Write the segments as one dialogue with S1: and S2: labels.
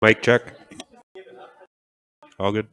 S1: Mic check. All good.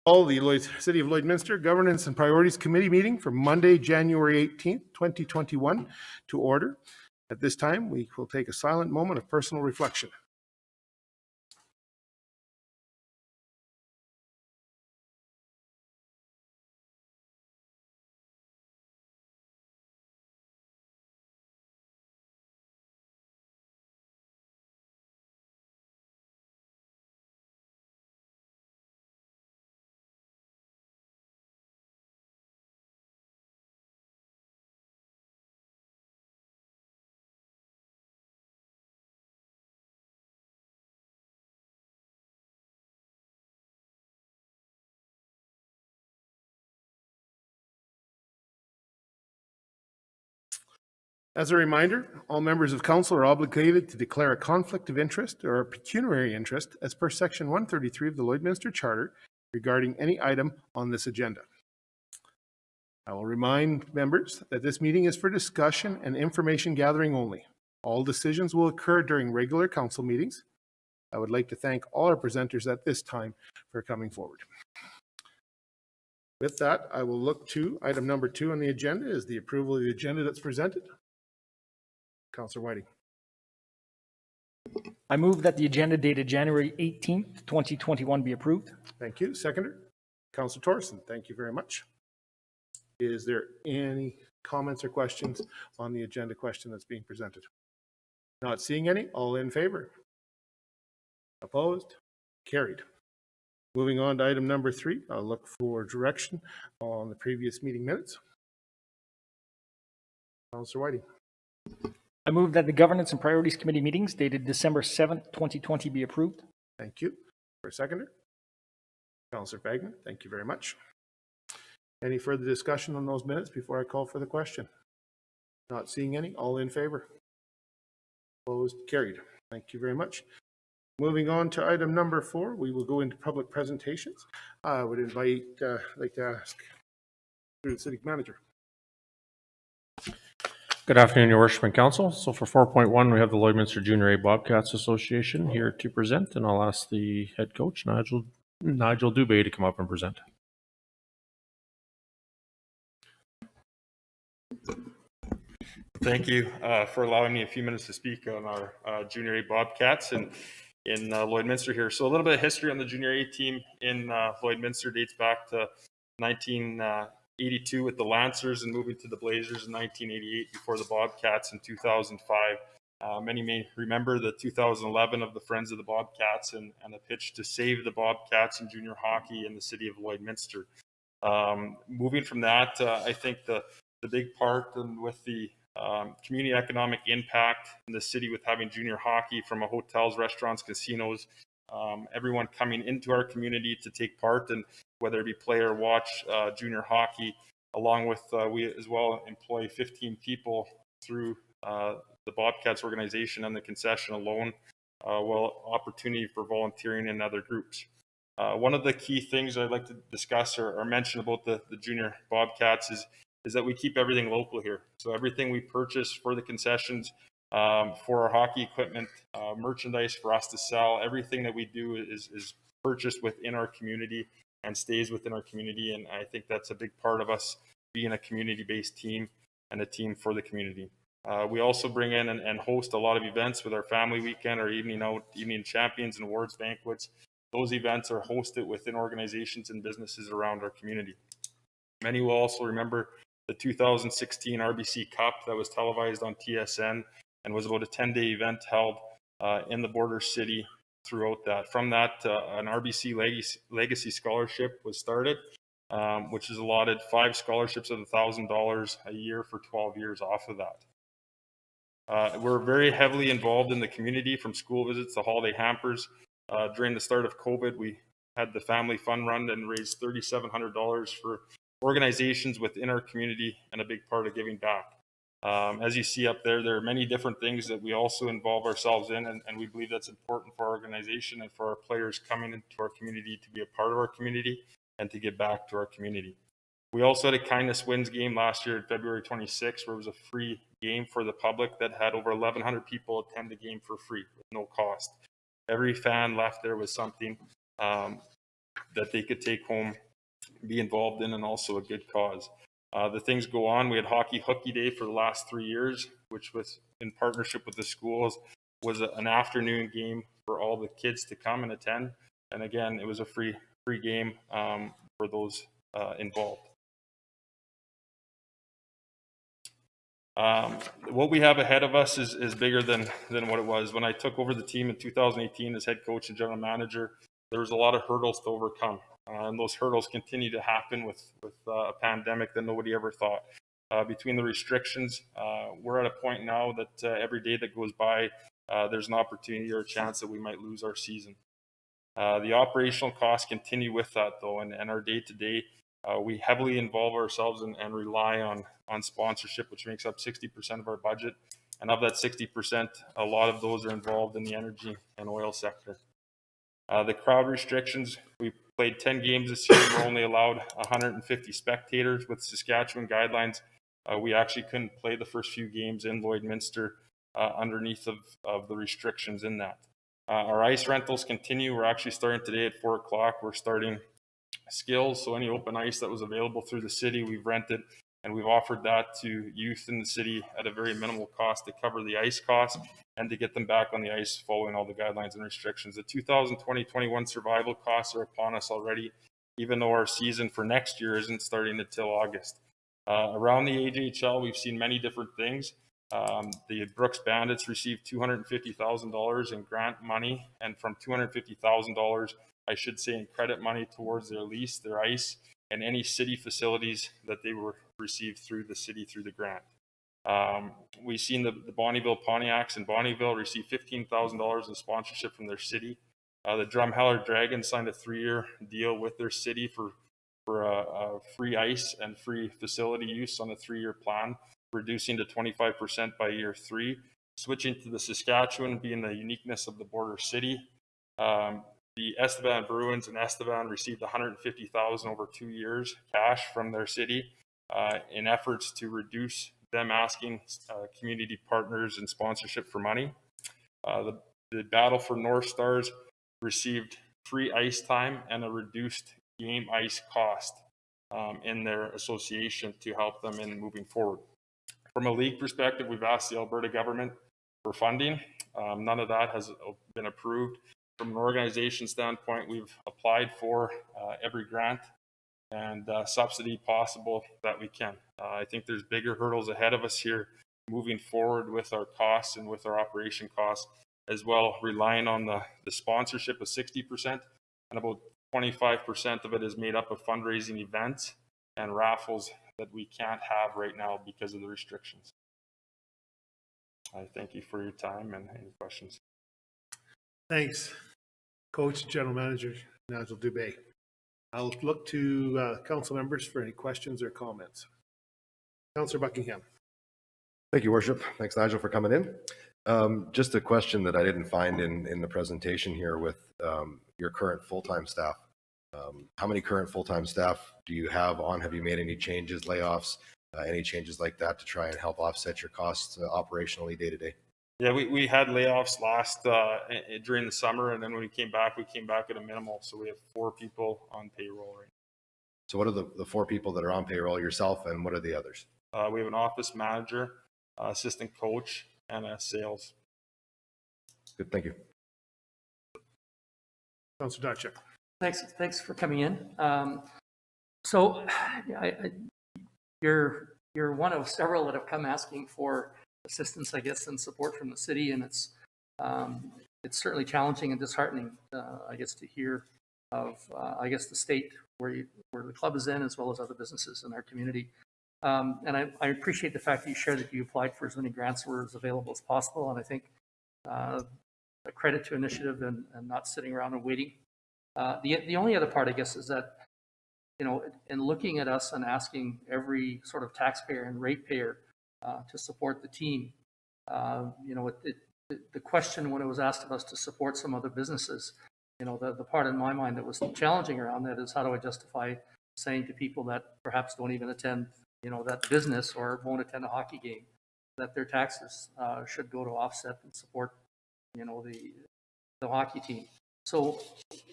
S2: Call the City of Lloydminster Governance and Priorities Committee meeting for Monday, January 18th, 2021 to order. At this time, we will take a silent moment of personal reflection. As a reminder, all members of council are obligated to declare a conflict of interest or a pecuniary interest as per section 133 of the Lloydminster Charter regarding any item on this agenda. I will remind members that this meeting is for discussion and information gathering only. All decisions will occur during regular council meetings. I would like to thank all our presenters at this time for coming forward. With that, I will look to item number 2 on the agenda is the approval of the agenda that's presented. Councillor Whiting.
S3: I move that the agenda dated January 18th, 2021 be approved.
S2: Thank you. Seconder, Councillor Torson. Thank you very much. Is there any comments or questions on the agenda question that's being presented? Not seeing any. All in favor? Opposed? Carried. Moving on to item number 3, I'll look for direction on the previous meeting minutes. Councillor Whiting.
S3: I move that the Governance and Priorities Committee meetings dated December 7th, 2020 be approved.
S2: Thank you. For a seconder, Councillor Fagman. Thank you very much. Any further discussion on those minutes before I call for the question? Not seeing any. All in favor? Opposed? Carried. Thank you very much. Moving on to item number 4, we will go into public presentations. I would like to ask through the city manager.
S1: Good afternoon, Your Worship and Council. So for 4.1, we have the Lloydminster Junior A Bobcats Association here to present, and I'll ask the head coach, Nigel Dubé, to come up and present.
S4: Thank you for allowing me a few minutes to speak on our Junior A Bobcats in Lloydminster here. So a little bit of history on the Junior A team in Lloydminster dates back to 1982 with the Lancers and moving to the Blazers in 1988 before the Bobcats in 2005. Many may remember the 2011 of the Friends of the Bobcats and a pitch to save the Bobcats in junior hockey in the city of Lloydminster. Moving from that, I think the big part and with the community economic impact in the city with having junior hockey from hotels, restaurants, casinos, everyone coming into our community to take part, and whether it be play or watch junior hockey, along with we as well employ 15 people through the Bobcats organization and the concession alone, well, opportunity for volunteering in other groups. One of the key things I'd like to discuss or mention about the junior Bobcats is that we keep everything local here. So everything we purchase for the concessions, for our hockey equipment, merchandise for us to sell, everything that we do is purchased within our community and stays within our community. And I think that's a big part of us being a community-based team and a team for the community. We also bring in and host a lot of events with our family weekend, our evening champions and awards banquets. Those events are hosted within organizations and businesses around our community. Many will also remember the 2016 RBC Cup that was televised on TSN and was about a 10-day event held in the border city throughout that. From that, an RBC Legacy Scholarship was started, which is allotted 5 scholarships of $1,000 a year for 12 years off of that. We're very heavily involved in the community, from school visits to holiday hampers. During the start of COVID, we had the family fun run and raised $3,700 for organizations within our community, and a big part of giving back. As you see up there, there are many different things that we also involve ourselves in, and we believe that's important for our organization and for our players coming into our community to be a part of our community and to give back to our community. We also had a Kindness Wins game last year, February 26th, where it was a free game for the public that had over 1,100 people attend the game for free with no cost. Every fan left there with something. that they could take home, be involved in, and also a good cause. The things go on. We had Hockey Hooky Day for the last 3 years, which was in partnership with the schools, was an afternoon game for all the kids to come and attend. And again, it was a free game for those involved. What we have ahead of us is bigger than what it was. When I took over the team in 2018 as head coach and general manager, there was a lot of hurdles to overcome. And those hurdles continue to happen with a pandemic that nobody ever thought. Between the restrictions, we're at a point now that every day that goes by, there's an opportunity or a chance that we might lose our season. The operational costs continue with that, though, and our day-to-day, we heavily involve ourselves and rely on sponsorship, which makes up 60% of our budget. And of that 60%, a lot of those are involved in the energy and oil sector. The crowd restrictions, we played 10 games this year. We're only allowed 150 spectators. With Saskatchewan guidelines, we actually couldn't play the first few games in Lloydminster underneath of the restrictions in that. Our ice rentals continue. We're actually starting today at 4 o'clock. We're starting skills. So any open ice that was available through the city, we've rented, and we've offered that to youth in the city at a very minimal cost to cover the ice costs and to get them back on the ice following all the guidelines and restrictions. The 2020-21 survival costs are upon us already, even though our season for next year isn't starting until August. Around the AJHL, we've seen many different things. The Brooks Bandits received $250,000 in grant money, and from $250,000, I should say, in credit money towards their lease, their ice, and any city facilities that they were received through the city through the grant. We've seen the Bonnyville Pontiacs in Bonnyville receive $15,000 in sponsorship from their city. The Drumheller Dragons signed a 3-year deal with their city for free ice and free facility use on a 3-year plan, reducing to 25% by year 3. Switching to the Saskatchewan, being the uniqueness of the border city, the Estevan Bruins and Estevan received $150,000 over 2 years cash from their city in efforts to reduce them asking community partners and sponsorship for money. The Battle for North Stars received free ice time and a reduced game ice cost in their association to help them in moving forward. From a league perspective, we've asked the Alberta government for funding. None of that has been approved. From an organization standpoint, we've applied for every grant and subsidy possible that we can. I think there's bigger hurdles ahead of us here moving forward with our costs and with our operation costs, as well relying on the sponsorship of 60%, and about 25% of it is made up of fundraising events and raffles that we can't have right now because of the restrictions. I thank you for your time and any questions.
S2: Thanks, Coach, General Manager Nigel Dubé. I'll look to council members for any questions or comments. Councillor Buckingham.
S5: Thank you, Worship. Thanks, Nigel, for coming in. Just a question that I didn't find in the presentation here with your current full-time staff. How many current full-time staff do you have on? Have you made any changes, layoffs, any changes like that to try and help offset your costs operationally day to day?
S4: Yeah, we had layoffs during the summer, and then when we came back at a minimal. So we have 4 people on payroll right now.
S5: So what are the 4 people that are on payroll, yourself, and what are the others?
S4: We have an office manager, assistant coach, and a sales.
S5: Good, thank you.
S2: Councillor Dachek.
S6: Thanks for coming in. You're one of several that have come asking for assistance, I guess, and support from the city, and it's certainly challenging and disheartening, I guess, to hear of the state where the club is in, as well as other businesses in our community. And I appreciate the fact that you shared that you applied for as many grants that were as available as possible, and I think a credit to initiative and not sitting around and waiting. The only other part, I guess, is that, in looking at us and asking every sort of taxpayer and ratepayer to support the team, the question when it was asked of us to support some other businesses, the part in my mind that was challenging around that is, how do I justify saying to people that perhaps don't even attend, that business, or won't attend a hockey game, that their taxes should go to offset and support, the hockey team. So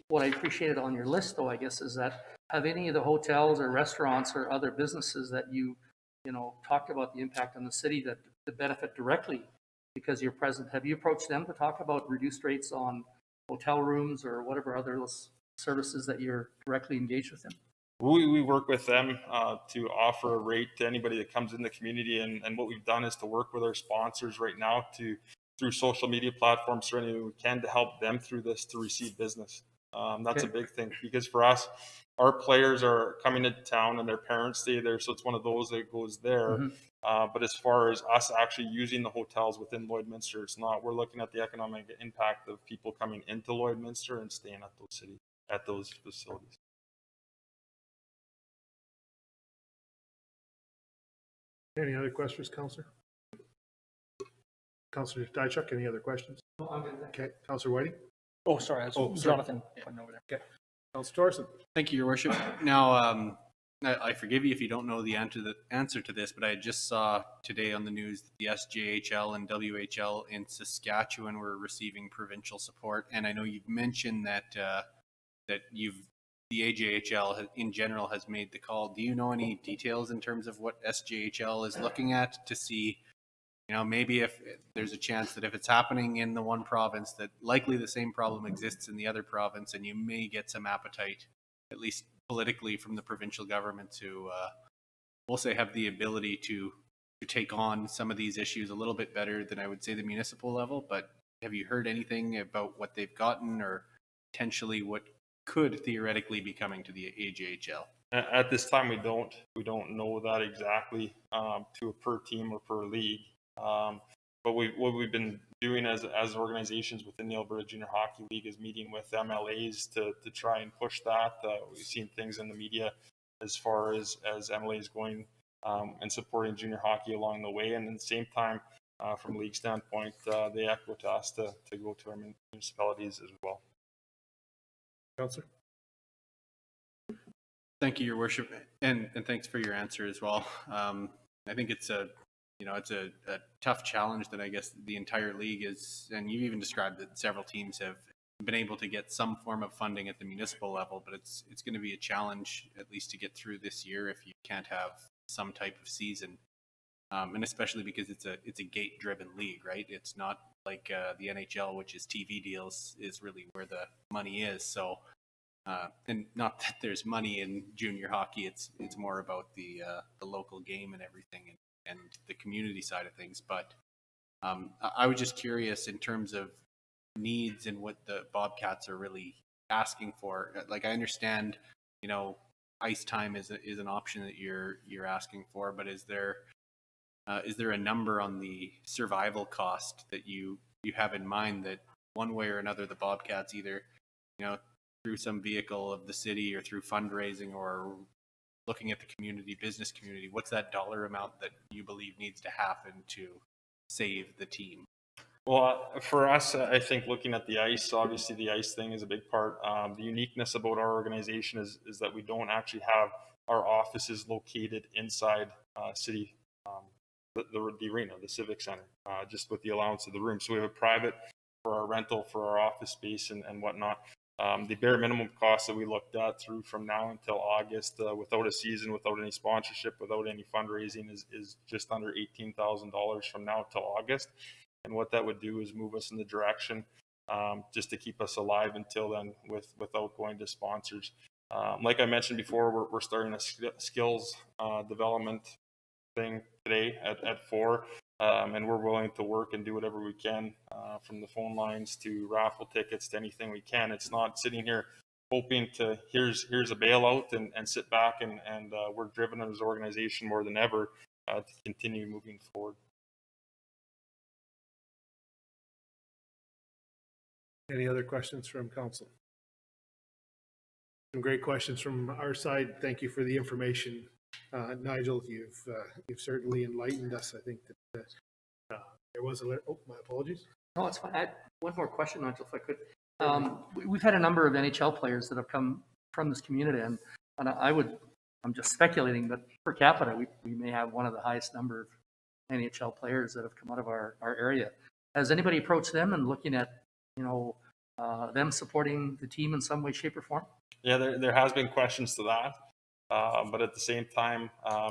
S6: what I appreciated on your list, though, I guess, is that have any of the hotels or restaurants or other businesses that you talked about the impact on the city that benefit directly because you're present, have you approached them to talk about reduced rates on hotel rooms or whatever other services that you're directly engaged with them?
S4: We work with them to offer a rate to anybody that comes in the community, and what we've done is to work with our sponsors right now through social media platforms or anything we can to help them through this to receive business. That's a big thing because for us, our players are coming into town and their parents stay there, so it's one of those that goes there. But as far as us actually using the hotels within Lloydminster, it's not. We're looking at the economic impact of people coming into Lloydminster and staying at those facilities.
S2: Any other questions, Councillor? Councillor Diachuk, any other questions?
S6: No, I'm good.
S2: Okay, Councillor Whiting?
S3: Oh, sorry, that's
S2: sorry.
S3: Jonathan pointing over there.
S2: Okay. Councillor Torson?
S7: Thank you, Your Worship. Now, I forgive you if you don't know the answer to this, but I just saw today on the news that the SJHL and WHL in Saskatchewan were receiving provincial support, and I know you've mentioned that the AJHL in general has made the call. Do you know any details in terms of what SJHL is looking at to see? Maybe if there's a chance that if it's happening in the one province, that likely the same problem exists in the other province, and you may get some appetite, at least politically, from the provincial government to, we'll say, have the ability to take on some of these issues a little bit better than I would say the municipal level. But have you heard anything about what they've gotten or potentially what could theoretically be coming to the AJHL?
S4: At this time, we don't know that exactly to a per team or per league. But what we've been doing as organizations within the Alberta Junior Hockey League is meeting with MLAs to try and push that. We've seen things in the media as far as MLAs going and supporting junior hockey along the way, and at the same time, from a league standpoint, they echo to us to go to our municipalities as well.
S2: Councillor?
S7: Thank you, Your Worship, and thanks for your answer as well. I think it's a tough challenge that I guess the entire league is, and you even described that several teams have been able to get some form of funding at the municipal level, but it's going to be a challenge at least to get through this year if you can't have some type of season, and especially because it's a gate-driven league, right? It's not like the NHL, which is TV deals is really where the money is. So, and not that there's money in junior hockey, it's more about the local game and everything, and the community side of things. But I was just curious in terms of needs and what the Bobcats are really asking for. Like, I understand, ice time is an option that you're asking for, but is there a number on the survival cost that you have in mind that one way or another the Bobcats either, through some vehicle of the city or through fundraising or looking at the business community, what's that dollar amount that you believe needs to happen to save the team?
S4: Well, for us, I think looking at the ice, obviously the ice thing is a big part. The uniqueness about our organization is that we don't actually have our offices located inside city, the arena, the civic center, just with the allowance of the room. So we have a private for our rental, for our office space and whatnot. The bare minimum cost that we looked at through from now until August, without a season, without any sponsorship, without any fundraising, is just under $18,000 from now till August. And what that would do is move us in the direction just to keep us alive until then, without going to sponsors. Like I mentioned before, we're starting a skills development thing today at 4. And we're willing to work and do whatever we can, from the phone lines to raffle tickets to anything we can. It's not sitting here hoping to here's a bailout and sit back and we're driven as an organization more than ever to continue moving forward.
S2: Any other questions from council? Some great questions from our side. Thank you for the information. Nigel, you've certainly enlightened us. I think that there was my apologies.
S6: No, it's fine. One more question, Nigel, if I could. We've had a number of NHL players that have come from this community, and I'm just speculating, but per capita, we may have one of the highest number of NHL players that have come out of our area. Has anybody approached them and looking at, them supporting the team in some way, shape, or form?
S4: Yeah, there has been questions to that, but at the same time,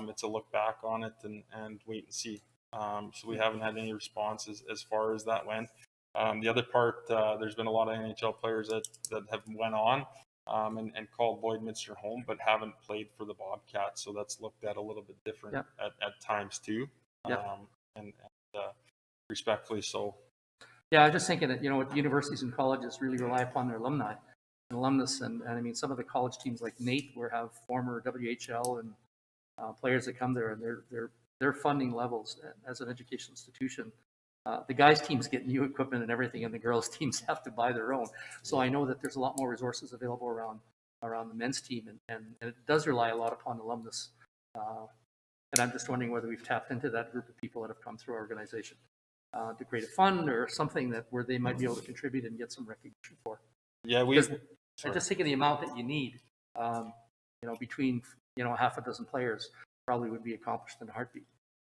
S4: it's a look back on it and wait and see. So we haven't had any responses as far as that went. The other part, there's been a lot of NHL players that have went on and called Lloydminster home, but haven't played for the Bobcats. So that's looked at a little bit different at times too, and respectfully so.
S6: Yeah, I was just thinking that, universities and colleges really rely upon their alumni and alumnus. And I mean, some of the college teams like NAIT have former WHL and players that come there, and their funding levels as an education institution. The guys' teams get new equipment and everything, and the girls' teams have to buy their own. So I know that there's a lot more resources available around the men's team, and it does rely a lot upon alumnus. And I'm just wondering whether we've tapped into that group of people that have come through our organization to create a fund or something where they might be able to contribute and get some recognition for.
S4: Yeah,
S6: I'm just thinking the amount that you need, between half a dozen players probably would be accomplished in a heartbeat.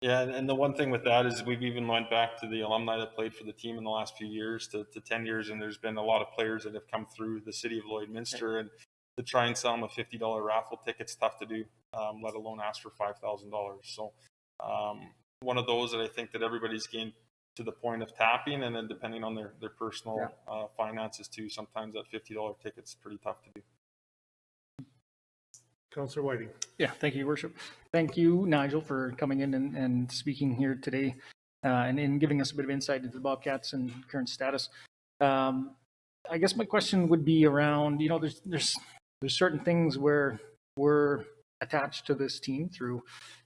S4: Yeah, and the one thing with that is we've even went back to the alumni that played for the team in the last few years to 10 years, and there's been a lot of players that have come through the city of Lloydminster, and to try and sell them a $50 raffle ticket's tough to do, let alone ask for $5,000. So one of those that I think that everybody's getting to the point of tapping, and then depending on their personal finances too, sometimes that $50 ticket's pretty tough to do.
S2: Councillor Whiting.
S3: Yeah, thank you, Your Worship. Thank you, Nigel, for coming in and speaking here today and in giving us a bit of insight into the Bobcats and current status. I guess my question would be around, there's certain things where we're attached to this team through,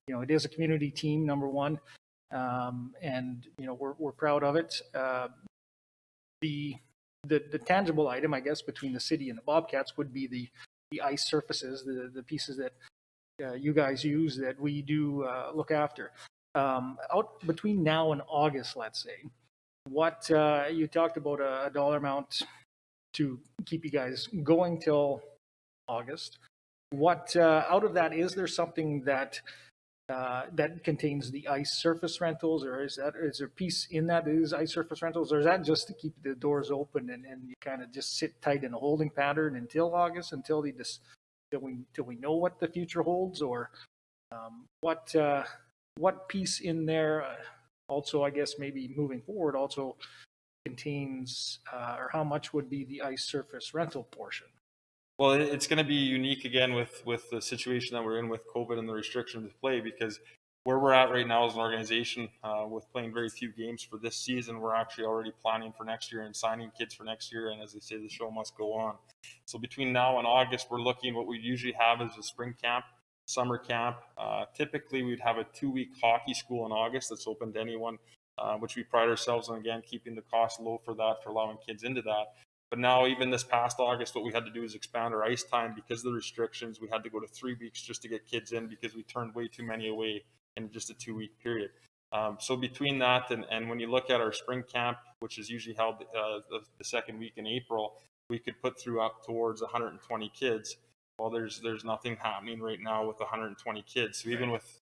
S3: it is a community team, number one, and we're proud of it. The tangible item, I guess, between the city and the Bobcats would be the ice surfaces, the pieces that you guys use that we do look after. Out between now and August, let's say, what you talked about a dollar amount to keep you guys going till August. What out of that, is there something that that contains the ice surface rentals, or is there a piece in that is ice surface rentals, or is that just to keep the doors open and you kind of just sit tight in a holding pattern until August, until we know what the future holds, or what piece in there also, I guess maybe moving forward, also contains or how much would be the ice surface rental portion?
S4: Well, it's going to be unique again with the situation that we're in with COVID and the restrictions of play, because where we're at right now as an organization, with playing very few games for this season, we're actually already planning for next year and signing kids for next year. And as they say, the show must go on. So between now and August, we're looking, what we usually have is a spring camp, summer camp. Typically, we'd have a 2-week hockey school in August that's open to anyone, which we pride ourselves on, again, keeping the cost low for that, for allowing kids into that. But now, even this past August, what we had to do is expand our ice time because of the restrictions. We had to go to 3 weeks just to get kids in because we turned way too many away in just a 2-week period. So between that and when you look at our spring camp, which is usually held the second week in April, we could put through up towards 120 kids. Well, there's nothing happening right now with 120 kids. So even with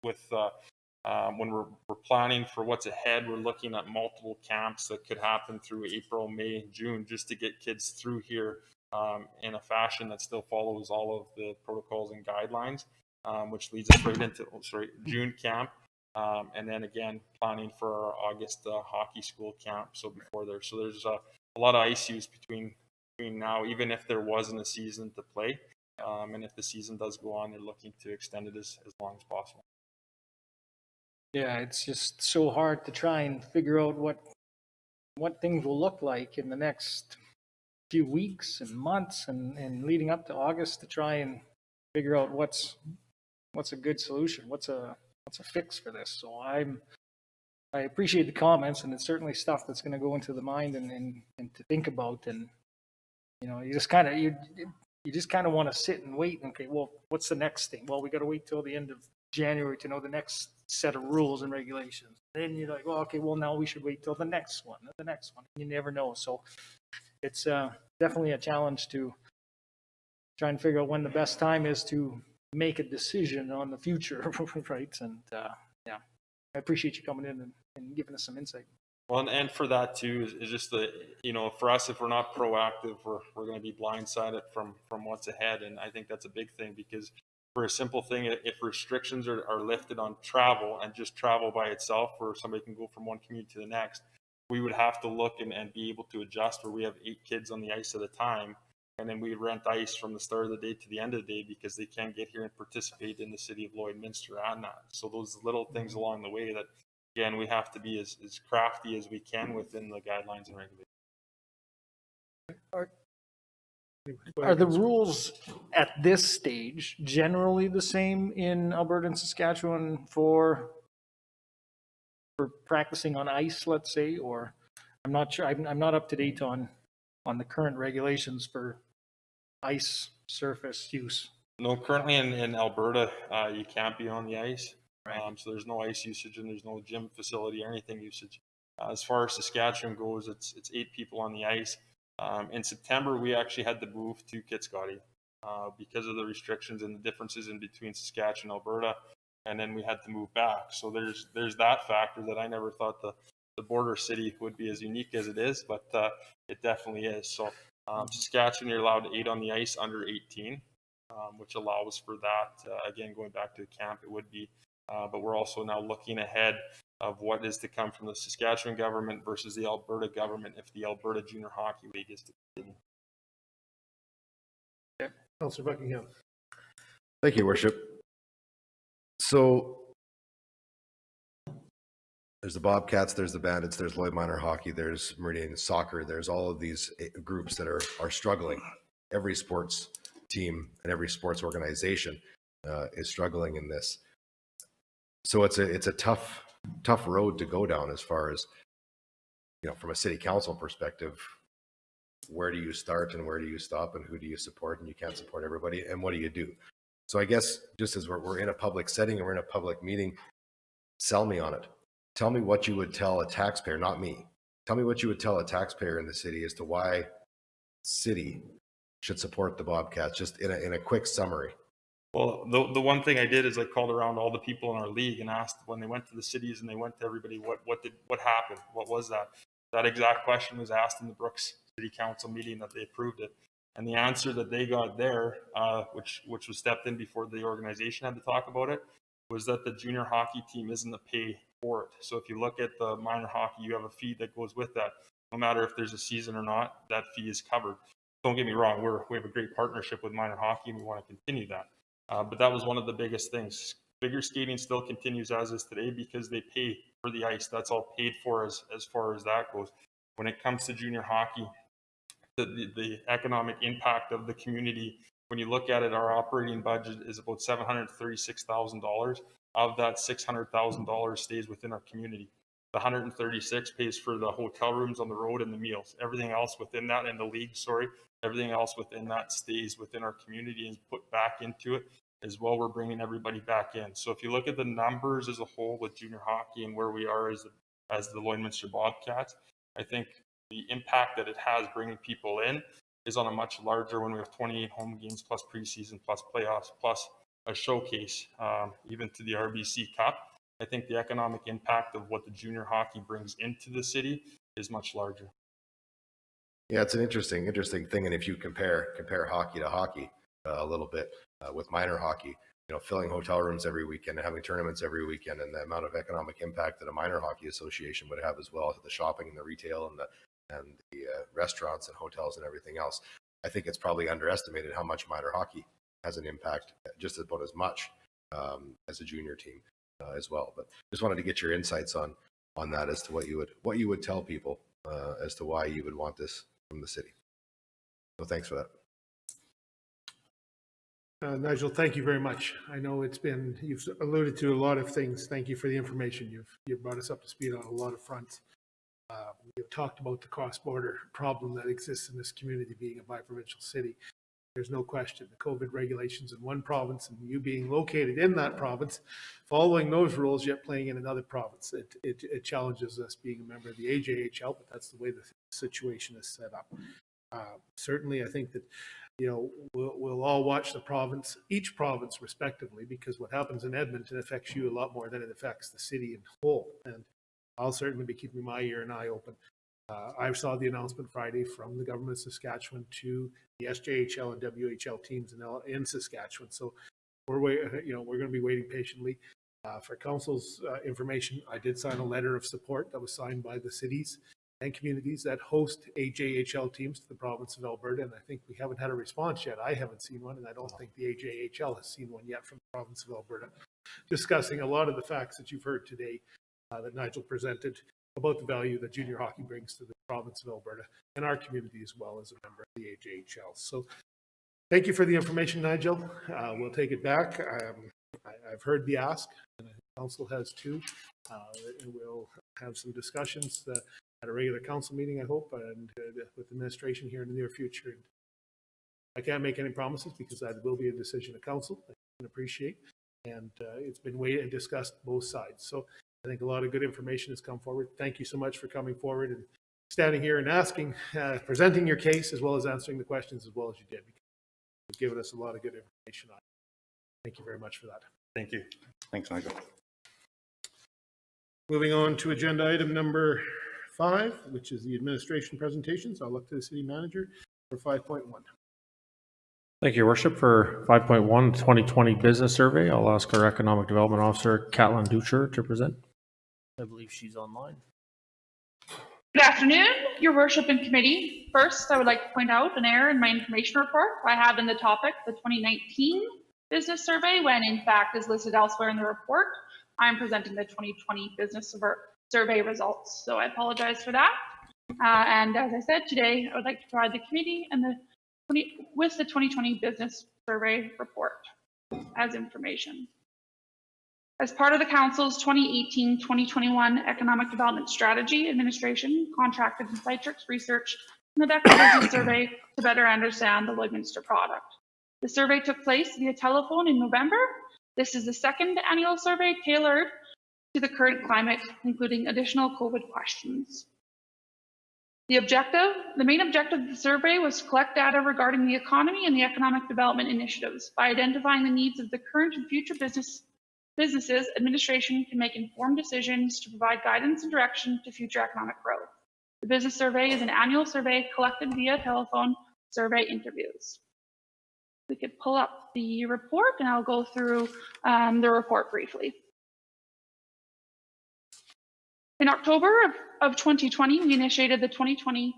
S4: when we're planning for what's ahead, we're looking at multiple camps that could happen through April, May, June, just to get kids through here in a fashion that still follows all of the protocols and guidelines, which leads us right into June camp. And then again, planning for our August hockey school camp. So before there, so there's a lot of ice use between now, even if there wasn't a season to play. And if the season does go on, they're looking to extend it as long as possible.
S3: Yeah, it's just so hard to try and figure out what things will look like in the next few weeks and months and leading up to August, to try and figure out what's a good solution, what's a fix for this. So I appreciate the comments, and it's certainly stuff that's going to go into the mind and to think about. And you just kind of want to sit and wait. Okay, well, what's the next thing? Well, we got to wait till the end of January to know the next set of rules and regulations. Then you're like, well, okay, well, now we should wait till the next one. You never know. So it's definitely a challenge to try and figure out when the best time is to make a decision on the future, right? And yeah, I appreciate you coming in and giving us some insight.
S4: Well, and for that too is just the, for us, if we're not proactive, we're going to be blindsided from what's ahead. And I think that's a big thing, because for a simple thing, if restrictions are lifted on travel and just travel by itself, where somebody can go from one community to the next, we would have to look and be able to adjust where we have 8 kids on the ice at a time. And then we rent ice from the start of the day to the end of the day because they can't get here and participate in the city of Lloydminster and that. So those little things along the way that, again, we have to be as crafty as we can within the guidelines and regulations.
S3: Are the rules at this stage generally the same in Alberta and Saskatchewan for practicing on ice, let's say? Or I'm not sure, I'm not up to date on the current regulations for ice surface use.
S4: No, currently in Alberta, you can't be on the ice. So there's no ice usage and there's no gym facility or anything usage. As far as Saskatchewan goes, it's 8 people on the ice. In September, we actually had to move to Kitscoty because of the restrictions and the differences in between Saskatchewan and Alberta, and then we had to move back. So there's that factor that I never thought the border city would be as unique as it is, but it definitely is. So Saskatchewan, you're allowed 8 on the ice under 18, which allows for that. Again, going back to the camp, it would be. But we're also now looking ahead of what is to come from the Saskatchewan government versus the Alberta government if the Alberta Junior Hockey League is to continue.
S2: Okay. Councillor Buckingham.
S5: Thank you, Worship. So there's the Bobcats, there's the Bandits, there's Lloyd Minor Hockey, there's Meridian Soccer, there's all of these groups that are struggling. Every sports team and every sports organization is struggling in this. So it's a tough road to go down as far as, from a city council perspective. Where do you start and where do you stop and who do you support? And you can't support everybody. And what do you do? So I guess just as we're in a public setting and we're in a public meeting, sell me on it. Tell me what you would tell a taxpayer, not me. Tell me what you would tell a taxpayer in the city as to why city should support the Bobcats, just in a quick summary.
S4: Well, the one thing I did is I called around all the people in our league and asked, when they went to the cities and they went to everybody, what happened? What was that? That exact question was asked in the Brooks City Council meeting that they approved it. And the answer that they got there, which was stepped in before the organization had to talk about it, was that the junior hockey team isn't the pay for it. So if you look at the minor hockey, you have a fee that goes with that. No matter if there's a season or not, that fee is covered. Don't get me wrong, we have a great partnership with minor hockey and we want to continue that. But that was one of the biggest things. Figure skating still continues as is today because they pay for the ice. That's all paid for as far as that goes. When it comes to junior hockey, the economic impact of the community, when you look at it, our operating budget is about $736,000. Of that, $600,000 stays within our community. The 136 pays for the hotel rooms on the road and the meals. Everything else within that, and the league, everything else within that stays within our community and put back into it as well. We're bringing everybody back in. So if you look at the numbers as a whole with junior hockey and where we are as the Lloydminster Bobcats, I think the impact that it has bringing people in is on a much larger, when we have 28 home games plus preseason plus playoffs plus a showcase, even to the RBC Cup. I think the economic impact of what the junior hockey brings into the city is much larger.
S5: Yeah, it's an interesting thing. And if you compare hockey to hockey a little bit with minor hockey, filling hotel rooms every weekend and having tournaments every weekend, and the amount of economic impact that a minor hockey association would have as well, to the shopping and the retail and the restaurants and hotels and everything else. I think it's probably underestimated how much minor hockey has an impact, just about as much as a junior team as well. But just wanted to get your insights on that as to what you would tell people as to why you would want this from the city. So thanks for that.
S2: Nigel, thank you very much. I know you've alluded to a lot of things. Thank you for the information. You've brought us up to speed on a lot of fronts. You've talked about the cross-border problem that exists in this community, being a bi-provincial city. There's no question. The COVID regulations in one province and you being located in that province, following those rules, yet playing in another province, it challenges us being a member of the AJHL, but that's the way the situation is set up. Certainly, I think that we'll all watch each province respectively, because what happens in Edmonton affects you a lot more than it affects the city in whole. And I'll certainly be keeping my ear and eye open. I saw the announcement Friday from the government of Saskatchewan to the SJHL and WHL teams in Saskatchewan. So we're going to be waiting patiently. For council's information, I did sign a letter of support that was signed by the cities and communities that host AJHL teams to the province of Alberta, and I think we haven't had a response yet. I haven't seen one, and I don't think the AJHL has seen one yet from the province of Alberta, discussing a lot of the facts that you've heard today that Nigel presented about the value that junior hockey brings to the province of Alberta and our community as well as a member of the AJHL. So thank you for the information, Nigel. We'll take it back. I've heard the ask, and I think council has too. We'll have some discussions at a regular council meeting, I hope, and with administration here in the near future. I can't make any promises because that will be a decision of council. I can appreciate, and it's been weighed and discussed both sides. So I think a lot of good information has come forward. Thank you so much for coming forward and standing here and asking, presenting your case as well as answering the questions as well as you did. You've given us a lot of good information on it. Thank you very much for that.
S4: Thank you.
S5: Thanks, Nigel.
S2: Moving on to agenda item number 5, which is the administration presentations. I'll look to the city manager for 5.1.
S1: Thank you, Your Worship. For 5.1, 2020 Business Survey, I'll ask our Economic Development Officer, Caitlin Ducher, to present. I believe she's online.
S8: Good afternoon, Your Worship and Committee. First, I would like to point out an error in my information report. I have in the topic the 2019 Business Survey, when in fact is listed elsewhere in the report. I'm presenting the 2020 Business Survey results, so I apologize for that. And as I said, today I would like to provide the committee and with the 2020 Business Survey report as information. As part of the Council's 2018-2021 Economic Development Strategy, administration contracted Citrix research and conducted a business survey to better understand the Lloydminster product. The survey took place via telephone in November. This is the second annual survey tailored to the current climate, including additional COVID questions. The main objective of the survey was to collect data regarding the economy and the economic development initiatives. By identifying the needs of the current and future businesses, administration can make informed decisions to provide guidance and direction to future economic growth. The business survey is an annual survey collected via telephone survey interviews. We could pull up the report and I'll go through the report briefly. In October of 2020, we initiated the 2020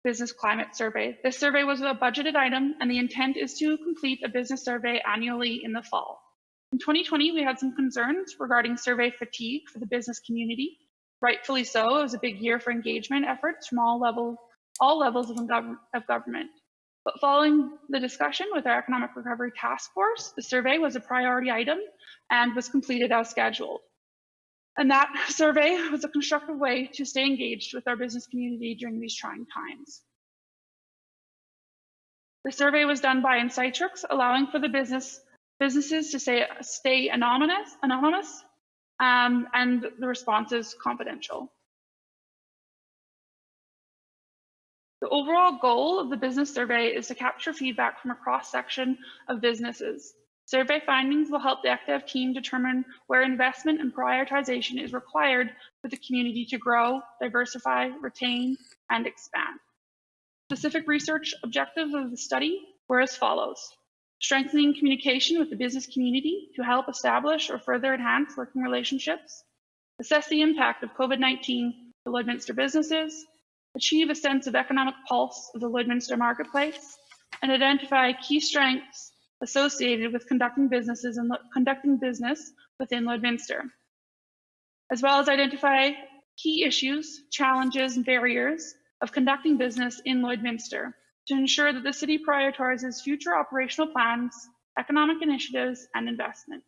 S8: Business Climate Survey. This survey was a budgeted item, and the intent is to complete a business survey annually in the fall. In 2020, we had some concerns regarding survey fatigue for the business community. Rightfully so, it was a big year for engagement efforts from all levels of government. But following the discussion with our Economic Recovery Task Force, the survey was a priority item and was completed as scheduled. And that survey was a constructive way to stay engaged with our business community during these trying times. The survey was done by Citrix, allowing for the businesses to stay anonymous, and the responses confidential. The overall goal of the business survey is to capture feedback from a cross-section of businesses. Survey findings will help the ECDEV team determine where investment and prioritization is required for the community to grow, diversify, retain, and expand. Specific research objectives of the study were as follows: strengthening communication with the business community to help establish or further enhance working relationships, assess the impact of COVID-19 to Lloydminster businesses, achieve a sense of economic pulse of the Lloydminster marketplace, and identify key strengths associated with conducting business within Lloydminster, as well as identify key issues, challenges, and barriers of conducting business in Lloydminster to ensure that the city prioritizes future operational plans, economic initiatives, and investment,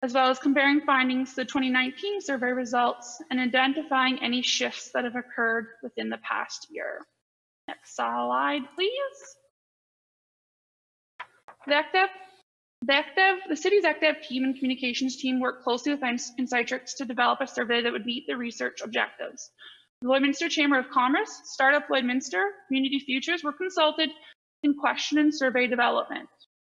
S8: as well as comparing findings to the 2019 survey results and identifying any shifts that have occurred within the past year. Next slide, please. The city's ECDEV team and communications team worked closely with Citrix to develop a survey that would meet the research objectives. The Lloydminster Chamber of Commerce, Startup Lloydminster, Community Futures were consulted in question and survey development.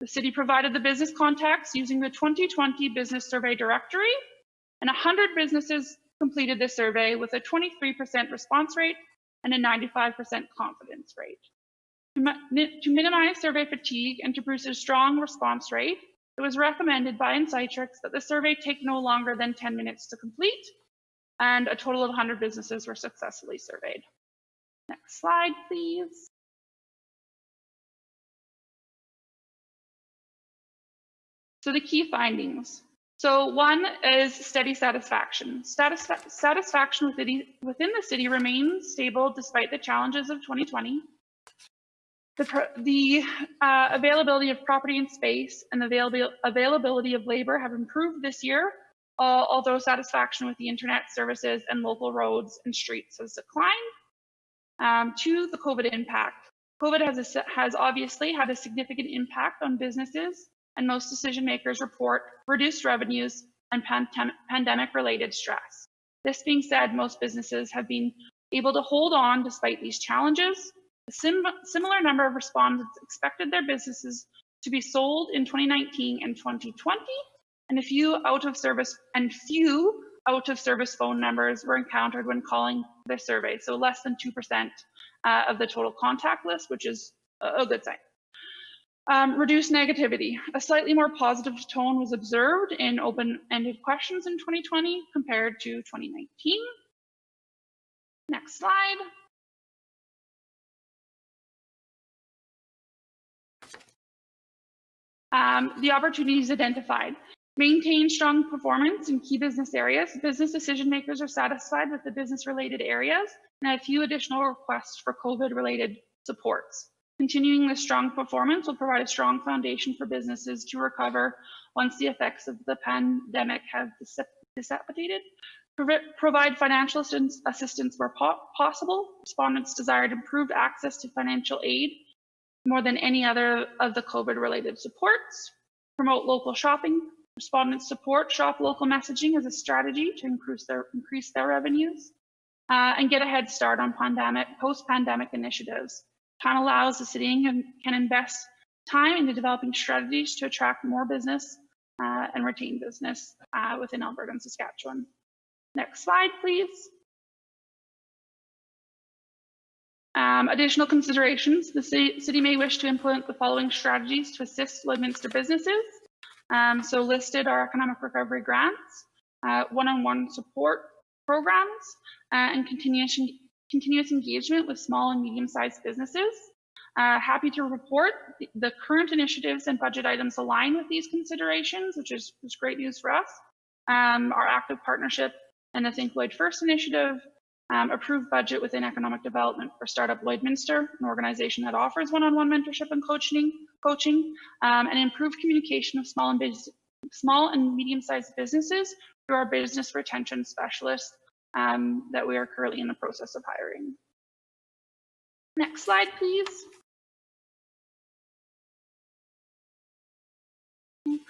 S8: The city provided the business contacts using the 2020 Business Survey Directory, and 100 businesses completed the survey with a 23% response rate and a 95% confidence rate. To minimize survey fatigue and to produce a strong response rate, it was recommended by Insightrix that the survey take no longer than 10 minutes to complete, and a total of 100 businesses were successfully surveyed. Next slide, please. So the key findings. So one is steady satisfaction. Satisfaction within the city remains stable despite the challenges of 2020. The availability of property and space and the availability of labor have improved this year, although satisfaction with the internet services and local roads and streets has declined. Two, the COVID impact. COVID has obviously had a significant impact on businesses, and most decision makers report reduced revenues and pandemic-related stress. This being said, most businesses have been able to hold on despite these challenges. A similar number of respondents expected their businesses to be sold in 2019 and 2020, and few out of service phone numbers were encountered when calling the survey, so less than 2% of the total contact list, which is a good sign. Reduced negativity. A slightly more positive tone was observed in open-ended questions in 2020 compared to 2019. Next slide. The opportunities identified. Maintain strong performance in key business areas. Business decision makers are satisfied with the business-related areas and had few additional requests for COVID-related supports. Continuing this strong performance will provide a strong foundation for businesses to recover once the effects of the pandemic have dissipated. Provide financial assistance where possible. Respondents desired improved access to financial aid more than any other of the COVID-related supports. Promote local shopping. Respondents support shop local messaging as a strategy to increase their revenues and get a head start on post-pandemic initiatives. Time allows the city can invest time into developing strategies to attract more business and retain business within Alberta and Saskatchewan. Next slide, please. Additional considerations. The city may wish to implement the following strategies to assist Lloydminster businesses. So listed are economic recovery grants, one-on-one support programs, and continuous engagement with small and medium-sized businesses. Happy to report the current initiatives and budget items align with these considerations, which is great news for us. Our active partnership and the Think Lloyd First initiative, approved budget within economic development for Startup Lloydminster, an organization that offers one-on-one mentorship and coaching, and improved communication of small and medium-sized businesses through our business retention specialist that we are currently in the process of hiring. Next slide, please.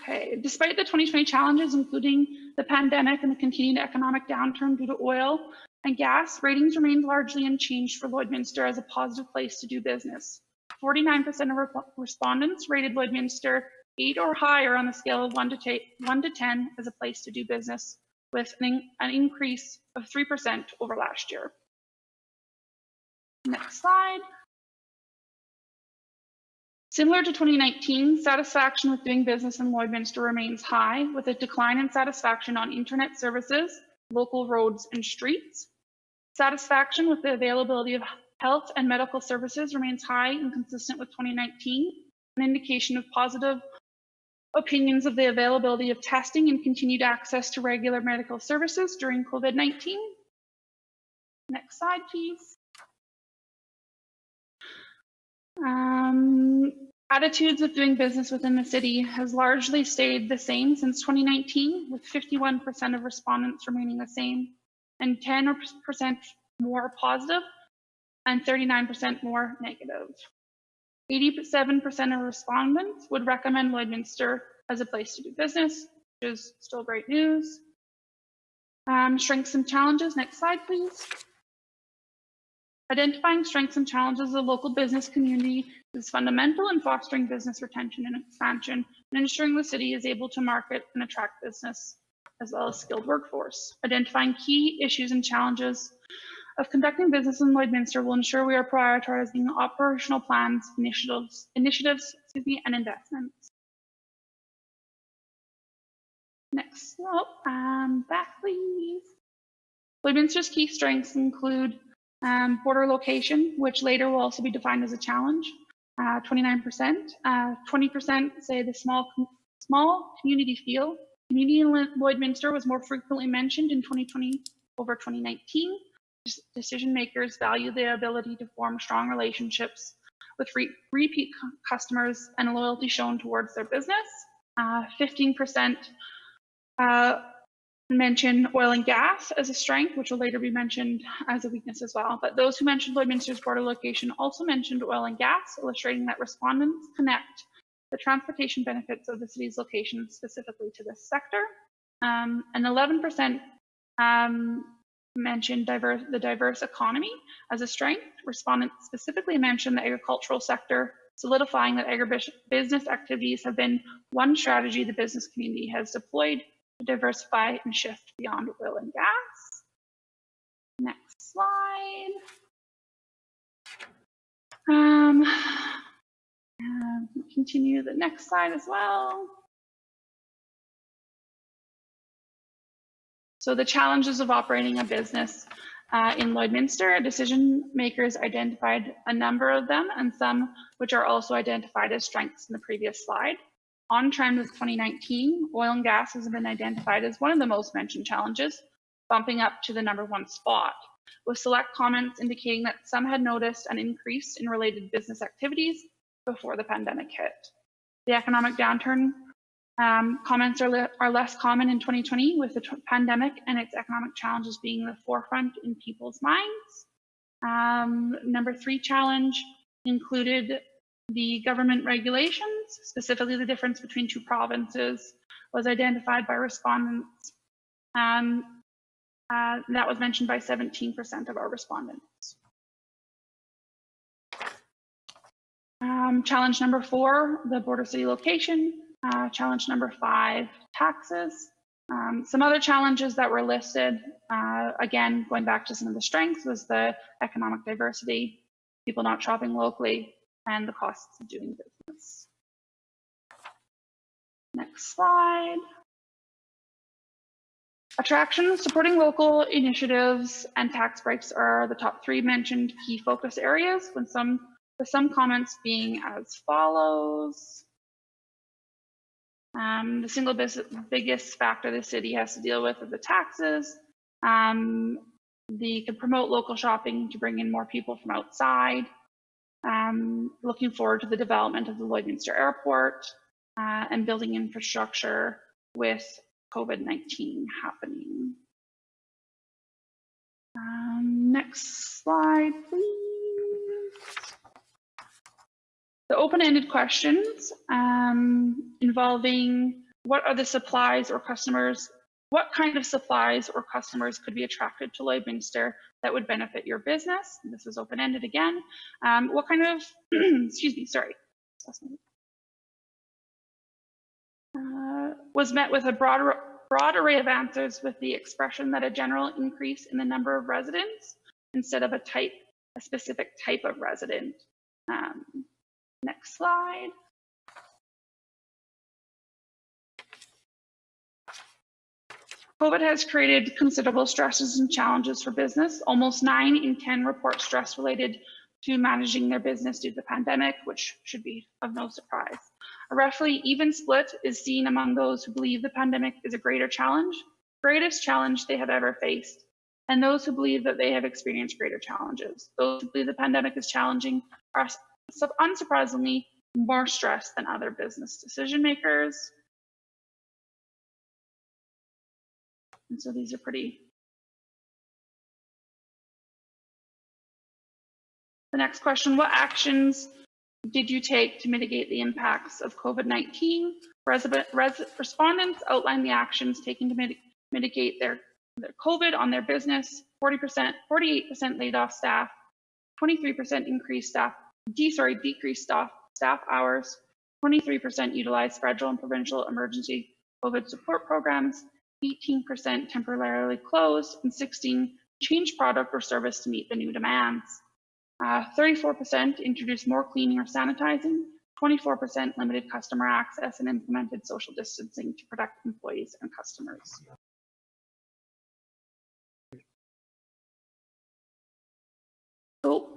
S8: Okay, despite the 2020 challenges, including the pandemic and the continued economic downturn due to oil and gas, ratings remained largely unchanged for Lloydminster as a positive place to do business. 49% of respondents rated Lloydminster 8 or higher on the scale of 1 to 10 as a place to do business, with an increase of 3% over last year. Next slide. Similar to 2019, satisfaction with doing business in Lloydminster remains high, with a decline in satisfaction on internet services, local roads and streets. Satisfaction with the availability of health and medical services remains high and consistent with 2019, an indication of positive opinions of the availability of testing and continued access to regular medical services during COVID-19. Next slide, please. Attitudes of doing business within the city has largely stayed the same since 2019, with 51% of respondents remaining the same and 10% more positive and 39% more negative. 87% of respondents would recommend Lloydminster as a place to do business, which is still great news. Strengths and challenges. Next slide, please. Identifying strengths and challenges of the local business community is fundamental in fostering business retention and expansion and ensuring the city is able to market and attract business as well as skilled workforce. Identifying key issues and challenges of conducting business in Lloydminster will ensure we are prioritizing operational plans, initiatives, and investments. Next, back please. Lloydminster's key strengths include border location, which later will also be defined as a challenge, 29%. 20% say the small community feel. Community in Lloydminster was more frequently mentioned in 2020 over 2019. Decision makers value the ability to form strong relationships with repeat customers and loyalty shown towards their business. 15% mention oil and gas as a strength, which will later be mentioned as a weakness as well. But those who mentioned Lloydminster's border location also mentioned oil and gas, illustrating that respondents connect the transportation benefits of the city's location specifically to this sector. And 11% mentioned the diverse economy as a strength. Respondents specifically mentioned the agricultural sector, solidifying that agribusiness activities have been one strategy the business community has deployed to diversify and shift beyond oil and gas. Next slide. Continue the next slide as well. So the challenges of operating a business in Lloydminster, decision makers identified a number of them and some which are also identified as strengths in the previous slide. On trend with 2019, oil and gas has been identified as one of the most mentioned challenges, bumping up to the #1 spot, with select comments indicating that some had noticed an increase in related business activities before the pandemic hit. The economic downturn comments are less common in 2020 with the pandemic and its economic challenges being the forefront in people's minds. #3 challenge included the government regulations, specifically the difference between two provinces was identified by respondents. That was mentioned by 17% of our respondents. Challenge #4, the border city location. Challenge #5, taxes. Some other challenges that were listed, again, going back to some of the strengths, was the economic diversity, people not shopping locally, and the costs of doing business. Next slide. Attractions, supporting local initiatives, and tax breaks are the top 3 mentioned key focus areas, with some comments being as follows. The single biggest factor the city has to deal with are the taxes. They could promote local shopping to bring in more people from outside. Looking forward to the development of the Lloydminster Airport and building infrastructure with COVID-19 happening. Next slide, please. The open-ended questions involving what are the supplies or customers, what kind of supplies or customers could be attracted to Lloydminster that would benefit your business? This was open-ended again. What kind of, excuse me, sorry. Was met with a broad array of answers with the expression that a general increase in the number of residents instead of a specific type of resident. Next slide. COVID has created considerable stresses and challenges for business. Almost 9 in 10 report stress related to managing their business due to the pandemic, which should be of no surprise. A roughly even split is seen among those who believe the pandemic is a greatest challenge they have ever faced, and those who believe that they have experienced greater challenges. Those who believe the pandemic is challenging are unsurprisingly more stressed than other business decision makers. And so these are pretty. The next question, what actions did you take to mitigate the impacts of COVID-19? Respondents outlined the actions taken to mitigate their COVID on their business. 48% laid off staff, 23% decreased staff hours, 23% utilized federal and provincial emergency COVID support programs, 18% temporarily closed, and 16 changed product or service to meet the new demands. 34% introduced more cleaning or sanitizing, 24% limited customer access, and implemented social distancing to protect employees and customers. So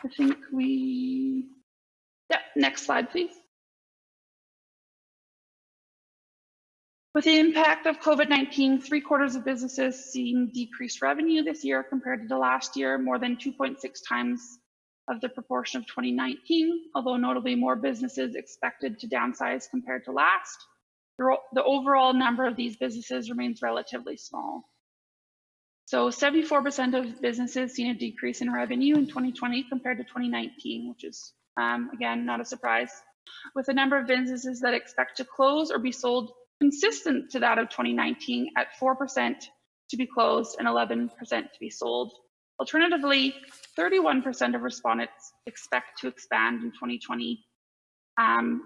S8: I think next slide, please. With the impact of COVID-19, 3/4 of businesses seeing decreased revenue this year compared to the last year, more than 2.6 times of the proportion of 2019, although notably more businesses expected to downsize compared to last. The overall number of these businesses remains relatively small. So 74% of businesses seen a decrease in revenue in 2020 compared to 2019, which is, again, not a surprise, with the number of businesses that expect to close or be sold consistent to that of 2019 at 4% to be closed and 11% to be sold. Alternatively, 31% of respondents expect to expand in 2020,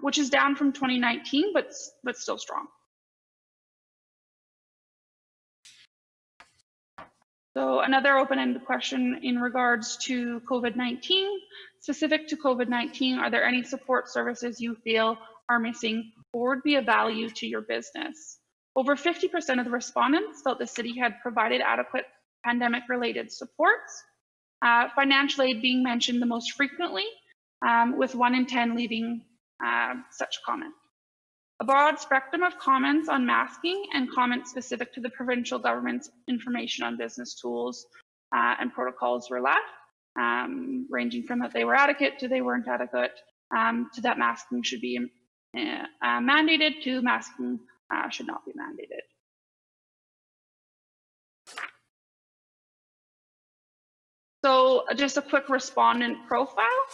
S8: which is down from 2019, but still strong. So another open-ended question in regards to COVID-19. Specific to COVID-19, are there any support services you feel are missing or would be of value to your business? Over 50% of the respondents felt the city had provided adequate pandemic-related supports, financial aid being mentioned the most frequently, with 1 in 10 leaving such comment. A broad spectrum of comments on masking and comments specific to the provincial government's information on business tools and protocols were left, ranging from that they were adequate to they weren't adequate, to that masking should be mandated to masking should not be mandated. So just a quick respondent profile.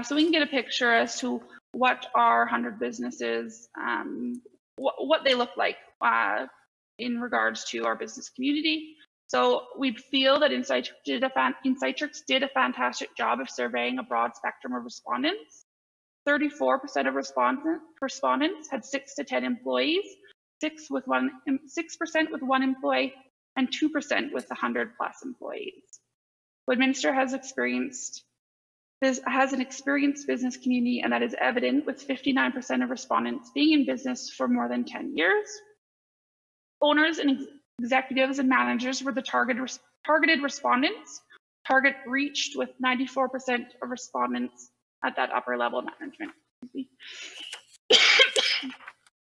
S8: So we can get a picture as to what our 100 businesses, what they look like in regards to our business community. So we feel that Insightrix did a fantastic job of surveying a broad spectrum of respondents. 34% of respondents had 6 to 10 employees, 6% with 1 employee, and 2% with 100+ employees. Lloydminster has an experienced business community, and that is evident with 59% of respondents being in business for more than 10 years. Owners and executives and managers were the targeted respondents. Target reached with 94% of respondents at that upper level management.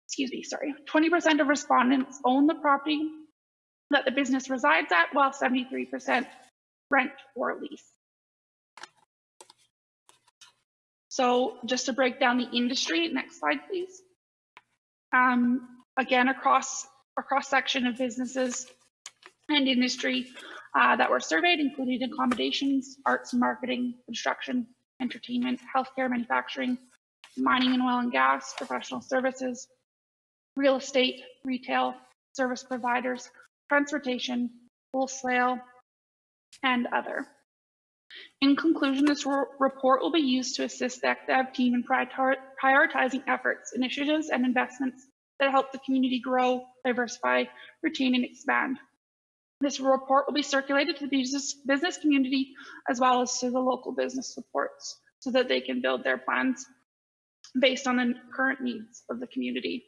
S8: Excuse me, sorry. 20% of respondents own the property that the business resides at, while 73% rent or lease. So just to break down the industry, next slide, please. Again, across section of businesses and industry that were surveyed, including accommodations, arts and marketing, construction, entertainment, healthcare, manufacturing, mining and oil and gas, professional services, real estate, retail, service providers, transportation, wholesale, and other. In conclusion, this report will be used to assist the ECDAV team in prioritizing efforts, initiatives, and investments that help the community grow, diversify, retain, and expand. This report will be circulated to the business community as well as to the local business supports so that they can build their plans based on the current needs of the community.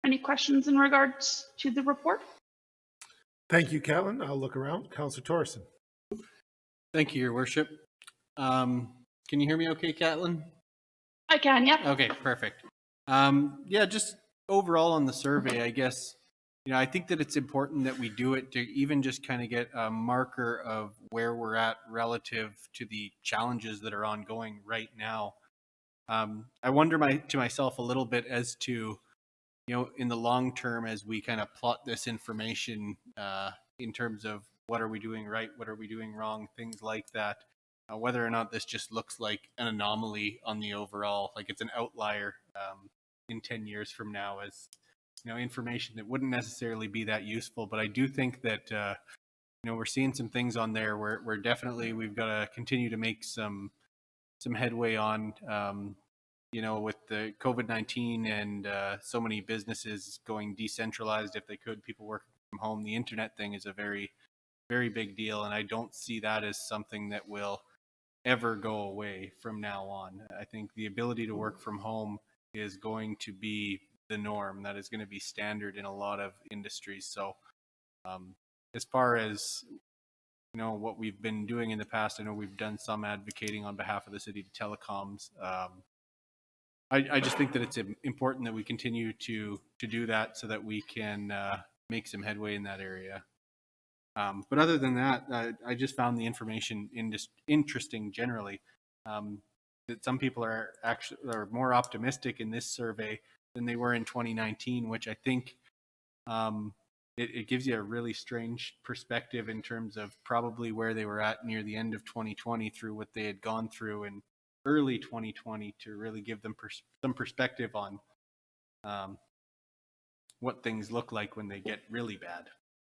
S8: Any questions in regards to the report?
S2: Thank you, Caitlin. I'll look around. Councillor Torson.
S7: Thank you, Your Worship. Can you hear me okay, Caitlin?
S8: I can, yeah.
S7: Okay, perfect. Yeah, just overall on the survey, I guess, I think that it's important that we do it to even just kind of get a marker of where we're at relative to the challenges that are ongoing right now. I wonder to myself a little bit as to, in the long term, as we kind of plot this information in terms of what are we doing right, what are we doing wrong, things like that, whether or not this just looks like an anomaly on the overall, like it's an outlier in 10 years from now as, information that wouldn't necessarily be that useful. But I do think that, we're seeing some things on there where definitely we've got to continue to make some headway on, you know, with the COVID-19 and so many businesses going decentralized if they could, people working from home, the internet thing is a very, very big deal. And I don't see that as something that will ever go away from now on. I think the ability to work from home is going to be the norm. That is going to be standard in a lot of industries. So as far as, you know, what we've been doing in the past, I know we've done some advocating on behalf of the city to telecoms. I just think that it's important that we continue to do that so that we can make some headway in that area. But other than that, I just found the information interesting generally. That some people are more optimistic in this survey than they were in 2019, which I think it gives you a really strange perspective in terms of probably where they were at near the end of 2020 through what they had gone through in early 2020 to really give them some perspective on what things look like when they get really bad.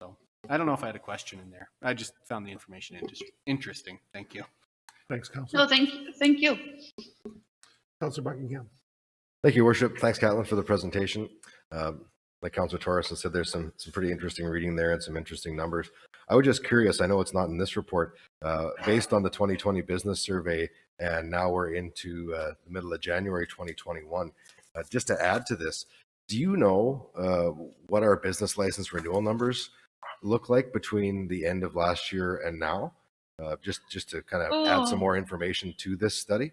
S7: So I don't know if I had a question in there. I just found the information interesting. Thank you.
S2: Thanks, Councillor.
S8: No, thank you.
S2: Councillor Buckingham.
S5: Thank you, Worship. Thanks, Catlin, for the presentation. Like Councillor Torres has said, there's some pretty interesting reading there and some interesting numbers. I was just curious, I know it's not in this report, based on the 2020 business survey, and now we're into the middle of January 2021. Just to add to this, do you know what our business license renewal numbers look like between the end of last year and now? Just to kind of add some more information to this study.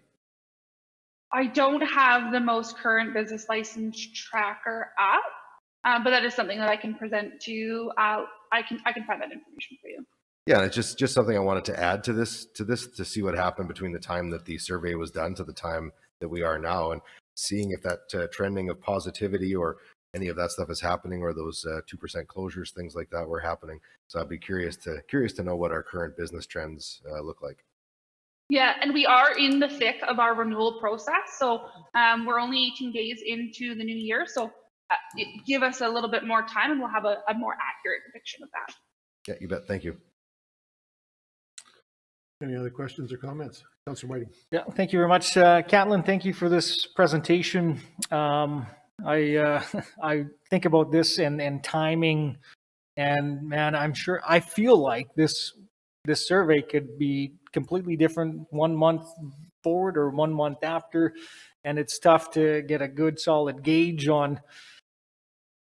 S8: I don't have the most current business license tracker up. But that is something that I can present to you. I can find that information for you.
S5: Yeah, it's just something I wanted to add to this to see what happened between the time that the survey was done to the time that we are now, and seeing if that trending of positivity or any of that stuff is happening, or those 2% closures, things like that were happening. So I'd be curious to know what our current business trends look like. Yeah,
S8: and we are in the thick of our renewal process. So we're only 18 days into the new year. So give us a little bit more time and we'll have a more accurate depiction of that.
S5: Yeah, you bet. Thank you.
S2: Any other questions or comments? Councillor Whiting.
S3: Yeah, thank you very much, Catlin. Thank you for this presentation. I think about this and timing, and man, I feel like this survey could be completely different 1 month forward or 1 month after, and it's tough to get a good solid gauge on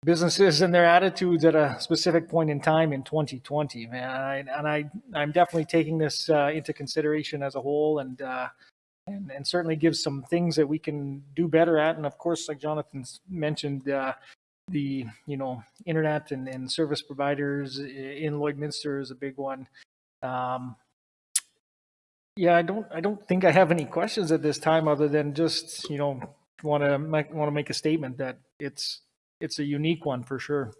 S3: businesses and their attitudes at a specific point in time in 2020, man. I'm definitely taking this into consideration as a whole, and certainly gives some things that we can do better at. And of course, like Jonathan's mentioned, the internet and service providers in Lloydminster is a big one. Yeah, I don't think I have any questions at this time, other than just want to make a statement that it's a unique one for sure.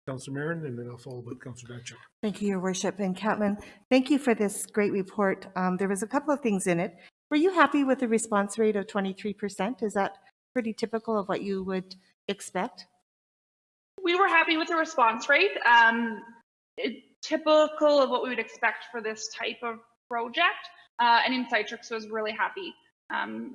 S2: Councillor Marin, and then I'll follow with Councillor Batchel.
S9: Thank you, Your Worship. And Catlin, thank you for this great report. There was a couple of things in it. Were you happy with the response rate of 23%? Is that pretty typical of what you would expect?
S8: We were happy with the response rate. Typical of what we would expect for this type of project. And Insightrix was really happy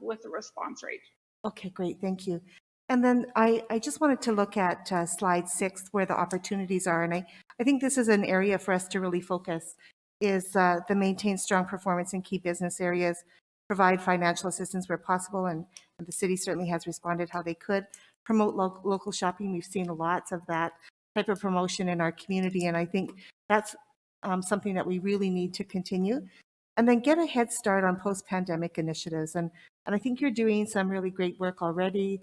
S8: with the response rate.
S9: Okay, great. Thank you. And then I just wanted to look at slide 6, where the opportunities are. And I think this is an area for us to really focus, is the maintain strong performance in key business areas, provide financial assistance where possible, and the city certainly has responded how they could, promote local shopping. We've seen lots of that type of promotion in our community, and I think that's something that we really need to continue. And then get a head start on post-pandemic initiatives. And I think you're doing some really great work already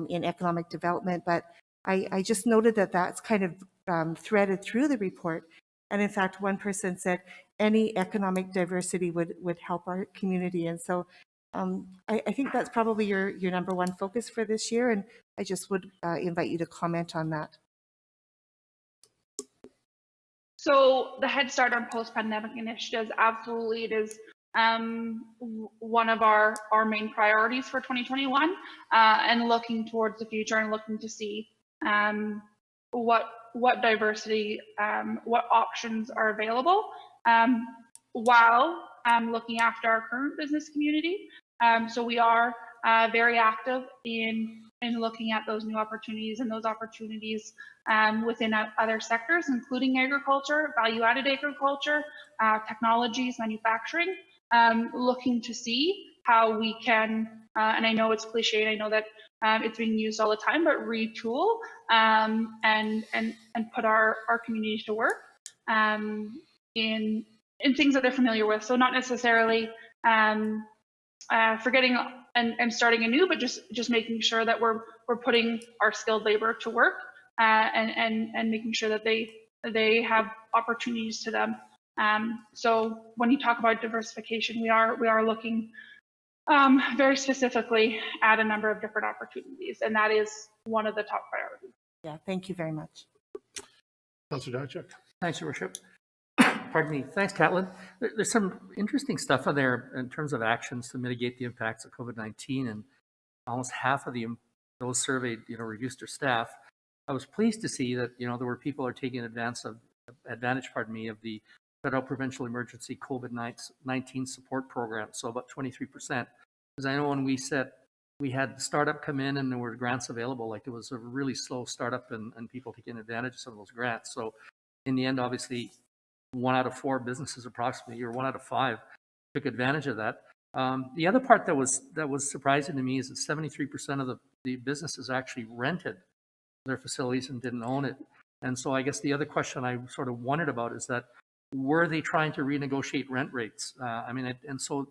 S9: in economic development, but I just noted that that's kind of threaded through the report. And in fact, one person said any economic diversity would help our community. And so I think that's probably your number one focus for this year. And I just would invite you to comment on that.
S8: So the Head Start on post-pandemic initiatives, absolutely, it is one of our main priorities for 2021, and looking towards the future and looking to see what diversity, what options are available, while looking after our current business community. So we are very active in looking at those new opportunities and those opportunities within other sectors, including agriculture, value-added agriculture, technologies, manufacturing, looking to see how we can, and I know it's cliche, and I know that it's being used all the time, but retool and put our communities to work in things that they're familiar with. So not necessarily forgetting and starting anew, but just making sure that we're putting our skilled labor to work and making sure that they have opportunities to them. So when you talk about diversification, we are looking very specifically at a number of different opportunities, and that is one of the top priorities.
S9: Yeah, thank you very much.
S2: Councillor Dachuk.
S6: Thanks, Your Worship. Pardon me. Thanks, Catlin. There's some interesting stuff in there in terms of actions to mitigate the impacts of COVID-19, and almost half of those surveyed, reduced their staff. I was pleased to see that, there were people who are taking advantage of the Federal Provincial Emergency COVID-19 Support Program. So about 23%. Because I know when we had the startup come in and there were grants available, like it was a really slow startup and people taking advantage of some of those grants. So in the end, obviously, 1 out of 4 businesses approximately, or 1 out of 5, took advantage of that. The other part that was surprising to me is that 73% of the businesses actually rented their facilities and didn't own it. And so I guess the other question I sort of wondered about is that, were they trying to renegotiate rent rates? And so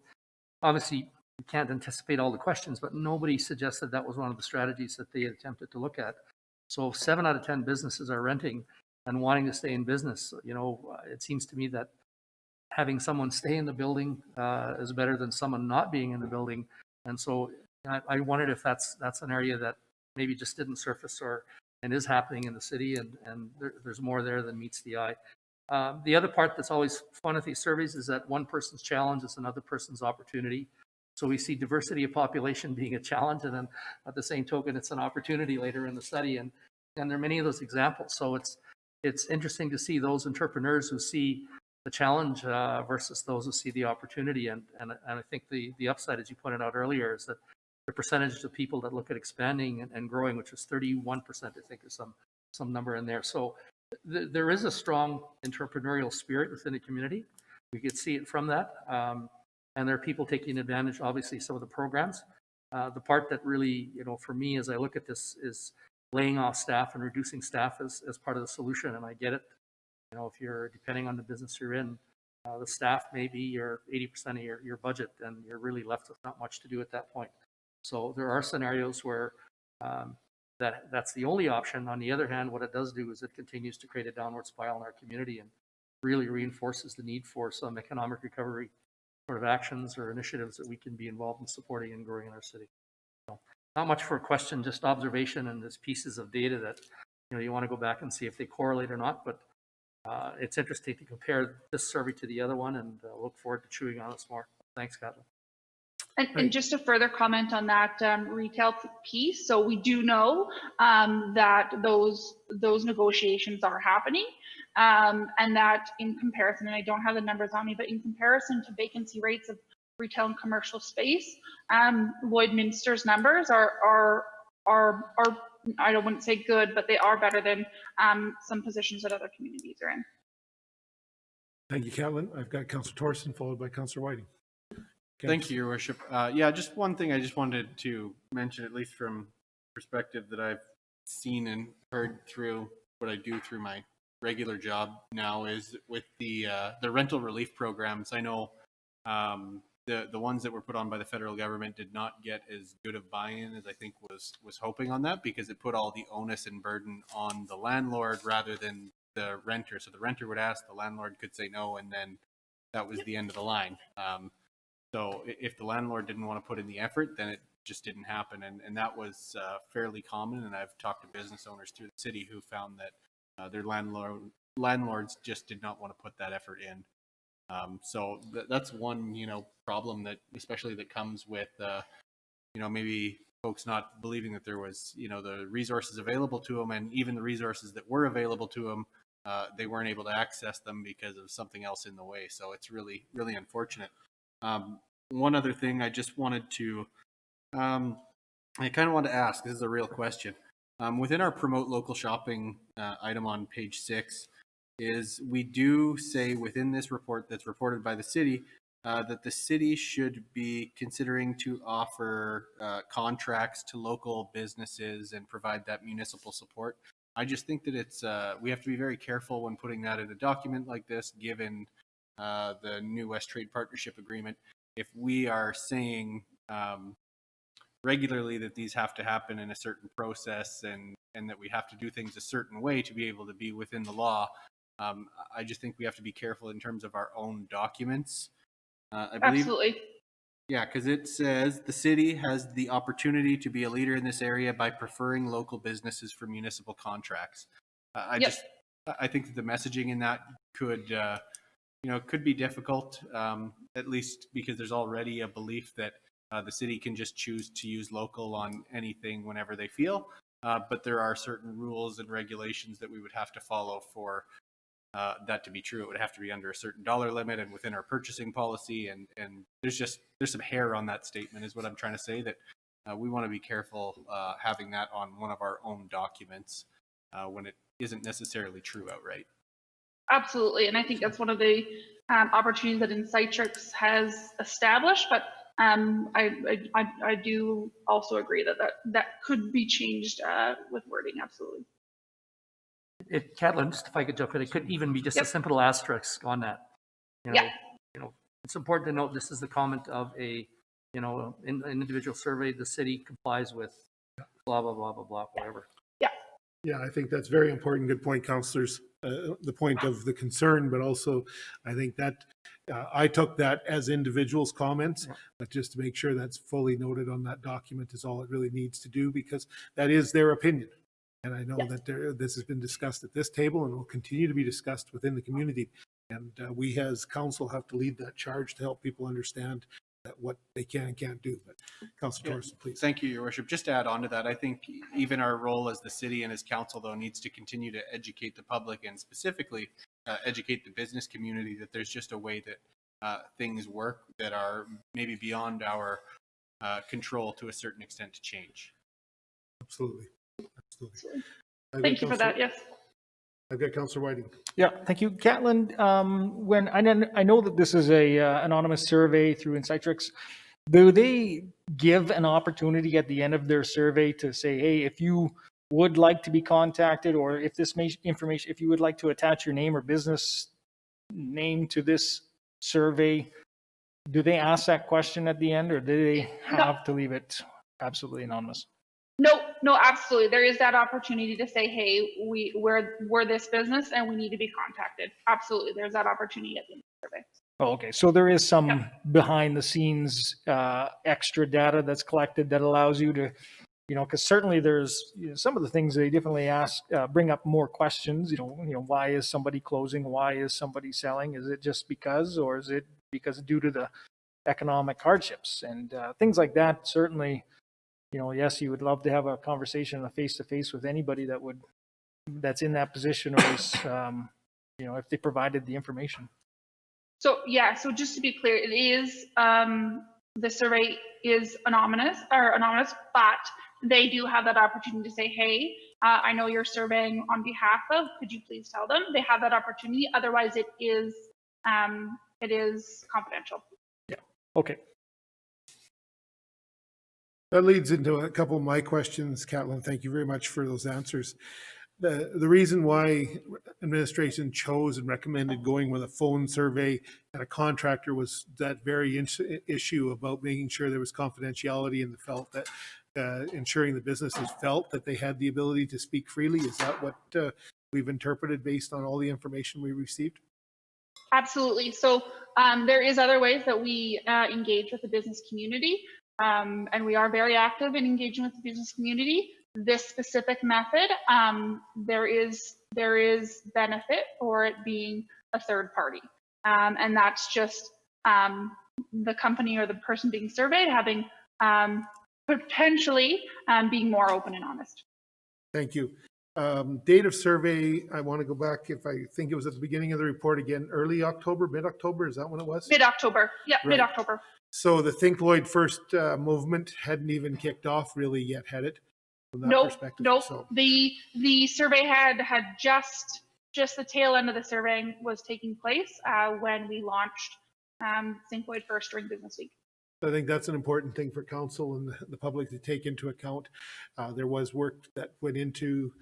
S6: obviously we can't anticipate all the questions, but nobody suggested that was one of the strategies that they attempted to look at. So 7 out of 10 businesses are renting and wanting to stay in business. It seems to me that having someone stay in the building is better than someone not being in the building. And so I wondered if that's an area that maybe just didn't surface and is happening in the city, and there's more there than meets the eye. The other part that's always fun with these surveys is that one person's challenge is another person's opportunity. So we see diversity of population being a challenge, and then at the same token, it's an opportunity later in the study. And there are many of those examples. So it's interesting to see those entrepreneurs who see the challenge versus those who see the opportunity. And I think the upside, as you pointed out earlier, is that the percentage of people that look at expanding and growing, which was 31%, I think, is some number in there. So there is a strong entrepreneurial spirit within the community. We could see it from that. And there are people taking advantage, obviously, some of the programs. The part that really, for me, as I look at this, is laying off staff and reducing staff as part of the solution. And I get it. If you're depending on the business you're in, the staff may be your 80% of your budget, and you're really left with not much to do at that point. So there are scenarios where that's the only option. On the other hand, what it does do is it continues to create a downward spiral in our community and really reinforces the need for some economic recovery sort of actions or initiatives that we can be involved in supporting and growing in our city. So not much for a question, just observation, and there's pieces of data that you want to go back and see if they correlate or not. But it's interesting to compare this survey to the other one, and look forward to chewing on this more. Thanks, Kathleen.
S8: And just to further comment on that retail piece, so we do know that those negotiations are happening, and that in comparison, and I don't have the numbers on me, but in comparison to vacancy rates of retail and commercial space, Lloydminster's numbers are I wouldn't say good, but they are better than some positions that other communities are in.
S2: Thank you, Catlin. I've got Councillor Thorson, followed by Councillor Whiting.
S7: Thank you, Your Worship. Just one thing I just wanted to mention, at least from perspective that I've seen and heard through what I do through my regular job now, is with the rental relief programs. I know the ones that were put on by the federal government did not get as good of buy-in as I think was hoping on that, because it put all the onus and burden on the landlord rather than the renter. So the renter would ask, the landlord could say no, and then that was the end of the line. So if the landlord didn't want to put in the effort, then it just didn't happen. And that was fairly common. And I've talked to business owners through the city who found that their landlords just did not want to put that effort in. So that's one, problem that especially that comes with, maybe folks not believing that there was, the resources available to them, and even the resources that were available to them, they weren't able to access them because of something else in the way. So it's really, really unfortunate. one other thing I just wanted to, I kind of wanted to ask, this is a real question. Within our promote local shopping item on page 6, is we do say within this report that's reported by the city that the city should be considering to offer contracts to local businesses and provide that municipal support. I just think that it's we have to be very careful when putting that in a document like this, given the new West Trade Partnership Agreement. If we are saying regularly that these have to happen in a certain process and that we have to do things a certain way to be able to be within the law, I just think we have to be careful in terms of our own documents. I believe,
S8: Absolutely.
S7: yeah, because it says the city has the opportunity to be a leader in this area by preferring local businesses for municipal contracts. I think that the messaging in that could, could be difficult, at least because there's already a belief that the city can just choose to use local on anything whenever they feel. But there are certain rules and regulations that we would have to follow for that to be true. It would have to be under a certain dollar limit and within our purchasing policy. And there's some hair on that statement is what I'm trying to say, that we want to be careful having that on one of our own documents when it isn't necessarily true outright.
S8: Absolutely. And I think that's one of the opportunities that Insightrix has established. But I do also agree that could be changed with wording. Absolutely.
S6: Catlin, just if I could jump in, it could even be just a simple asterisk on that. It's important to note this is the comment of a, in an individual survey, the city complies with blah, blah, blah, blah, blah, whatever.
S2: Yeah, I think that's very important. Good point, councillors. The point of the concern, but also I think that I took that as individuals' comments, but just to make sure that's fully noted on that document is all it really needs to do, because that is their opinion. And I know that this has been discussed at this table and will continue to be discussed within the community. And we as council have to lead that charge to help people understand what they can and can't do. But Councillor Torres, please.
S7: Thank you, Your Worship. Just to add on to that, I think even our role as the city and as council, though, needs to continue to educate the public and specifically educate the business community that there's just a way that things work that are maybe beyond our control to a certain extent to change.
S2: Absolutely. Absolutely.
S8: Thank you for that. Yes.
S2: I've got Councillor Whiting.
S3: Yeah, thank you. Catlin, when I know that this is a anonymous survey through Insightrix, do they give an opportunity at the end of their survey to say, hey, if you would like to be contacted, or if this information, if you would like to attach your name or business name to this survey, do they ask that question at the end, or do they have to leave it absolutely anonymous?
S8: No, absolutely. There is that opportunity to say, hey, we're this business and we need to be contacted. Absolutely. There's that opportunity at the end of the survey.
S3: Oh, okay. So there is some behind the scenes extra data that's collected that allows you to, because certainly there's some of the things they definitely ask, bring up more questions, why is somebody closing? Why is somebody selling? Is it just because, or is it because due to the economic hardships and things like that? Certainly, yes, you would love to have a conversation, a face-to-face with anybody that's in that position, or is, if they provided the information.
S8: So just to be clear, it is the survey is anonymous, but they do have that opportunity to say, hey, I know you're surveying on behalf of, could you please tell them? They have that opportunity. Otherwise, it is confidential.
S3: Yeah. Okay.
S2: That leads into a couple of my questions, Catlin. Thank you very much for those answers. The reason why administration chose and recommended going with a phone survey and a contractor was that very issue about making sure there was confidentiality and felt that ensuring the businesses felt that they had the ability to speak freely. Is that what we've interpreted based on all the information we received?
S8: Absolutely. So there is other ways that we engage with the business community. And we are very active in engaging with the business community. This specific method, there is benefit for it being a third party. And that's just the company or the person being surveyed having potentially being more open and honest.
S2: Thank you. Date of survey, I want to go back, if I think it was at the beginning of the report again, early October, mid-October, is that when it was?
S8: Mid-October, yeah, right. Mid-October.
S2: So the Think Lloyd First movement hadn't even kicked off really yet, had it? From that perspective.
S8: Nope.
S2: So
S8: The survey had just the tail end of the surveying was taking place when we launched Think Lloyd First during Business Week.
S2: I think that's an important thing for council and the public to take into account. There was work that went into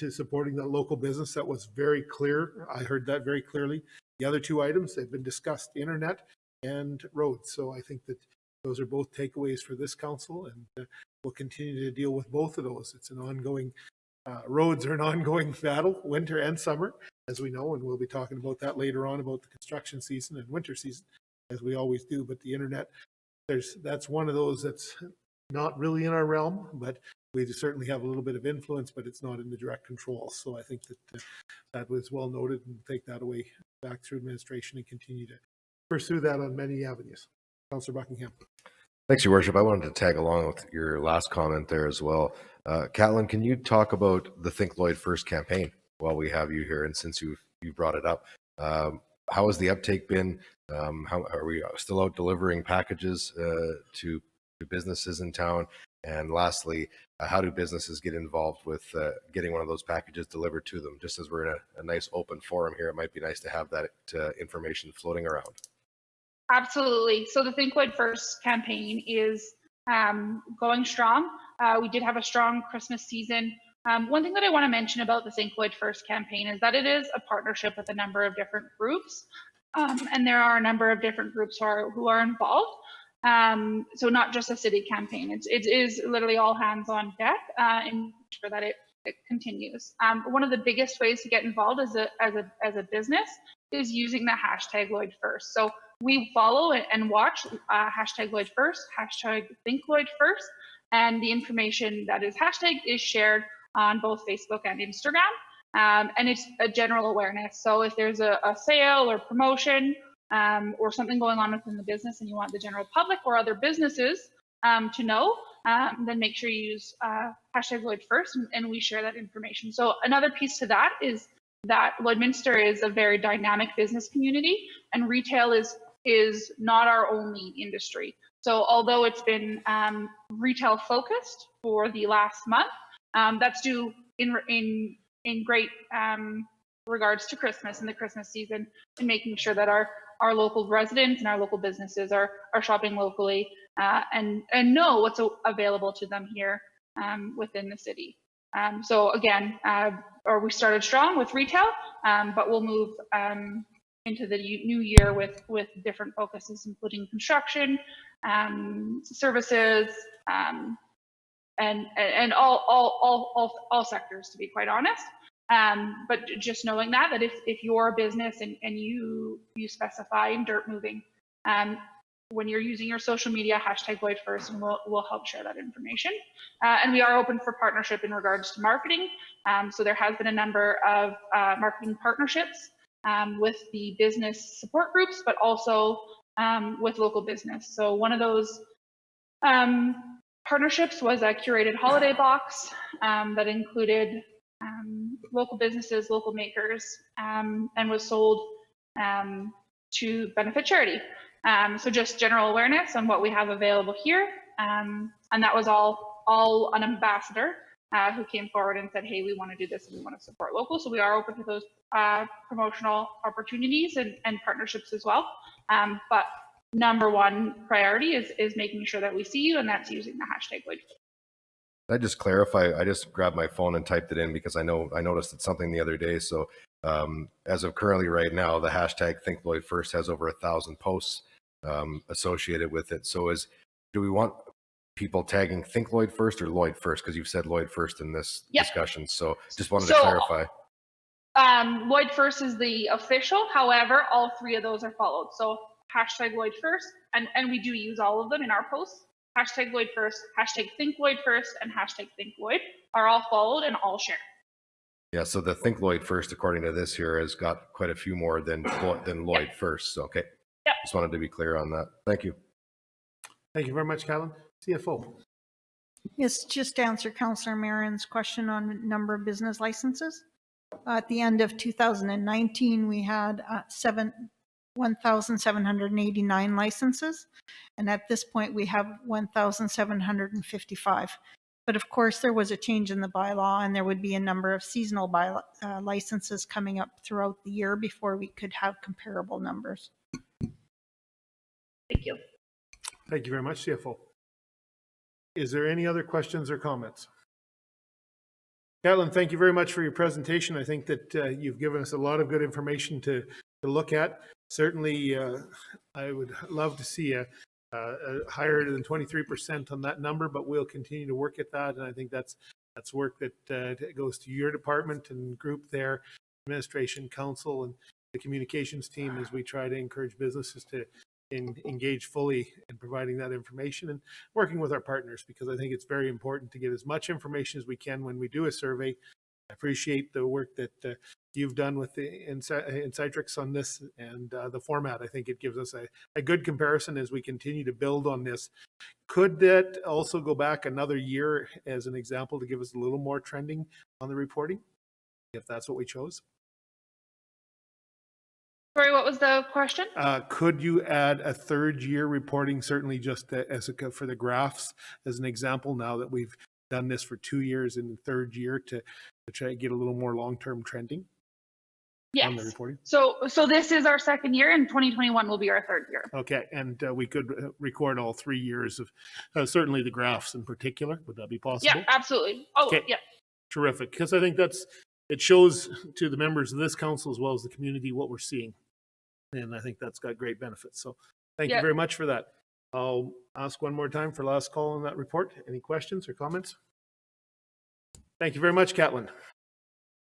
S2: supporting the local business that was very clear. I heard that very clearly. The other two items, they've been discussed, internet and roads. So I think that those are both takeaways for this council, and we'll continue to deal with both of those. It's an ongoing, roads are an ongoing battle, winter and summer, as we know, and we'll be talking about that later on, about the construction season and winter season, as we always do. But the internet, that's one of those that's not really in our realm, but we certainly have a little bit of influence, but it's not in the direct control. So I think that that was well noted, and take that away back through administration and continue to pursue that on many avenues. Councillor Buckingham.
S5: Thanks, Your Worship. I wanted to tag along with your last comment there as well. Catlin, can you talk about the Think Lloyd First campaign while we have you here, and since you brought it up? How has the uptake been? How are we still out delivering packages to businesses in town? And lastly, how do businesses get involved with getting one of those packages delivered to them? Just as we're in a nice open forum here, it might be nice to have that information floating around.
S8: Absolutely. So the Think Lloyd First campaign is going strong. We did have a strong Christmas season. One thing that I want to mention about the Think Lloyd First campaign is that it is a partnership with a number of different groups. And there are a number of different groups who are involved. So not just a city campaign. It is literally all hands on deck and ensure that it continues. One of the biggest ways to get involved as a business is using the hashtag Lloyd First. So we follow and watch hashtag Lloyd First, hashtag Think Lloyd First, and the information that is hashtag is shared on both Facebook and Instagram. And it's a general awareness. So if there's a sale or promotion or something going on within the business and you want the general public or other businesses to know, then make sure you use hashtag Lloyd First, and we share that information. So another piece to that is that Lloydminster is a very dynamic business community, and retail is not our only industry. So although it's been retail focused for the last month, that's due in great regards to Christmas and the Christmas season, and making sure that our local residents and our local businesses are shopping locally and know what's available to them here within the city. So again, we started strong with retail, but we'll move into the new year with different focuses, including construction, services, and all sectors, to be quite honest. But just knowing that if you're a business and you specify in dirt moving, when you're using your social media, hashtag Lloyd First, and we'll help share that information. And we are open for partnership in regards to marketing. So there has been a number of marketing partnerships with the business support groups, but also with local business. So one of those partnerships was a curated holiday box that included local businesses, local makers, and was sold to benefit charity. So just general awareness on what we have available here. And that was all an ambassador who came forward and said, hey, we want to do this and we want to support local. So we are open to those promotional opportunities and partnerships as well. But number one priority is making sure that we see you, and that's using the hashtag Lloyd.
S5: Can I just clarify? I just grabbed my phone and typed it in because I noticed it's something the other day. So as of currently right now, the hashtag Think Lloyd First has over 1,000 posts associated with it. So do we want people tagging Think Lloyd First or Lloyd First? Because you've said Lloyd First in this discussion. So just wanted to clarify.
S8: Lloyd First is the official. However, all three of those are followed. So hashtag Lloyd First, and we do use all of them in our posts. Hashtag Lloyd First, hashtag Think Lloyd First, and hashtag Think Lloyd are all followed and all shared.
S5: Yeah, so the Think Lloyd First, according to this here, has got quite a few more than Lloyd First. So, okay.
S8: Yep.
S5: Just wanted to be clear on that. Thank you.
S2: Thank you very much, Callan. CFO.
S10: Yes, just to answer Councillor Marion's question on number of business licenses. At the end of 2019, we had 1,789 licenses. And at this point, we have 1,755. But of course, there was a change in the bylaw, and there would be a number of seasonal licenses coming up throughout the year before we could have comparable numbers.
S8: Thank you.
S2: Thank you very much, CFO. Is there any other questions or comments? Catlin, thank you very much for your presentation. I think that you've given us a lot of good information to look at. Certainly, I would love to see a higher than 23% on that number, but we'll continue to work at that. And I think that's work that goes to your department and group there, administration, council, and the communications team as we try to encourage businesses to engage fully in providing that information and working with our partners, because I think it's very important to get as much information as we can when we do a survey. I appreciate the work that you've done with the Insitrix on this and the format. I think it gives us a good comparison as we continue to build on this. Could that also go back another year as an example to give us a little more trending on the reporting, if that's what we chose?
S8: Sorry, what was the question?
S2: Could you add a third year reporting, certainly just for the graphs as an example, now that we've done this for 2 years in the third year to try to get a little more long-term trending?
S8: Yes.
S2: On the reporting?
S8: So this is our second year, and 2021 will be our third year.
S2: Okay, and we could record all 3 years of certainly the graphs in particular. Would that be possible?
S8: Yeah, absolutely. Oh,
S2: okay.
S8: Yeah.
S2: Terrific, because I think it shows to the members of this council as well as the community what we're seeing. And I think that's got great benefits. So thank you very much for that. I'll ask one more time for last call on that report. Any questions or comments? Thank you very much, Catlin.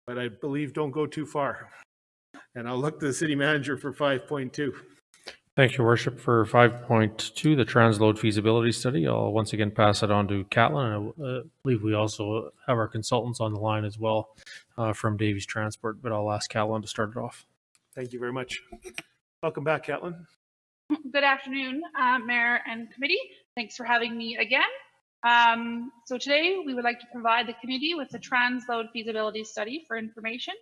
S2: But I believe don't go too far. And I'll look to the city manager for 5.2.
S1: Thank you, Worship. For 5.2, the Transload feasibility study, I'll once again pass it on to Catlin. I believe we also have our consultants on the line as well from Davies Transport, but I'll ask Catlin to start it off.
S2: Thank you very much. Welcome back, Catlin.
S8: Good afternoon, Mayor and Committee. Thanks for having me again. So today we would like to provide the committee with the Transload feasibility study for information.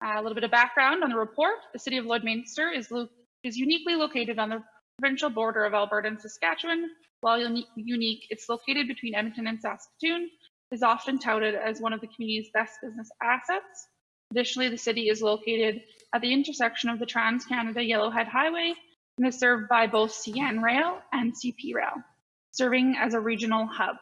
S8: A little bit of background on the report. The city of Lloydminster is uniquely located on the provincial border of Alberta and Saskatchewan. While unique, it's located between Edmonton and Saskatoon, is often touted as one of the community's best business assets. Additionally, the city is located at the intersection of the Trans-Canada Yellowhead Highway and is served by both CN Rail and CP Rail, serving as a regional hub.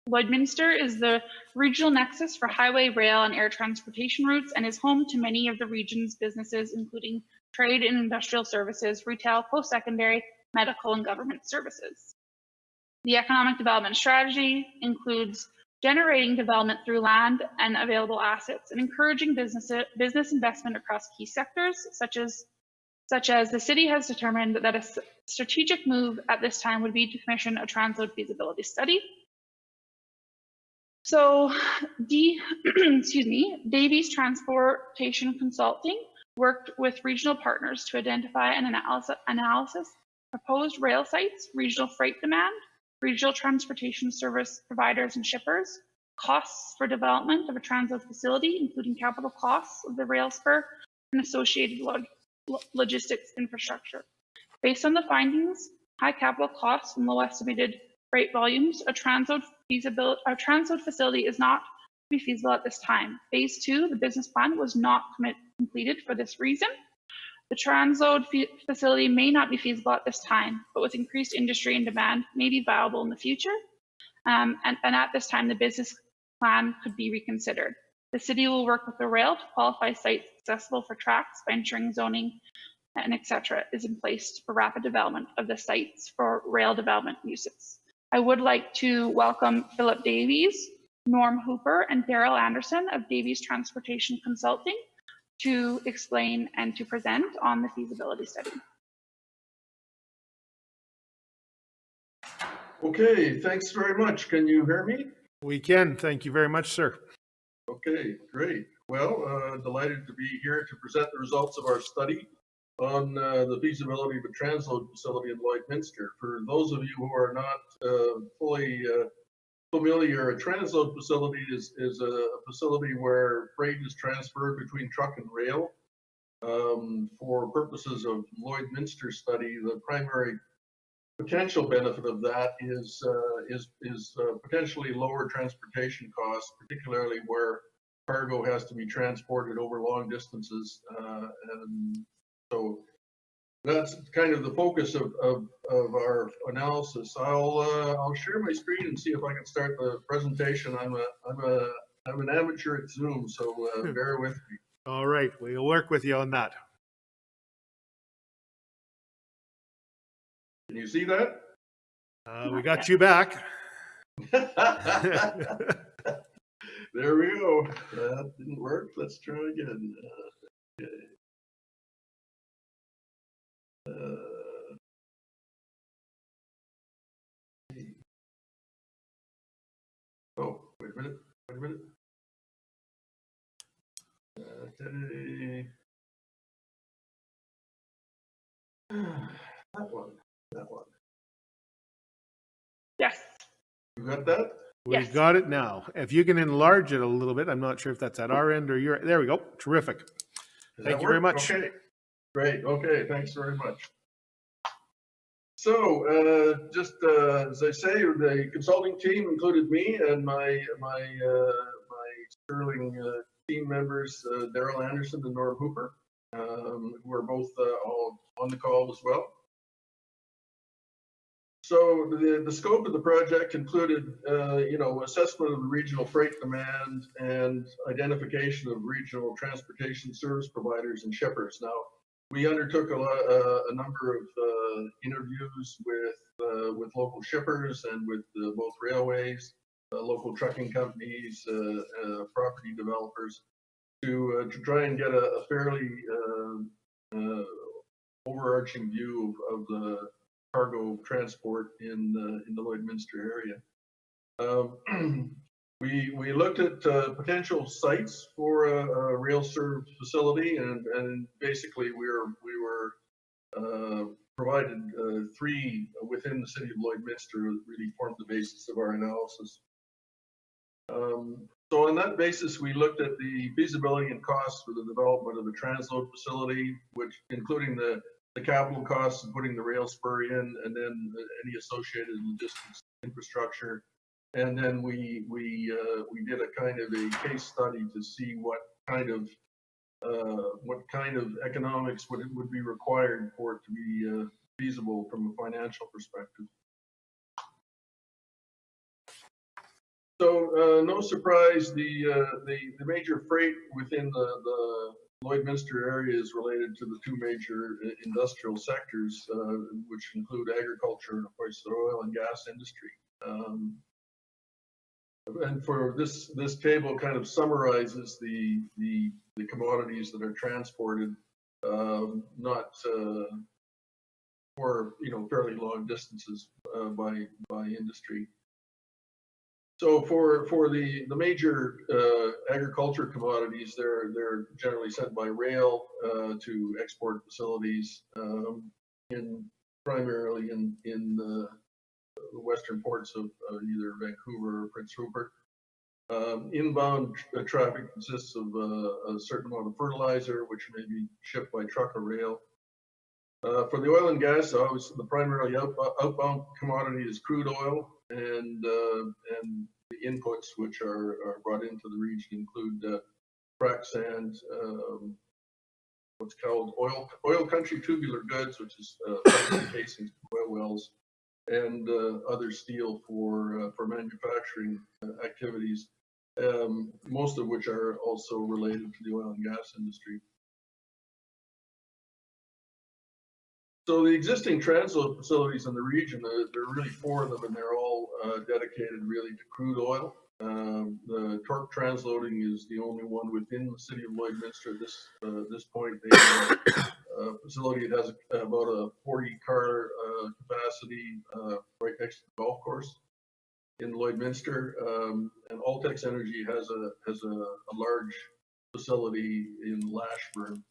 S8: Lloydminster is the regional nexus for highway, rail, and air transportation routes and is home to many of the region's businesses, including trade and industrial services, retail, post-secondary, medical, and government services. The economic development strategy includes generating development through land and available assets, and encouraging business investment across key sectors, such as the city has determined that a strategic move at this time would be to commission a Transload feasibility study. So, Davies Transportation Consulting worked with regional partners to identify and analysis proposed rail sites, regional freight demand, regional transportation service providers and shippers, costs for development of a Transload facility, including capital costs of the rail spur and associated logistics infrastructure. Based on the findings, high capital costs and low estimated freight volumes, a Transload facility is not to be feasible at this time. Phase 2, the business plan, was not completed for this reason. The Transload facility may not be feasible at this time, but with increased industry and demand, may be viable in the future. And at this time, the business plan could be reconsidered. The city will work with the rail to qualify sites accessible for tracks by ensuring zoning and etc. is in place for rapid development of the sites for rail development uses. I would like to welcome Philip Davies, Norm Hooper, and Daryl Anderson of Davies Transportation Consulting to explain and to present on the feasibility study.
S11: Okay, thanks very much. Can you hear me?
S2: We can. Thank you very much, sir.
S11: Okay, great. Well, delighted to be here to present the results of our study on the feasibility of a transload facility in Lloydminster. For those of you who are not fully familiar, a transload facility is a facility where freight is transferred between truck and rail. For purposes of Lloydminster study, the primary potential benefit of that is potentially lower transportation costs, particularly where cargo has to be transported over long distances. And so that's kind of the focus of our analysis. I'll share my screen and see if I can start the presentation. I'm an amateur at Zoom, so bear with me.
S2: All right, we'll work with you on that.
S11: Can you see that?
S2: We got you back.
S11: There we go. That didn't work. Let's try again. Okay. Oh, wait a minute. Wait a minute. Okay. That one. That one.
S8: Yes.
S11: You got that?
S2: We've
S8: Yes.
S2: got it now. If you can enlarge it a little bit, I'm not sure if that's at our end or your, there we go. Terrific.
S11: Does
S2: Thank
S11: that
S2: you very
S11: work?
S2: much.
S11: Okay, great. Okay, thanks very much. So, just as I say, the consulting team included me and my sterling team members, Daryl Anderson and Norm Hooper, who are both all on the call as well. So the scope of the project included, assessment of the regional freight demand and identification of regional transportation service providers and shippers. Now, we undertook a number of interviews with local shippers and with both railways, local trucking companies, property developers, to try and get a fairly overarching view of the cargo transport in the Lloydminster area. We looked at potential sites for a rail served facility, and basically we were provided 3 within the city of Lloydminster that really formed the basis of our analysis. So on that basis, we looked at the feasibility and costs for the development of the transload facility, which including the capital costs of putting the rail spur in, and then any associated logistics infrastructure. And then we did a kind of a case study to see what kind of economics would be required for it to be feasible from a financial perspective. So no surprise, the major freight within the Lloydminster area is related to the 2 major industrial sectors, which include agriculture and, of course, the oil and gas industry. And for this table kind of summarizes the commodities that are transported, not for fairly long distances by industry. So for the major agriculture commodities, they're generally sent by rail to export facilities, primarily in the western ports of either Vancouver or Prince Rupert. Inbound traffic consists of a certain amount of fertilizer, which may be shipped by truck or rail. For the oil and gas, obviously the primarily outbound commodity is crude oil, and the inputs which are brought into the region include frac sand, what's called oil country tubular goods, which is casings, oil wells, and other steel for manufacturing activities, most of which are also related to the oil and gas industry. So the existing transload facilities in the region, there are really 4 of them, and they're all dedicated really to crude oil. The Torque Transloading is the only one within the city of Lloydminster at this point. They have a facility that has about a 40-car capacity right next to the golf course in Lloydminster. And Altex Energy has a large facility in Lashburn.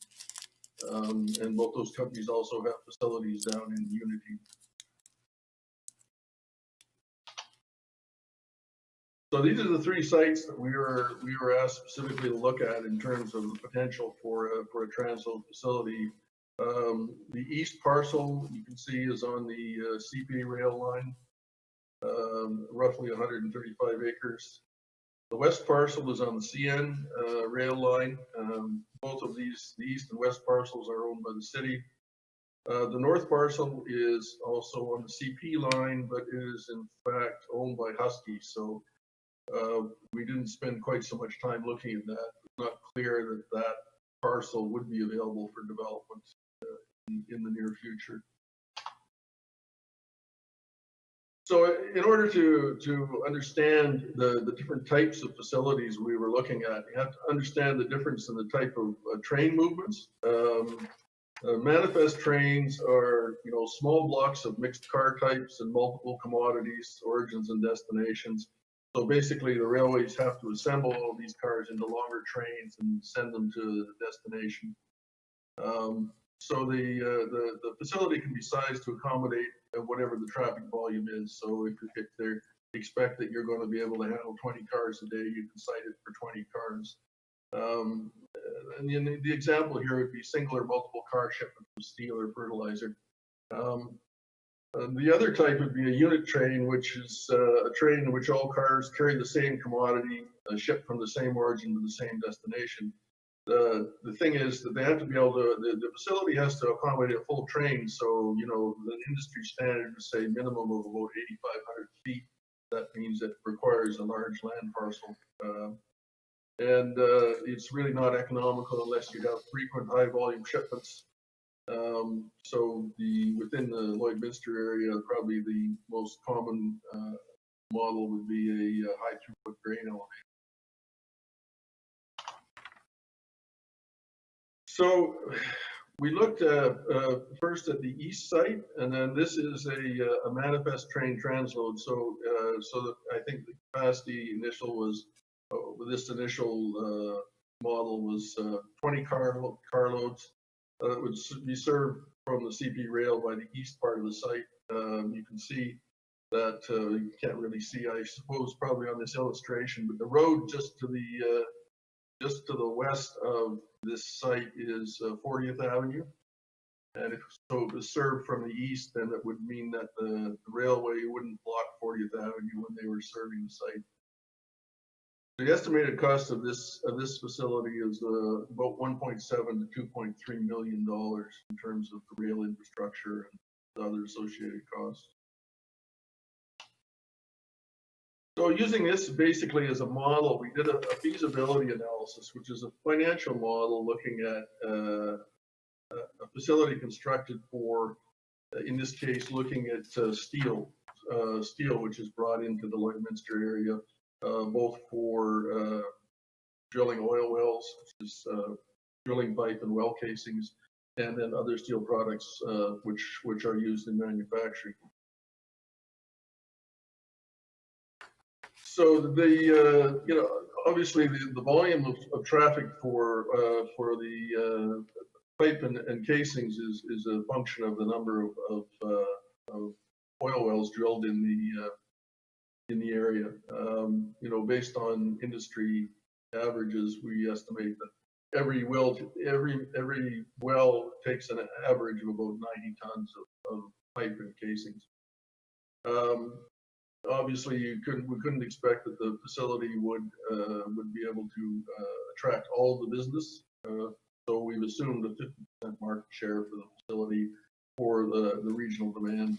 S11: And both those companies also have facilities down in Unity. So these are the three sites that we were asked specifically to look at in terms of the potential for a transload facility. The east parcel you can see is on the CP rail line, roughly 135 acres. The west parcel is on the CN rail line. Both of these, the east and west parcels, are owned by the city. The north parcel is also on the CP line, but is in fact owned by Husky. So we didn't spend quite so much time looking at that. It's not clear that that parcel would be available for development in the near future. So in order to understand the different types of facilities we were looking at, you have to understand the difference in the type of train movements. Manifest trains are, small blocks of mixed car types and multiple commodities, origins and destinations. So basically the railways have to assemble all these cars into longer trains and send them to the destination. So the facility can be sized to accommodate whatever the traffic volume is. So if they expect that you're going to be able to handle 20 cars a day, you can site it for 20 cars. And the example here would be single or multiple car shipment of steel or fertilizer. The other type would be a unit train, which is a train in which all cars carry the same commodity, shipped from the same origin to the same destination. The thing is that they have to be able to, the facility has to accommodate a full train. So, the industry standard would say minimum of about 8,500 feet. That means it requires a large land parcel. And it's really not economical unless you have frequent high volume shipments. So within the Lloydminster area, probably the most common model would be a high throughput grain elevator. So we looked first at the east site, and then this is a manifest train transload. So I think the capacity initial was this initial model was 20 carloads that would be served from the CP rail by the east part of the site. You can see that you can't really see, I suppose, probably on this illustration, but the road just to the west of this site is 40th Avenue. And if so it was served from the east, then it would mean that the railway wouldn't block 40th Avenue when they were serving the site. The estimated cost of this facility is about 1.7 to 2.3 million dollars in terms of the rail infrastructure and other associated costs. So using this basically as a model, we did a feasibility analysis, which is a financial model looking at a facility constructed for, in this case, looking at steel, which is brought into the Lloydminster area, both for drilling oil wells, which is drilling pipe and well casings, and then other steel products which are used in manufacturing. So obviously the volume of traffic for the pipe and casings is a function of the number of oil wells drilled in the area. Based on industry averages, we estimate that every well takes an average of about 90 tons of pipe and casings. Obviously, we couldn't expect that the facility would be able to attract all the business. So we've assumed a 50% market share for the facility for the regional demand,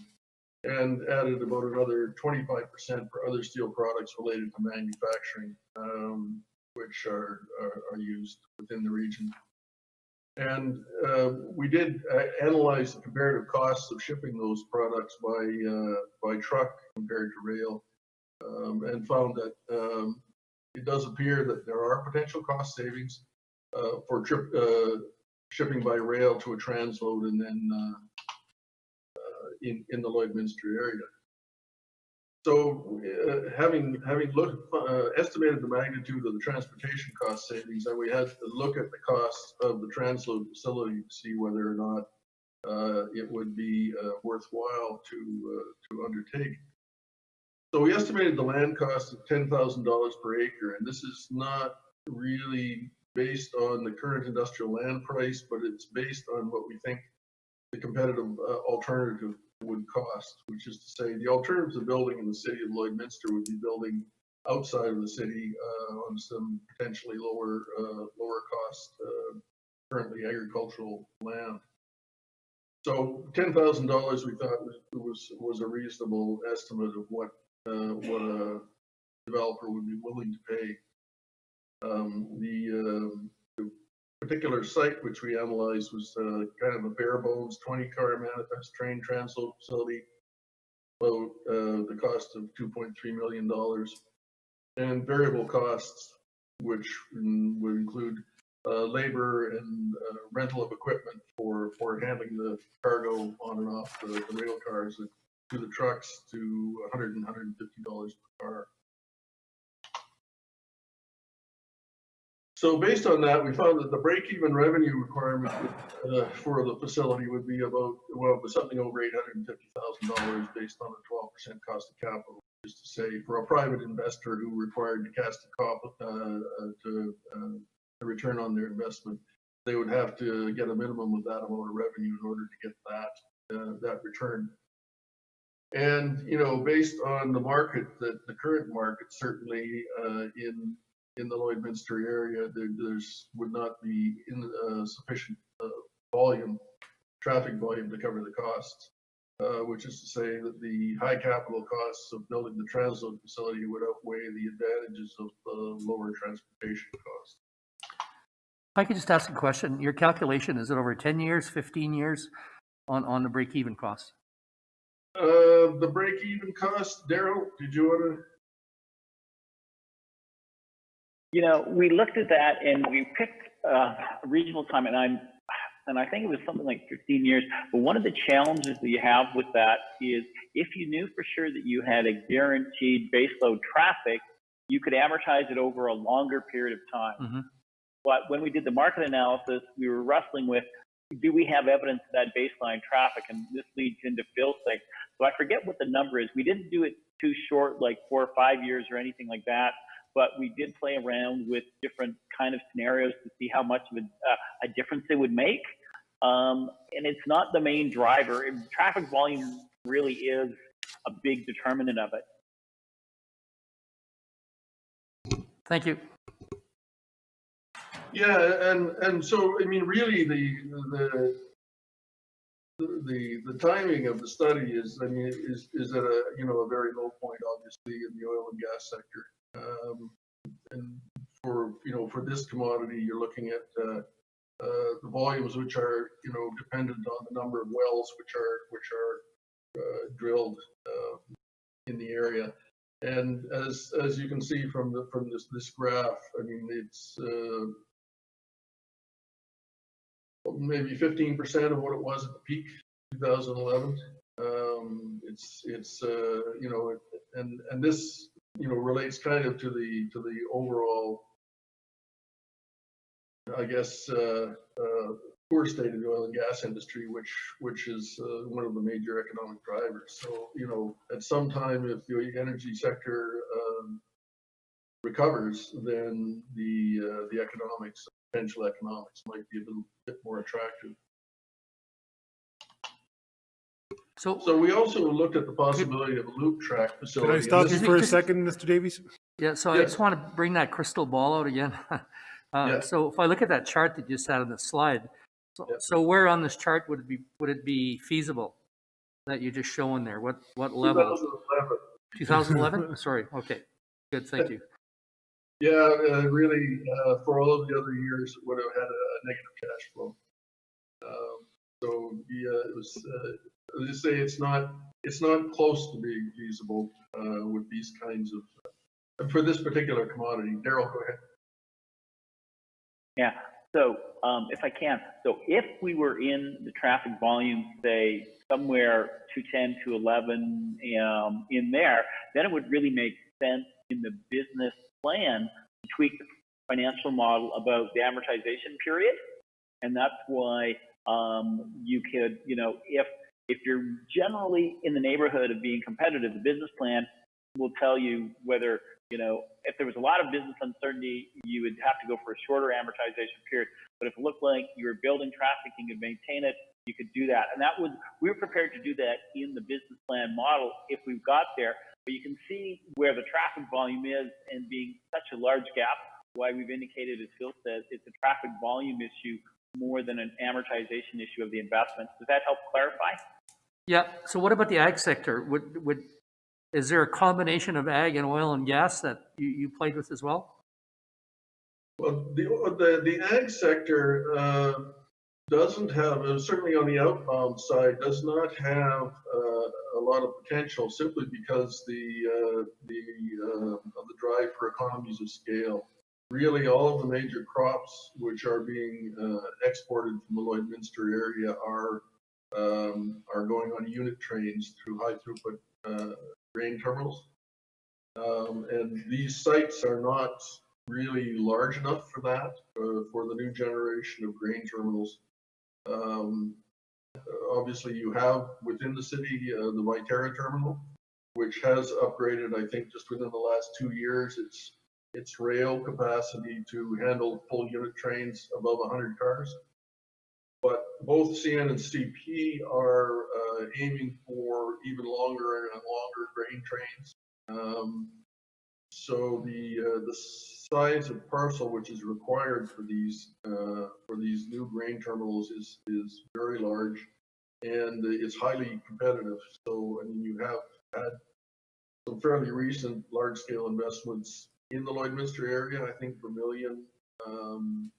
S11: and added about another 25% for other steel products related to manufacturing, which are used within the region. And we did analyze the comparative costs of shipping those products by truck compared to rail, and found that it does appear that there are potential cost savings for shipping by rail to a transload and then in the Lloydminster area. So having estimated the magnitude of the transportation cost savings, then we had to look at the costs of the transload facility to see whether or not it would be worthwhile to undertake. So we estimated the land cost of $10,000 per acre, and this is not really based on the current industrial land price, but it's based on what we think the competitive alternative would cost, which is to say the alternative to building in the city of Lloydminster would be building outside of the city on some potentially lower cost, currently agricultural land. So $10,000 we thought was a reasonable estimate of what a developer would be willing to pay. The particular site which we analyzed was kind of a bare bones 20-car manifest train transload facility, about the cost of $2.3 million, and variable costs, which would include labor and rental of equipment for handling the cargo on and off the rail cars, to the trucks, to $100 and $150 per car. So based on that, we found that the break-even revenue requirement for the facility would be about, well, something over $850,000 based on a 12% cost of capital. Just to say, for a private investor who required to cast a return on their investment, they would have to get a minimum of that amount of revenue in order to get that return. And based on the market, the current market, certainly in the Lloydminster area, there's would not be sufficient traffic volume to cover the costs, which is to say that the high capital costs of building the transload facility would outweigh the advantages of the lower transportation costs.
S6: If I could just ask a question, your calculation, is it over 10 years, 15 years on the break-even cost?
S11: The break-even cost, Daryl, did you want to?
S12: We looked at that and we picked a reasonable time, and I think it was something like 15 years. But one of the challenges that you have with that is if you knew for sure that you had a guaranteed baseload traffic, you could amortize it over a longer period of time. Mm-hmm. But when we did the market analysis, we were wrestling with, do we have evidence of that baseline traffic? And this leads into Phil's thing. So I forget what the number is. We didn't do it too short, like 4 or 5 years or anything like that. But we did play around with different kind of scenarios to see how much of a difference it would make. And it's not the main driver. Traffic volume really is a big determinant of it. Thank you.
S11: Yeah, and so I mean, really, the timing of the study is, I mean, is at a a very low point, obviously, in the oil and gas sector. And for this commodity, you're looking at the volumes which are dependent on the number of wells which are drilled in the area. And as you can see from this graph, I mean, it's maybe 15% of what it was at the peak, 2011. It's and this relates kind of to the overall, I guess, poor state of the oil and gas industry, which is one of the major economic drivers. So at some time, if the energy sector recovers, then the economics, potential economics, might be a little bit more attractive. So we also looked at the possibility of a loop track facility.
S2: Can I stop you for a second, Mr. Davies?
S6: Yeah, so I just want to bring that crystal ball out again. So if I look at that chart that you just had on the slide, so where on this chart would it be feasible that you're just showing there? What level?
S11: 2011.
S6: 2011? Sorry. Okay. Good. Thank you.
S11: Yeah, really, for all of the other years, it would have had a negative cash flow. So it was. I'll just say it's not close to being feasible with these kinds of for this particular commodity. Daryl, go ahead.
S12: Yeah. So if I can, so if we were in the traffic volume, say somewhere 210, 211 in there, then it would really make sense in the business plan to tweak the financial model about the amortization period, and that's why you could, if you're generally in the neighborhood of being competitive, the business plan will tell you whether, if there was a lot of business uncertainty, you would have to go for a shorter amortization period. But if it looked like you were building traffic and you could maintain it, you could do that. And we were prepared to do that in the business plan model if we got there. But you can see where the traffic volume is, and being such a large gap, why we've indicated, as Phil says, it's a traffic volume issue more than an amortization issue of the investment. Does that help clarify?
S6: Yeah. So what about the ag sector? Is there a combination of ag and oil and gas that you played with as well?
S11: Well, the ag sector doesn't have, certainly on the outbound side, does not have a lot of potential, simply because the drive for economies of scale. Really, all of the major crops which are being exported from the Lloydminster area are going on unit trains through high throughput grain terminals, and these sites are not really large enough for that, for the new generation of grain terminals. Obviously, you have within the city the Viterra terminal, which has upgraded, I think, just within the last 2 years, its rail capacity to handle full unit trains above 100 cars. But both CN and CP are aiming for even longer and longer grain trains. So the size of parcel which is required for these new grain terminals is very large, and it's highly competitive. So I mean, you have had some fairly recent large-scale investments in the Lloydminster area, I think Vermilion and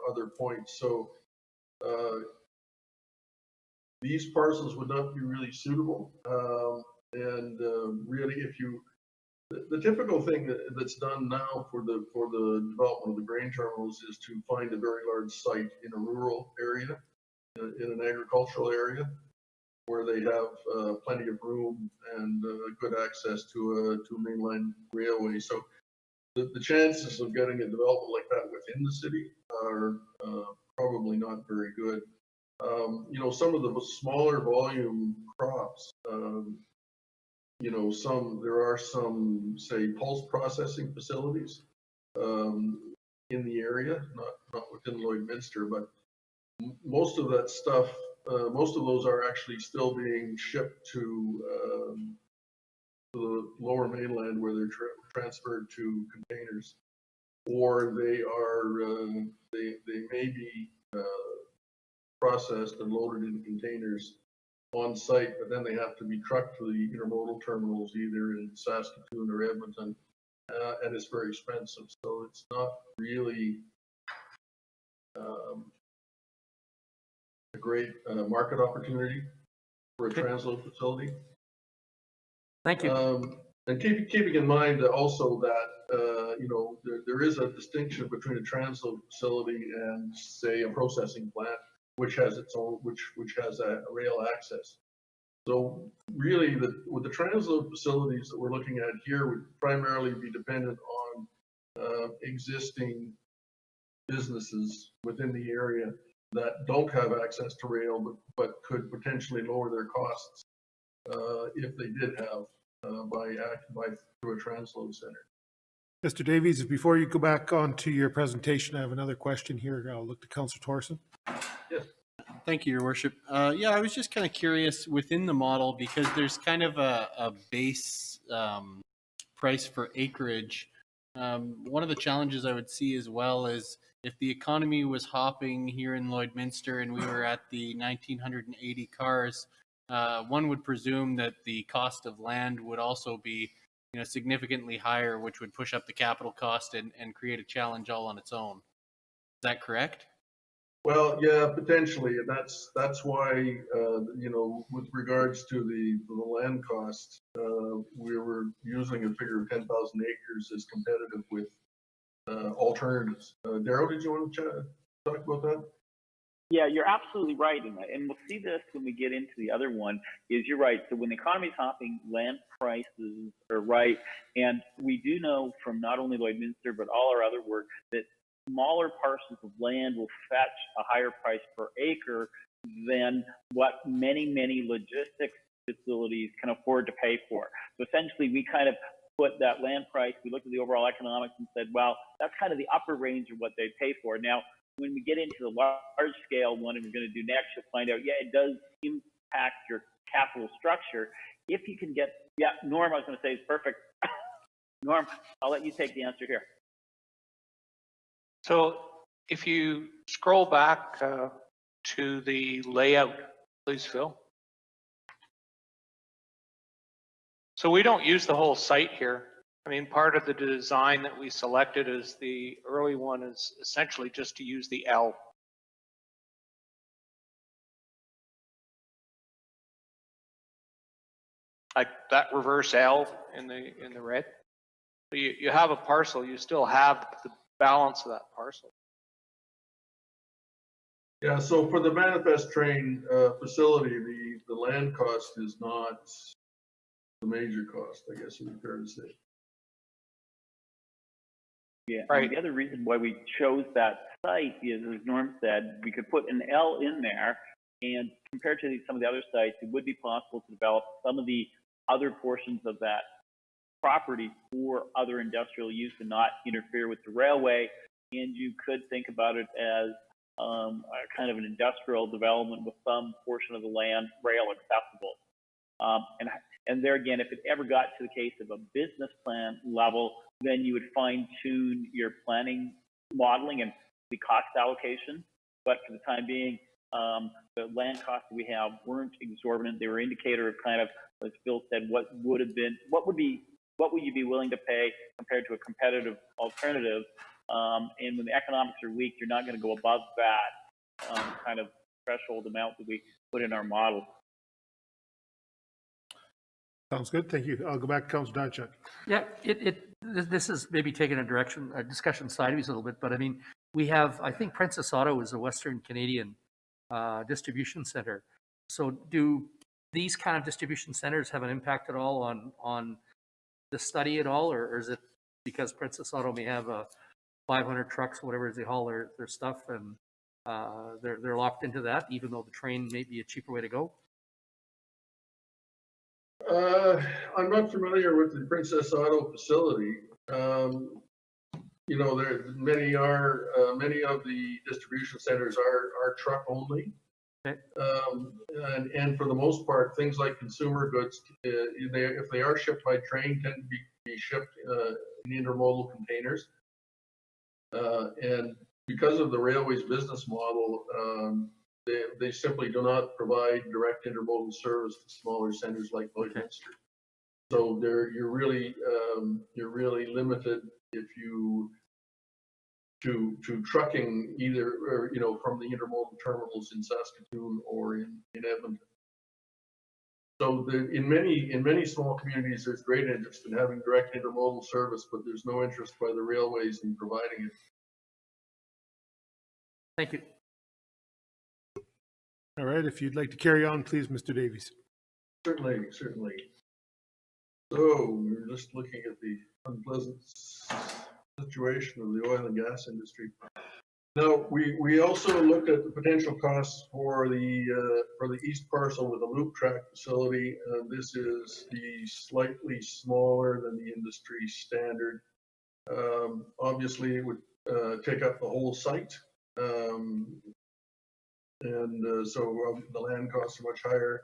S11: other points. So these parcels would not be really suitable. Really, if you, the typical thing that's done now for the development of the grain terminals is to find a very large site in a rural area, in an agricultural area, where they have plenty of room and good access to a mainline railway. So the chances of getting a development like that within the city are probably not very good. Some of the smaller volume crops, there are some, say, pulse processing facilities in the area, not within Lloydminster, but most of that stuff, most of those are actually still being shipped to the lower mainland, where they're transferred to containers, or they may be processed and loaded in containers on site, but then they have to be trucked to the intermodal terminals either in Saskatoon or Edmonton, and it's very expensive. So it's not really a great market opportunity for a transload facility.
S6: Thank you.
S11: And keeping in mind also that there is a distinction between a transload facility and, say, a processing plant, which has its own, which has a rail access. So really, with the transload facilities that we're looking at here would primarily be dependent on existing businesses within the area that don't have access to rail, but could potentially lower their costs if they did have through a transload center.
S2: Mr. Davies, before you go back on to your presentation, I have another question here. I'll look to Councillor Thorson.
S11: Yes.
S7: Thank you, Your Worship. Yeah, I was just kind of curious within the model, because there's kind of a base price for acreage. One of the challenges I would see as well is if the economy was hopping here in Lloydminster and we were at the 1,980 cars, one would presume that the cost of land would also be significantly higher, which would push up the capital cost and create a challenge all on its own. Is that correct?
S11: Well, yeah, potentially, and that's why with regards to the land cost, we were using a figure of 10,000 acres as competitive with alternatives. Darryl, did you want to talk about that?
S12: Yeah, you're absolutely right in that, and we'll see this when we get into the other one. Is you're right. So when the economy's hopping, land prices are right, and we do know from not only Lloydminster but all our other work that smaller parcels of land will fetch a higher price per acre than what many logistics facilities can afford to pay for. So essentially, we kind of put that land price, we looked at the overall economics and said, well, that's kind of the upper range of what they pay for. Now, when we get into the large scale one and we're going to do next, you'll find out, yeah, it does impact your capital structure. If you can get, yeah, Norm, I was going to say is perfect. Norm, I'll let you take the answer here.
S13: So if you scroll back to the layout, please, Phil. So we don't use the whole site here. I mean, part of the design that we selected as the early one is essentially just to use the L. Like that reverse L in the red. So you have a parcel, you still have the balance of that parcel.
S11: Yeah, so for the manifest train facility, the land cost is not the major cost, I guess it would be fair to say.
S12: Yeah,
S13: right.
S12: And the other reason why we chose that site is, as Norm said, we could put an L in there, and compared to some of the other sites, it would be possible to develop some of the other portions of that property for other industrial use and not interfere with the railway. And you could think about it as a kind of an industrial development with some portion of the land rail accessible. And there again, if it ever got to the case of a business plan level, then you would fine tune your planning modeling and the cost allocation. But for the time being, the land costs that we have weren't exorbitant. They were an indicator of kind of, as Phil said, what would you be willing to pay compared to a competitive alternative? And when the economics are weak, you're not going to go above that kind of threshold amount that we put in our model.
S2: Sounds good. Thank you. I'll go back to Councilor Danchuk.
S6: Yeah, this is maybe taking a discussion sideways a little bit, but I mean, we have, I think Princess Auto is a Western Canadian distribution center. So do these kind of distribution centers have an impact at all on the study at all, or is it because Princess Auto may have 500 trucks, whatever they haul their stuff, and they're locked into that, even though the train may be a cheaper way to go?
S11: I'm not familiar with the Princess Auto facility. You know, many of the distribution centers are truck only.
S6: Okay.
S11: And for the most part, things like consumer goods, if they are shipped by train, tend to be shipped in intermodal containers. And because of the railway's business model, they simply do not provide direct intermodal service to smaller centers like Lloydminster. So you're really limited if you to trucking either, or, you know, from the intermodal terminals in Saskatoon or in Edmonton. So in many small communities, there's great interest in having direct intermodal service, but there's no interest by the railways in providing it.
S6: Thank you.
S2: All right. If you'd like to carry on, please, Mr. Davies.
S11: Certainly. So we're just looking at the unpleasant situation of the oil and gas industry. Now, we also looked at the potential costs for the east parcel with a loop track facility. This is the slightly smaller than the industry standard. Obviously, it would take up the whole site, and so the land costs are much higher.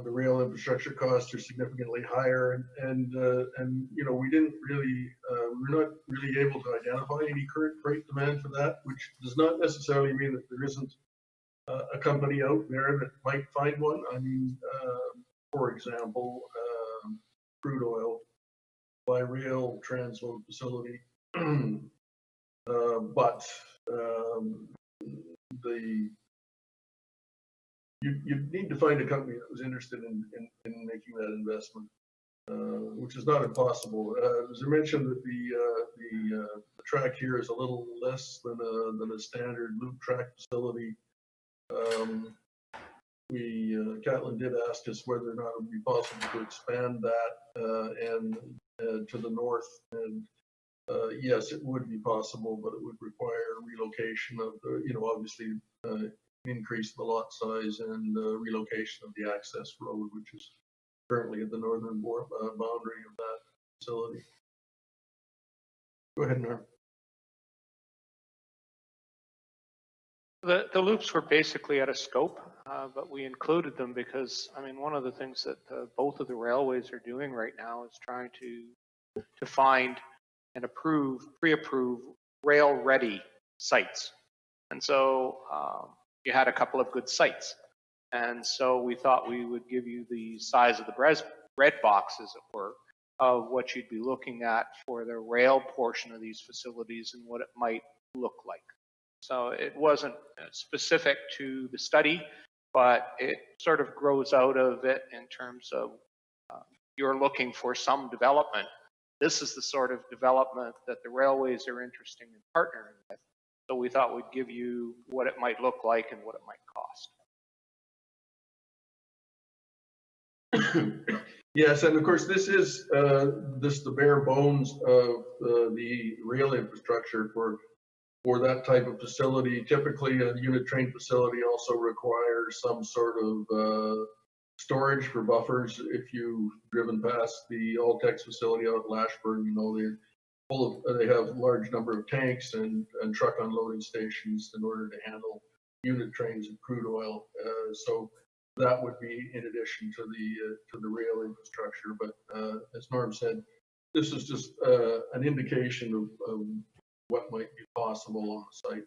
S11: The rail infrastructure costs are significantly higher, and you know, we're not really able to identify any current freight demand for that, which does not necessarily mean that there isn't a company out there that might find one. I mean, for example, crude oil by rail transload facility, but you need to find a company that was interested in making that investment, which is not impossible. As I mentioned, that the track here is a little less than a standard loop track facility. Catlin did ask us whether or not it would be possible to expand that and to the north, and yes, it would be possible, but it would require relocation of, you know, obviously increase the lot size and relocation of the access road, which is currently at the northern boundary of that facility. Go ahead, Norm.
S13: The loops were basically at a scope, but we included them because, I mean, one of the things that both of the railways are doing right now is trying to find and pre-approve rail-ready sites. And so you had a couple of good sites. And so we thought we would give you the size of the red box, as it were, of what you'd be looking at for the rail portion of these facilities and what it might look like. So it wasn't specific to the study, but it sort of grows out of it in terms of you're looking for some development. This is the sort of development that the railways are interested in partnering with. So we thought we'd give you what it might look like and what it might cost.
S11: Yes, and of course this is the bare bones of the rail infrastructure for that type of facility. Typically, a unit train facility also requires some sort of storage for buffers. If you've driven past the Altex facility out at Lashburn, you know they're full of, they have a large number of tanks and truck unloading stations in order to handle unit trains of crude oil. So that would be in addition to the rail infrastructure. But as Norm said, this is just an indication of what might be possible on the site.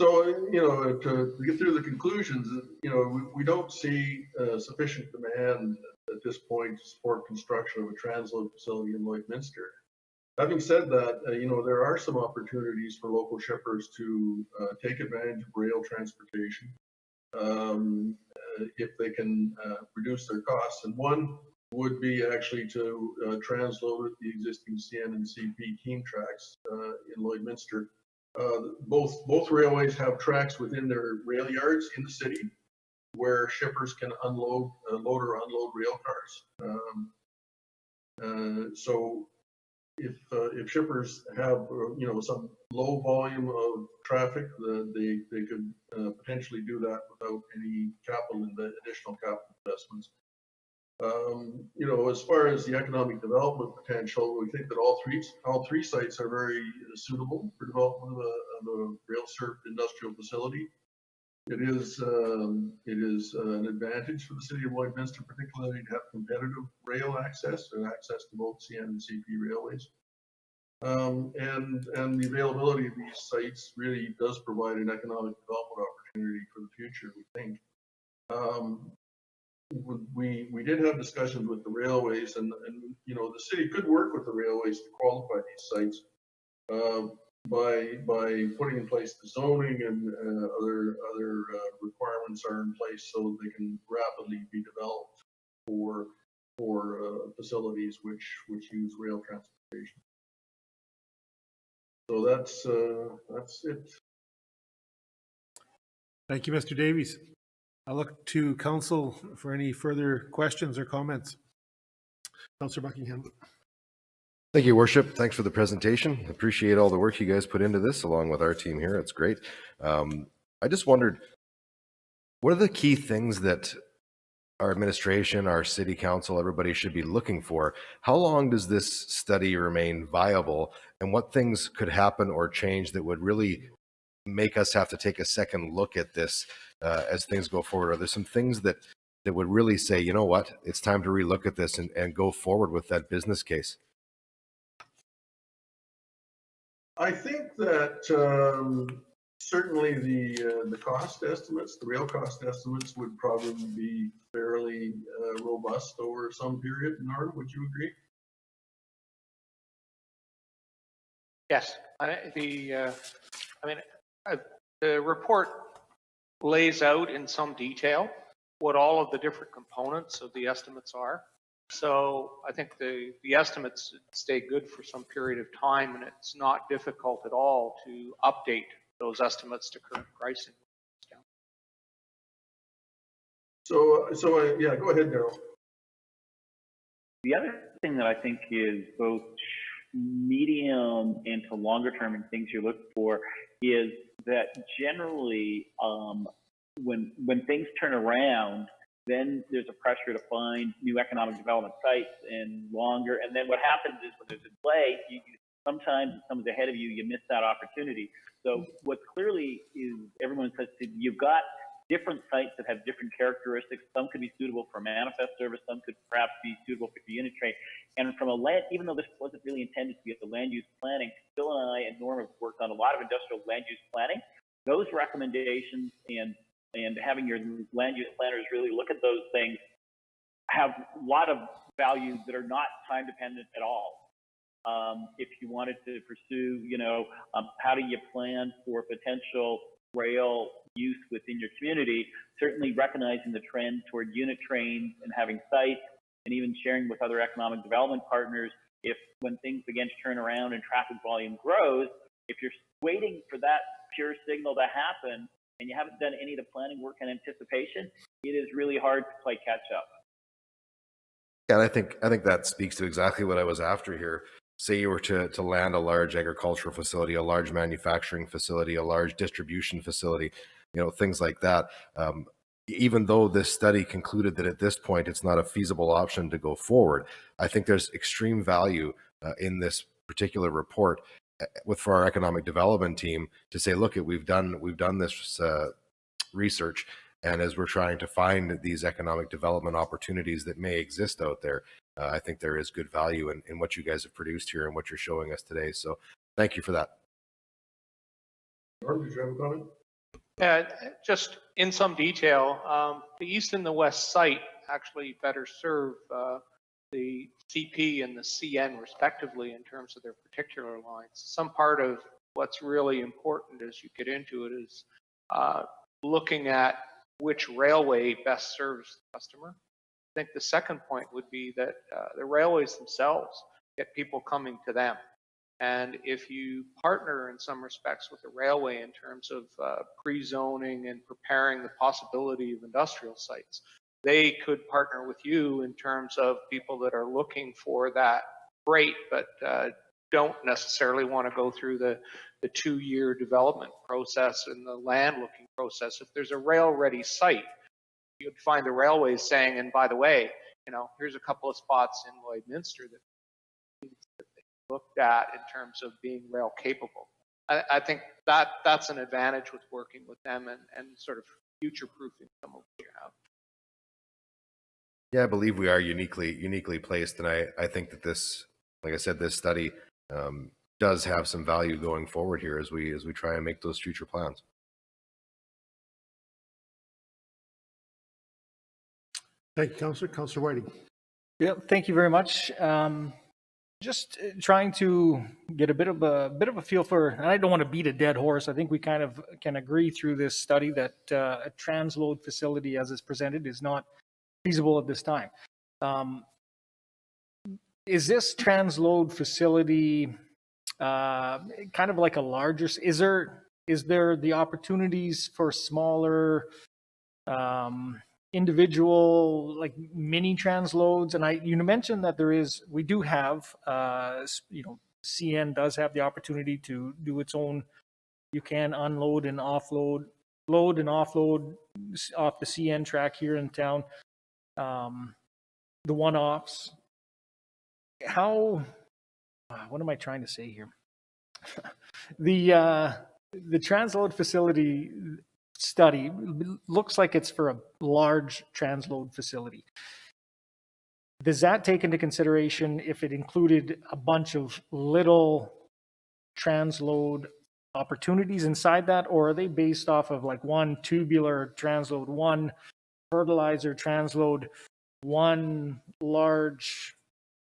S11: So, you know, to get through the conclusions, you know, we don't see sufficient demand at this point to support construction of a transload facility in Lloydminster. Having said that, you know, there are some opportunities for local shippers to take advantage of rail transportation if they can reduce their costs. And one would be actually to transload the existing CN and CP team tracks in Lloydminster. Both railways have tracks within their rail yards in the city where shippers can load or unload rail cars. So if shippers have you know some low volume of traffic, they could potentially do that without any additional capital investments. You know, as far as the economic development potential, we think that all three sites are very suitable for development of a rail-served industrial facility. It is an advantage for the city of Lloydminster, particularly to have competitive rail access and access to both CN and CP railways. And the availability of these sites really does provide an economic development opportunity for the future, we think. We did have discussions with the railways, and you know the city could work with the railways to qualify these sites by putting in place the zoning and other requirements are in place so they can rapidly be developed for facilities which use rail transportation. So that's it.
S2: Thank you, Mr. Davies. I look to council for any further questions or comments. Councillor Buckingham.
S5: Thank you, Worship. Thanks for the presentation. Appreciate all the work you guys put into this along with our team here. It's great. I just wondered, what are the key things that our administration, our city council, everybody should be looking for? How long does this study remain viable, and what things could happen or change that would really make us have to take a second look at this as things go forward? Are there some things that would really say, you know what, it's time to relook at this and go forward with that business case?
S11: I think that certainly the cost estimates, the rail cost estimates, would probably be fairly robust over some period. Norm, would you agree?
S13: Yes, the report lays out in some detail what all of the different components of the estimates are. So I think the estimates stay good for some period of time, and it's not difficult at all to update those estimates to current pricing.
S11: So yeah, go ahead, Daryl.
S12: The other thing that I think is both medium and to longer term and things you look for is that generally when things turn around, then there's a pressure to find new economic development sites and longer. And then what happens is when there's a delay, sometimes if someone's ahead of you, you miss that opportunity. So what clearly is everyone says you've got different sites that have different characteristics. Some could be suitable for manifest service. Some could perhaps be suitable for unit train. And from a land, even though this wasn't really intended to be a land use planning, Phil and I and Norm have worked on a lot of industrial land use planning. Those recommendations and having your land use planners really look at those things have a lot of values that are not time dependent at all. If you wanted to pursue, how do you plan for potential rail use within your community, certainly recognizing the trend toward unit trains and having sites and even sharing with other economic development partners, if when things begin to turn around and traffic volume grows, if you're waiting for that pure signal to happen and you haven't done any of the planning work in anticipation, it is really hard to play catch up.
S5: Yeah, and I think that speaks to exactly what I was after here. Say you were to land a large agricultural facility, a large manufacturing facility, a large distribution facility, things like that. Even though this study concluded that at this point it's not a feasible option to go forward, I think there's extreme value in this particular report for our economic development team to say, look, we've done this research, and as we're trying to find these economic development opportunities that may exist out there, I think there is good value in what you guys have produced here and what you're showing us today. So thank you for that.
S11: Norm, did you have a comment?
S13: Yeah, just in some detail, the east and the west site actually better serve the CP and the CN respectively in terms of their particular lines. Some part of what's really important as you get into it is looking at which railway best serves the customer. I think the second point would be that the railways themselves get people coming to them. And if you partner in some respects with the railway in terms of pre-zoning and preparing the possibility of industrial sites, they could partner with you in terms of people that are looking for that freight, but don't necessarily want to go through the 2-year development process and the land looking process. If there's a rail-ready site, you'd find the railways saying, and by the way, here's a couple of spots in Lloydminster that they looked at in terms of being rail capable. I think that's an advantage with working with them and sort of future-proofing some of what you have.
S5: Yeah, I believe we are uniquely placed, and I think that this, like I said, this study does have some value going forward here as we try and make those future plans.
S2: Thank you, Councillor. Councillor Whiting.
S3: Yeah, thank you very much. Just trying to get a bit of a feel for, and I don't want to beat a dead horse. I think we kind of can agree through this study that a transload facility as it's presented is not feasible at this time. Is this transload facility kind of like a larger, is there the opportunities for smaller individual like mini transloads? And you mentioned that we do have CN does have the opportunity to do its own. You can unload and offload, load and offload off the CN track here in town. The one-offs. What am I trying to say here? The transload facility study looks like it's for a large transload facility. Does that take into consideration if it included a bunch of little transload opportunities inside that, or are they based off of like one tubular transload, one fertilizer transload, one large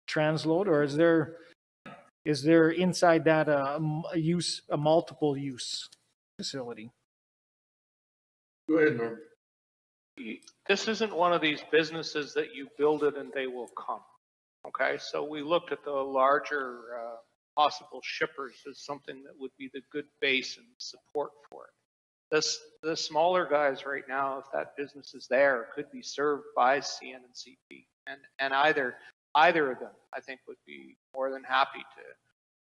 S3: transload, or is there inside that a multiple use facility?
S11: Go ahead, Norm.
S13: This isn't one of these businesses that you build it and they will come. Okay, so we looked at the larger possible shippers as something that would be the good base and support for it. The smaller guys right now, if that business is there, could be served by CN and CP, and either of them, I think, would be more than happy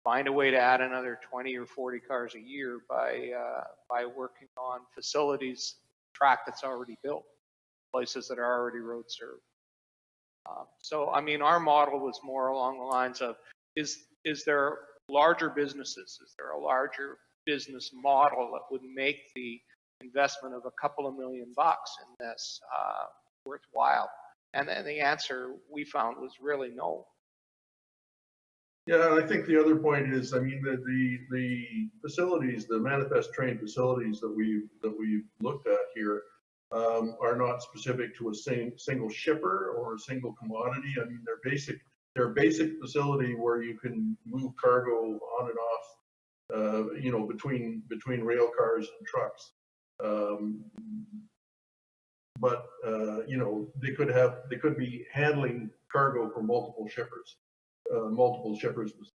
S13: find a way to add another 20 or 40 cars a year by working on facilities, track that's already built, places that are already road served. So, I mean, our model was more along the lines of, is there larger businesses? Is there a larger business model that would make the investment of a couple of $1 million in this worthwhile? And then the answer we found was really no.
S11: Yeah, and I think the other point is, I mean, the facilities, the manifest train facilities that we've looked at here are not specific to a single shipper or a single commodity. I mean, they're basic facility where you can move cargo on and off, you know, between rail cars and trucks. But you know, they could be handling cargo for multiple shippers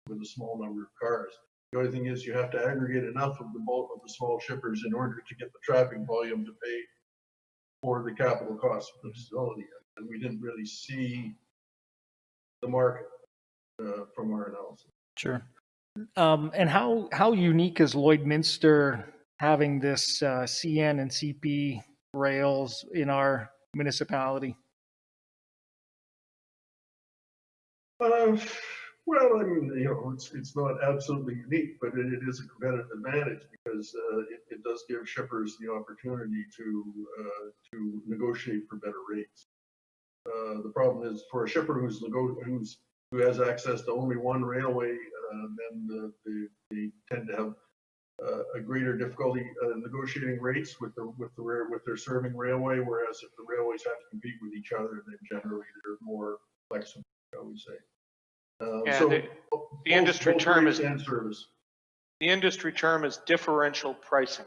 S11: with a small number of cars. The only thing is you have to aggregate enough of the small shippers in order to get the traffic volume to pay for the capital costs of the facility. And we didn't really see the market from our analysis.
S3: Sure. And how unique is Lloydminster having this CN and CP rails in our municipality?
S11: Well, I mean, you know, it's not absolutely unique, but it is a competitive advantage because it does give shippers the opportunity to negotiate for better rates. The problem is for a shipper who has access to only one railway, then they tend to have a greater difficulty negotiating rates with their serving railway. Whereas if the railways have to compete with each other, then generally they're more flexible, shall we say.
S13: Yeah,
S11: So
S13: the industry term is
S11: service.
S13: The industry term is differential pricing.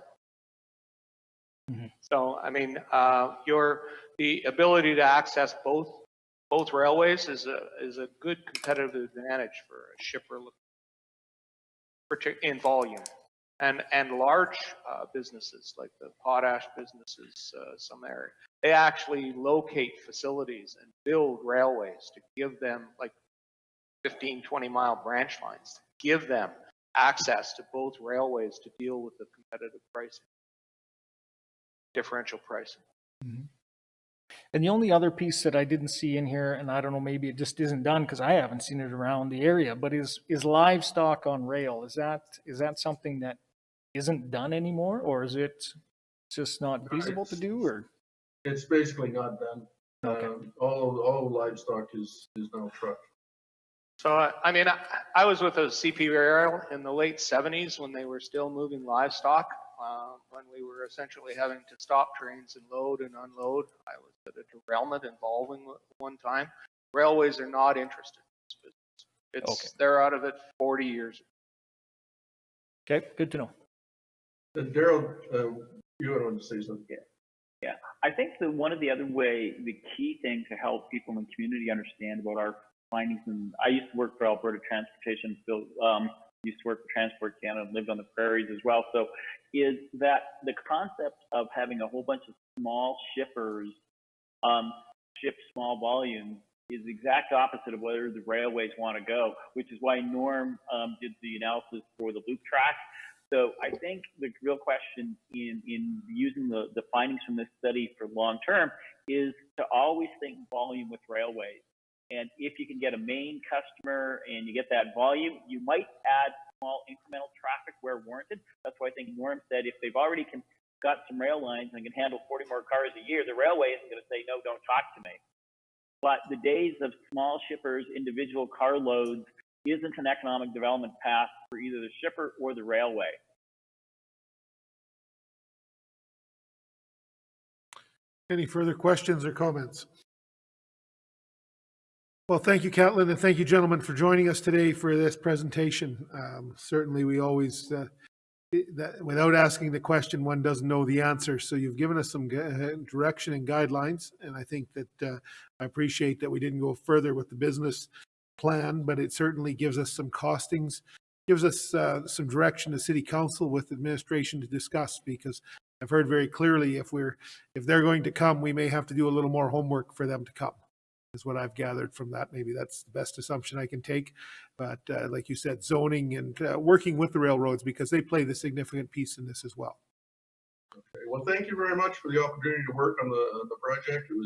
S3: Mm-hmm.
S13: So, I mean, the ability to access both railways is a good competitive advantage for a shipper in volume, and large businesses like the potash businesses, some area, they actually locate facilities and build railways to give them, like 15, 20-mile branch lines, give them access to both railways to deal with the competitive pricing, differential pricing.
S3: Mm-hmm. And the only other piece that I didn't see in here, and I don't know, maybe it just isn't done because I haven't seen it around the area, but is livestock on rail. Is that something that isn't done anymore, or is it just not feasible to do? Or
S11: it's basically not done.
S3: Okay.
S11: All livestock is now trucked.
S13: So, I mean, I was with a CP rail in the late 70s when they were still moving livestock, when we were essentially having to stop trains and load and unload. I was at a derailment involving one time. Railways are not interested in this business.
S3: Okay.
S13: They're out of it 40 years.
S3: Okay, good to know.
S11: Daryl, you wanted to say something?
S12: Yeah, I think that one of the key thing to help people in the community understand about our findings, and I used to work for Alberta Transportation, still used to work for Transport Canada, lived on the prairies as well. So, is that the concept of having a whole bunch of small shippers ship small volumes is the exact opposite of where the railways want to go, which is why Norm did the analysis for the loop track. So I think the real question in using the findings from this study for long term is to always think volume with railways. And if you can get a main customer and you get that volume, you might add small incremental traffic where warranted. That's why I think Norm said if they've already got some rail lines and can handle 40 more cars a year, the railway isn't going to say, no, don't talk to me. But the days of small shippers, individual car loads, isn't an economic development path for either the shipper or the railway.
S2: Any further questions or comments? Well, thank you, Catlin, and thank you, gentlemen, for joining us today for this presentation. Certainly, we always, without asking the question, one doesn't know the answer. So you've given us some direction and guidelines, and I think that I appreciate that we didn't go further with the business plan, but it certainly gives us some costings, gives us some direction to City Council with administration to discuss, because I've heard very clearly if they're going to come, we may have to do a little more homework for them to come. is what I've gathered from that. Maybe that's the best assumption I can take. But like you said, zoning and working with the railroads, because they play the significant piece in this as well.
S11: Okay. Well, thank you very much for the opportunity to work on the project. It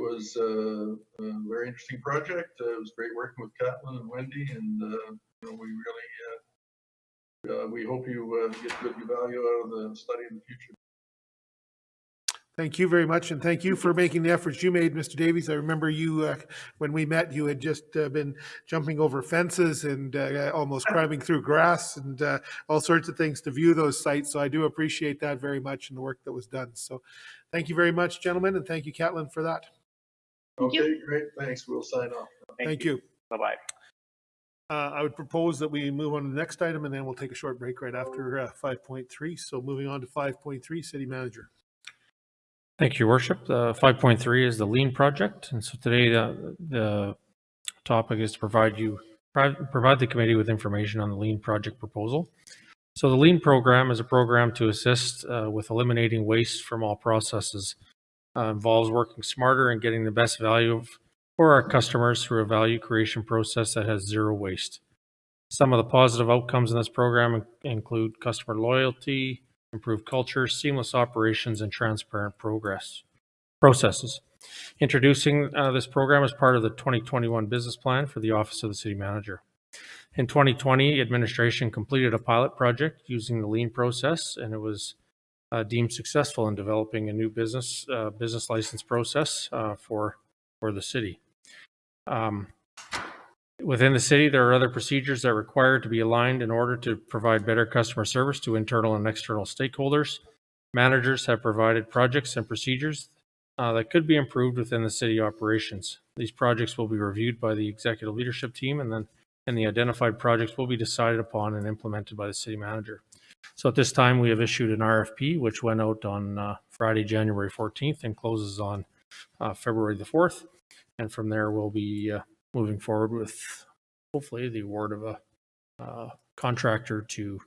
S11: was a very interesting project. It was great working with Caitlin and Wendy, and we really we hope you get good value out of the study in the future.
S2: Thank you very much, and thank you for making the efforts you made, Mr. Davies. I remember you, when we met, you had just been jumping over fences and almost climbing through grass and all sorts of things to view those sites. So I do appreciate that very much and the work that was done. So thank you very much, gentlemen, and thank you, Caitlin, for that.
S11: Okay, great. Thanks. We'll sign off.
S2: Thank you.
S12: Bye-bye.
S2: I would propose that we move on to the next item, and then we'll take a short break right after 5.3. So moving on to 5.3, City Manager.
S1: Thank you, Your Worship. 5.3 is the lien project. And so today the topic is to provide the committee with information on the lien project proposal. So the lien program is a program to assist with eliminating waste from all processes. Involves working smarter and getting the best value for our customers through a value creation process that has zero waste. Some of the positive outcomes in this program include customer loyalty, improved culture, seamless operations, and transparent processes. Introducing this program as part of the 2021 business plan for the Office of the City Manager. In 2020, administration completed a pilot project using the lien process, and it was deemed successful in developing a new business license process for the city. Within the city, there are other procedures that are required to be aligned in order to provide better customer service to internal and external stakeholders. Managers have provided projects and procedures that could be improved within the city operations. These projects will be reviewed by the executive leadership team, and the identified projects will be decided upon and implemented by the city manager. So at this time, we have issued an RFP, which went out on Friday, January 14th and closes on February the 4th. And from there, we'll be moving forward with hopefully the award of a contractor to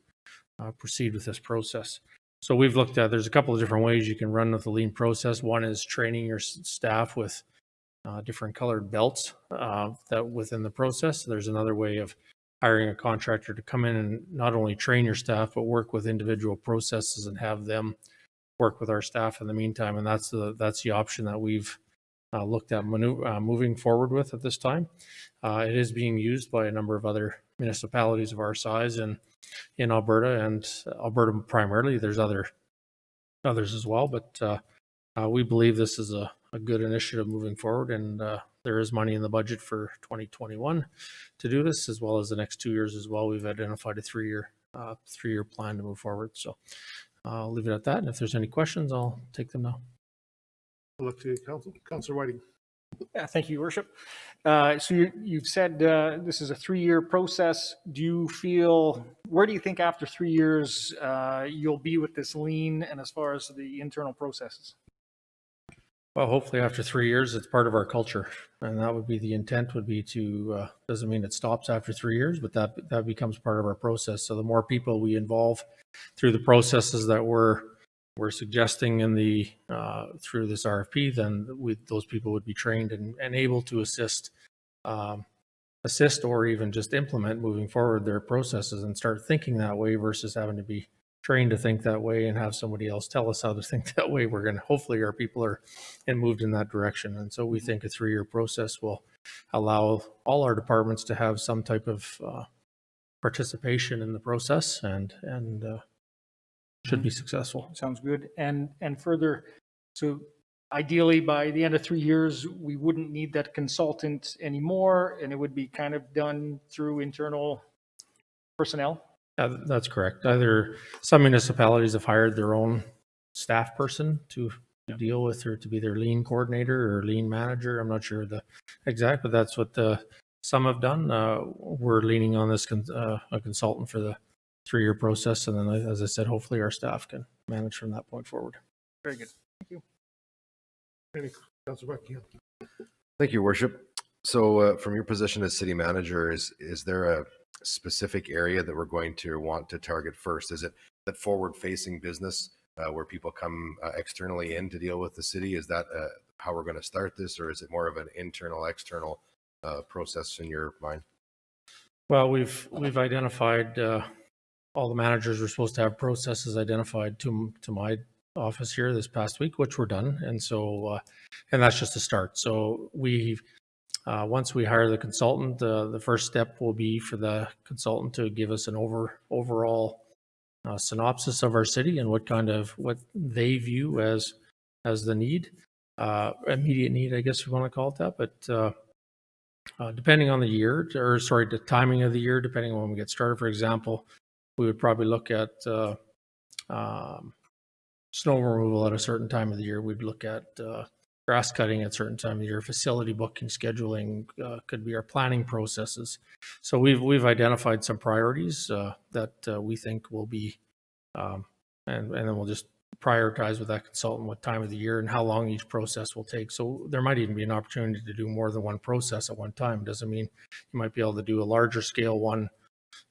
S1: proceed with this process. So we've looked at, there's a couple of different ways you can run with the lien process. One is training your staff with different colored belts that within the process. There's another way of hiring a contractor to come in and not only train your staff, but work with individual processes and have them work with our staff in the meantime. And that's the option that we've looked at moving forward with at this time. It is being used by a number of other municipalities of our size in Alberta, and Alberta primarily. There's others as well, but we believe this is a good initiative moving forward, and there is money in the budget for 2021 to do this, as well as the next 2 years as well. We've identified a three-year plan to move forward. So I'll leave it at that, and if there's any questions, I'll take them now.
S2: I'll look to Councillor Whiting.
S3: Thank you, Your Worship. So you've said this is a 3-year process. Where do you think after 3 years you'll be with this lien and as far as the internal processes?
S1: Well, hopefully after 3 years, it's part of our culture, and that would be the intent. Would be to doesn't mean it stops after 3 years, but that becomes part of our process. So the more people we involve through the processes that we're suggesting in the through this RFP, then those people would be trained and able to assist or even just implement moving forward their processes and start thinking that way versus having to be trained to think that way and have somebody else tell us how to think that way. We're going to, hopefully our people are moved in that direction. And so we think a 3-year process will allow all our departments to have some type of participation in the process and should be successful.
S3: Sounds good. And further, so ideally by the end of 3 years, we wouldn't need that consultant anymore, and it would be kind of done through internal personnel?
S1: That's correct. Either some municipalities have hired their own staff person to deal with, or to be their lien coordinator or lien manager. I'm not sure the exact, but that's what some have done. We're leaning on this a consultant for the 3-year process, and then, as I said, hopefully our staff can manage from that point forward.
S3: Very good. Thank you.
S2: Councillor Buckingham.
S5: Thank you, Worship. So from your position as city manager, is there a specific area that we're going to want to target first? Is it that forward-facing business where people come externally in to deal with the city? Is that how we're going to start this, or is it more of an internal, external process in your mind?
S1: Well, we've identified all the managers were supposed to have processes identified to my office here this past week, which were done, and so and that's just a start. So we once we hire the consultant, the first step will be for the consultant to give us an overall synopsis of our city and what they view as the need, immediate need, I guess you want to call it that. But depending on the year, or sorry, the timing of the year, depending on when we get started. For example, we would probably look at snow removal at a certain time of the year. We'd look at grass cutting at a certain time of the year. Facility booking, scheduling could be our planning processes. So we've identified some priorities that we think will be, and then we'll just prioritize with that consultant what time of the year and how long each process will take. So there might even be an opportunity to do more than one process at one time. Doesn't mean you might be able to do a larger scale one,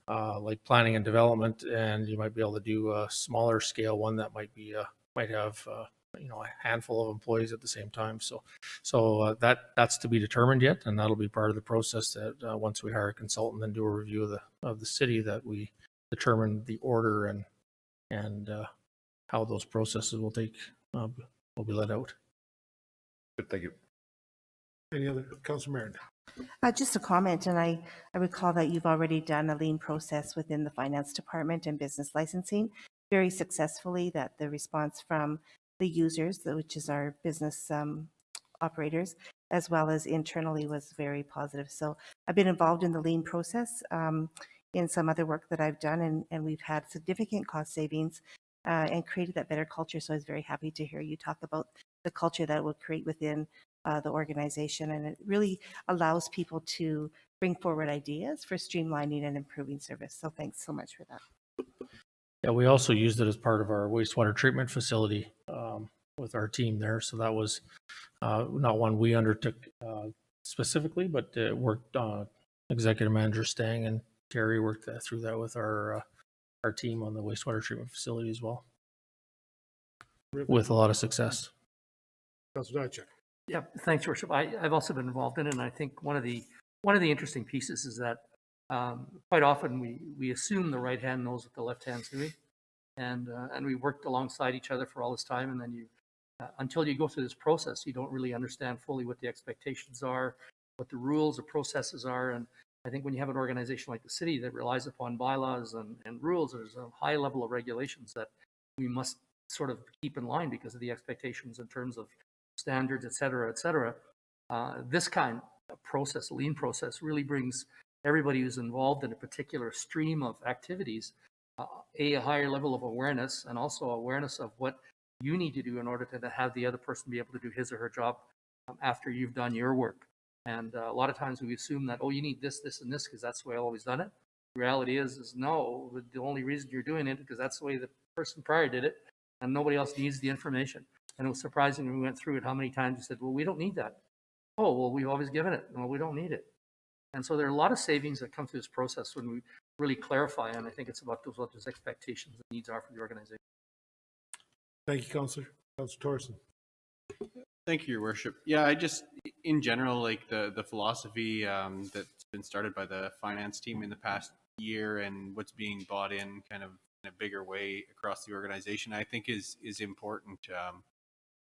S1: like planning and development, and you might be able to do a smaller scale one that might have a handful of employees at the same time. So that's to be determined yet, and that'll be part of the process that once we hire a consultant and do a review of the city, that we determine the order and how those processes will be let out.
S5: Good, thank you.
S2: Any other, Councillor Marin?
S9: Just a comment, and I recall that you've already done a lean process within the finance department and business licensing very successfully, that the response from the users, which is our business operators, as well as internally, was very positive. So I've been involved in the lean process in some other work that I've done, and we've had significant cost savings and created that better culture. So I was very happy to hear you talk about the culture that will create within the organization, and it really allows people to bring forward ideas for streamlining and improving service. So thanks so much for that.
S1: Yeah, we also used it as part of our wastewater treatment facility with our team there. So that was not one we undertook specifically, but it worked. Executive Manager Stang and Terry worked through that with our team on the wastewater treatment facility as well, with a lot of success.
S2: Councillor Diachik.
S6: Yeah, thanks, Your Worship. I've also been involved in it, and I think one of the interesting pieces is that quite often we assume the right hand knows what the left hand's doing, and we worked alongside each other for all this time, and then until you go through this process, you don't really understand fully what the expectations are, what the rules or processes are. And I think when you have an organization like the city that relies upon bylaws and rules, there's a high level of regulations that we must sort of keep in line because of the expectations in terms of standards, et cetera, et cetera. This kind of process, lean process, really brings everybody who's involved in a particular stream of activities a higher level of awareness, and also awareness of what you need to do in order to have the other person be able to do his or her job after you've done your work. And a lot of times we assume that, oh, you need this, this, and this because that's the way I've always done it. The reality is no, the only reason you're doing it because that's the way the person prior did it, and nobody else needs the information. And it was surprising when we went through it how many times we said, well, we don't need that. Oh, well, we've always given it. No, we don't need it. And so there are a lot of savings that come through this process when we really clarify, and I think it's about what those expectations and needs are for the organization.
S2: Thank you, Councillor. Councillor Thorson.
S7: Thank you, Your Worship. Yeah, I just, in general, like the philosophy that's been started by the finance team in the past year and what's being bought in kind of in a bigger way across the organization, I think is important.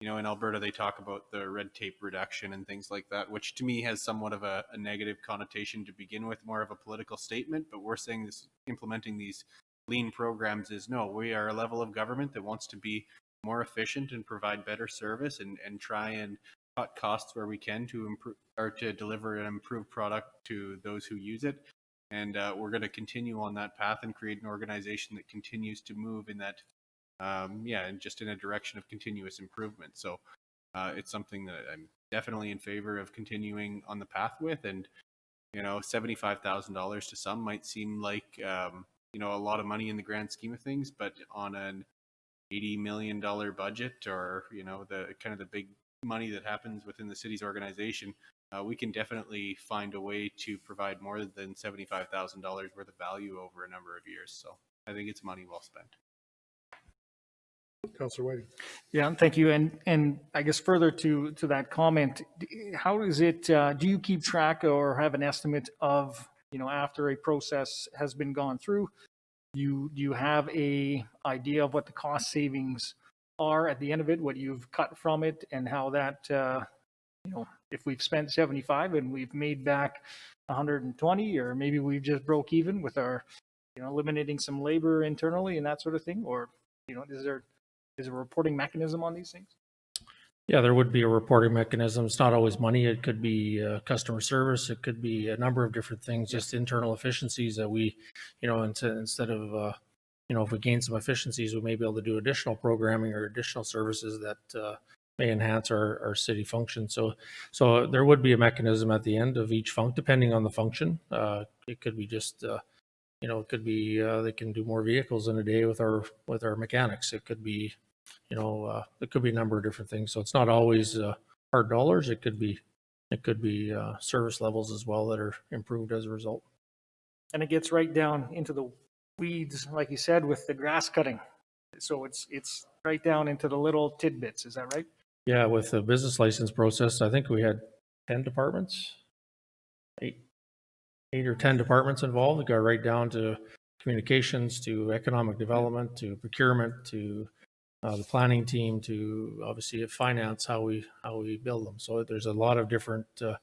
S7: You know, in Alberta, they talk about the red tape reduction and things like that, which to me has somewhat of a negative connotation to begin with, more of a political statement. But we're saying this, implementing these lean programs is no, we are a level of government that wants to be more efficient and provide better service and try and cut costs where we can to improve or to deliver an improved product to those who use it. And we're going to continue on that path and create an organization that continues to move in that and just in a direction of continuous improvement. So it's something that I'm definitely in favor of continuing on the path with. And, you know, $75,000 to some might seem like, you know, a lot of money in the grand scheme of things, but on an $80 million budget, or, you know, the kind of the big money that happens within the city's organization, we can definitely find a way to provide more than $75,000 worth of value over a number of years. So I think it's money well spent.
S2: Councillor Whiting.
S3: Yeah, thank you. And I guess further to that comment, how is it, do you keep track or have an estimate of, after a process has been gone through, do you have a idea of what the cost savings are at the end of it, what you've cut from it, and how that, if we've spent 75 and we've made back 120, or maybe we've just broke even with our, eliminating some labor internally and that sort of thing, or, is there a reporting mechanism on these things?
S1: Yeah, there would be a reporting mechanism. It's not always money. It could be customer service. It could be a number of different things, just internal efficiencies that we, instead of, if we gain some efficiencies, we may be able to do additional programming or additional services that may enhance our city function. So there would be a mechanism at the end of each function, depending on the function. It could be just, it could be they can do more vehicles in a day with our mechanics. It could be, it could be a number of different things. So it's not always hard dollars. It could be service levels as well that are improved as a result.
S3: And it gets right down into the weeds, like you said, with the grass cutting. So it's right down into the little tidbits. Is that right?
S1: Yeah, with the business license process, I think we had 10 departments, eight or 10 departments involved. It got right down to communications, to economic development, to procurement, to the planning team, to obviously finance, how we build them. So there's a lot of different, I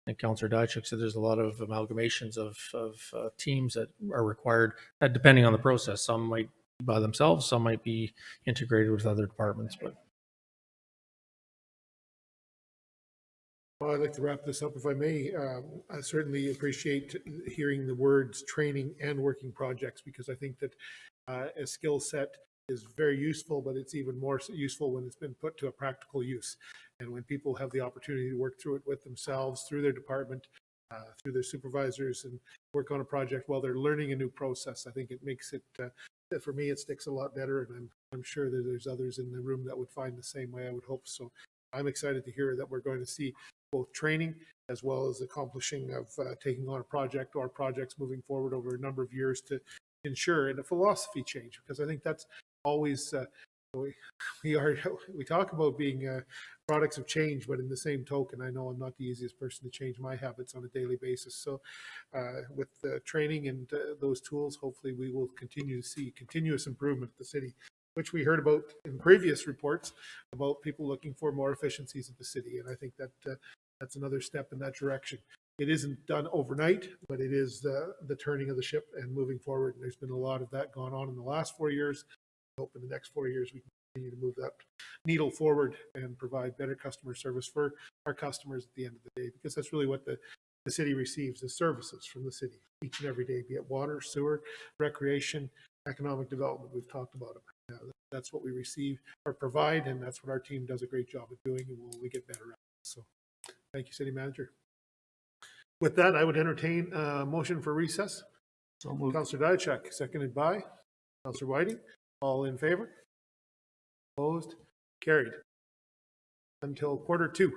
S1: think Councillor Diachik said there's a lot of amalgamations of teams that are required, depending on the process. Some might be by themselves, some might be integrated with other departments. But
S2: Well, I'd like to wrap this up if I may. I certainly appreciate hearing the words training and working projects, because I think that a skill set is very useful, but it's even more useful when it's been put to a practical use. And when people have the opportunity to work through it with themselves, through their department, through their supervisors, and work on a project while they're learning a new process, I think it makes it, for me, it sticks a lot better. And I'm sure that there's others in the room that would find the same way, I would hope. So I'm excited to hear that we're going to see both training as well as accomplishing of taking on a project or projects moving forward over a number of years to ensure, and a philosophy change, because I think that's always we talk about being products of change, but in the same token, I know I'm not the easiest person to change my habits on a daily basis. So with the training and those tools, hopefully we will continue to see continuous improvement at the city, which we heard about in previous reports about people looking for more efficiencies at the city. And I think that that's another step in that direction. It isn't done overnight, but it is the turning of the ship and moving forward. And there's been a lot of that going on in the last 4 years. I hope in the next 4 years we can continue to move that needle forward and provide better customer service for our customers at the end of the day, because that's really what the city receives as services from the city each and every day, be it water, sewer, recreation, economic development. We've talked about it. That's what we receive or provide, and that's what our team does a great job of doing, and we get better at it. So thank you, City Manager. With that, I would entertain a motion for recess. So moved. Councillor Diachik, seconded by Councillor Whiting. All in favor? Opposed? Carried. Until 1:45.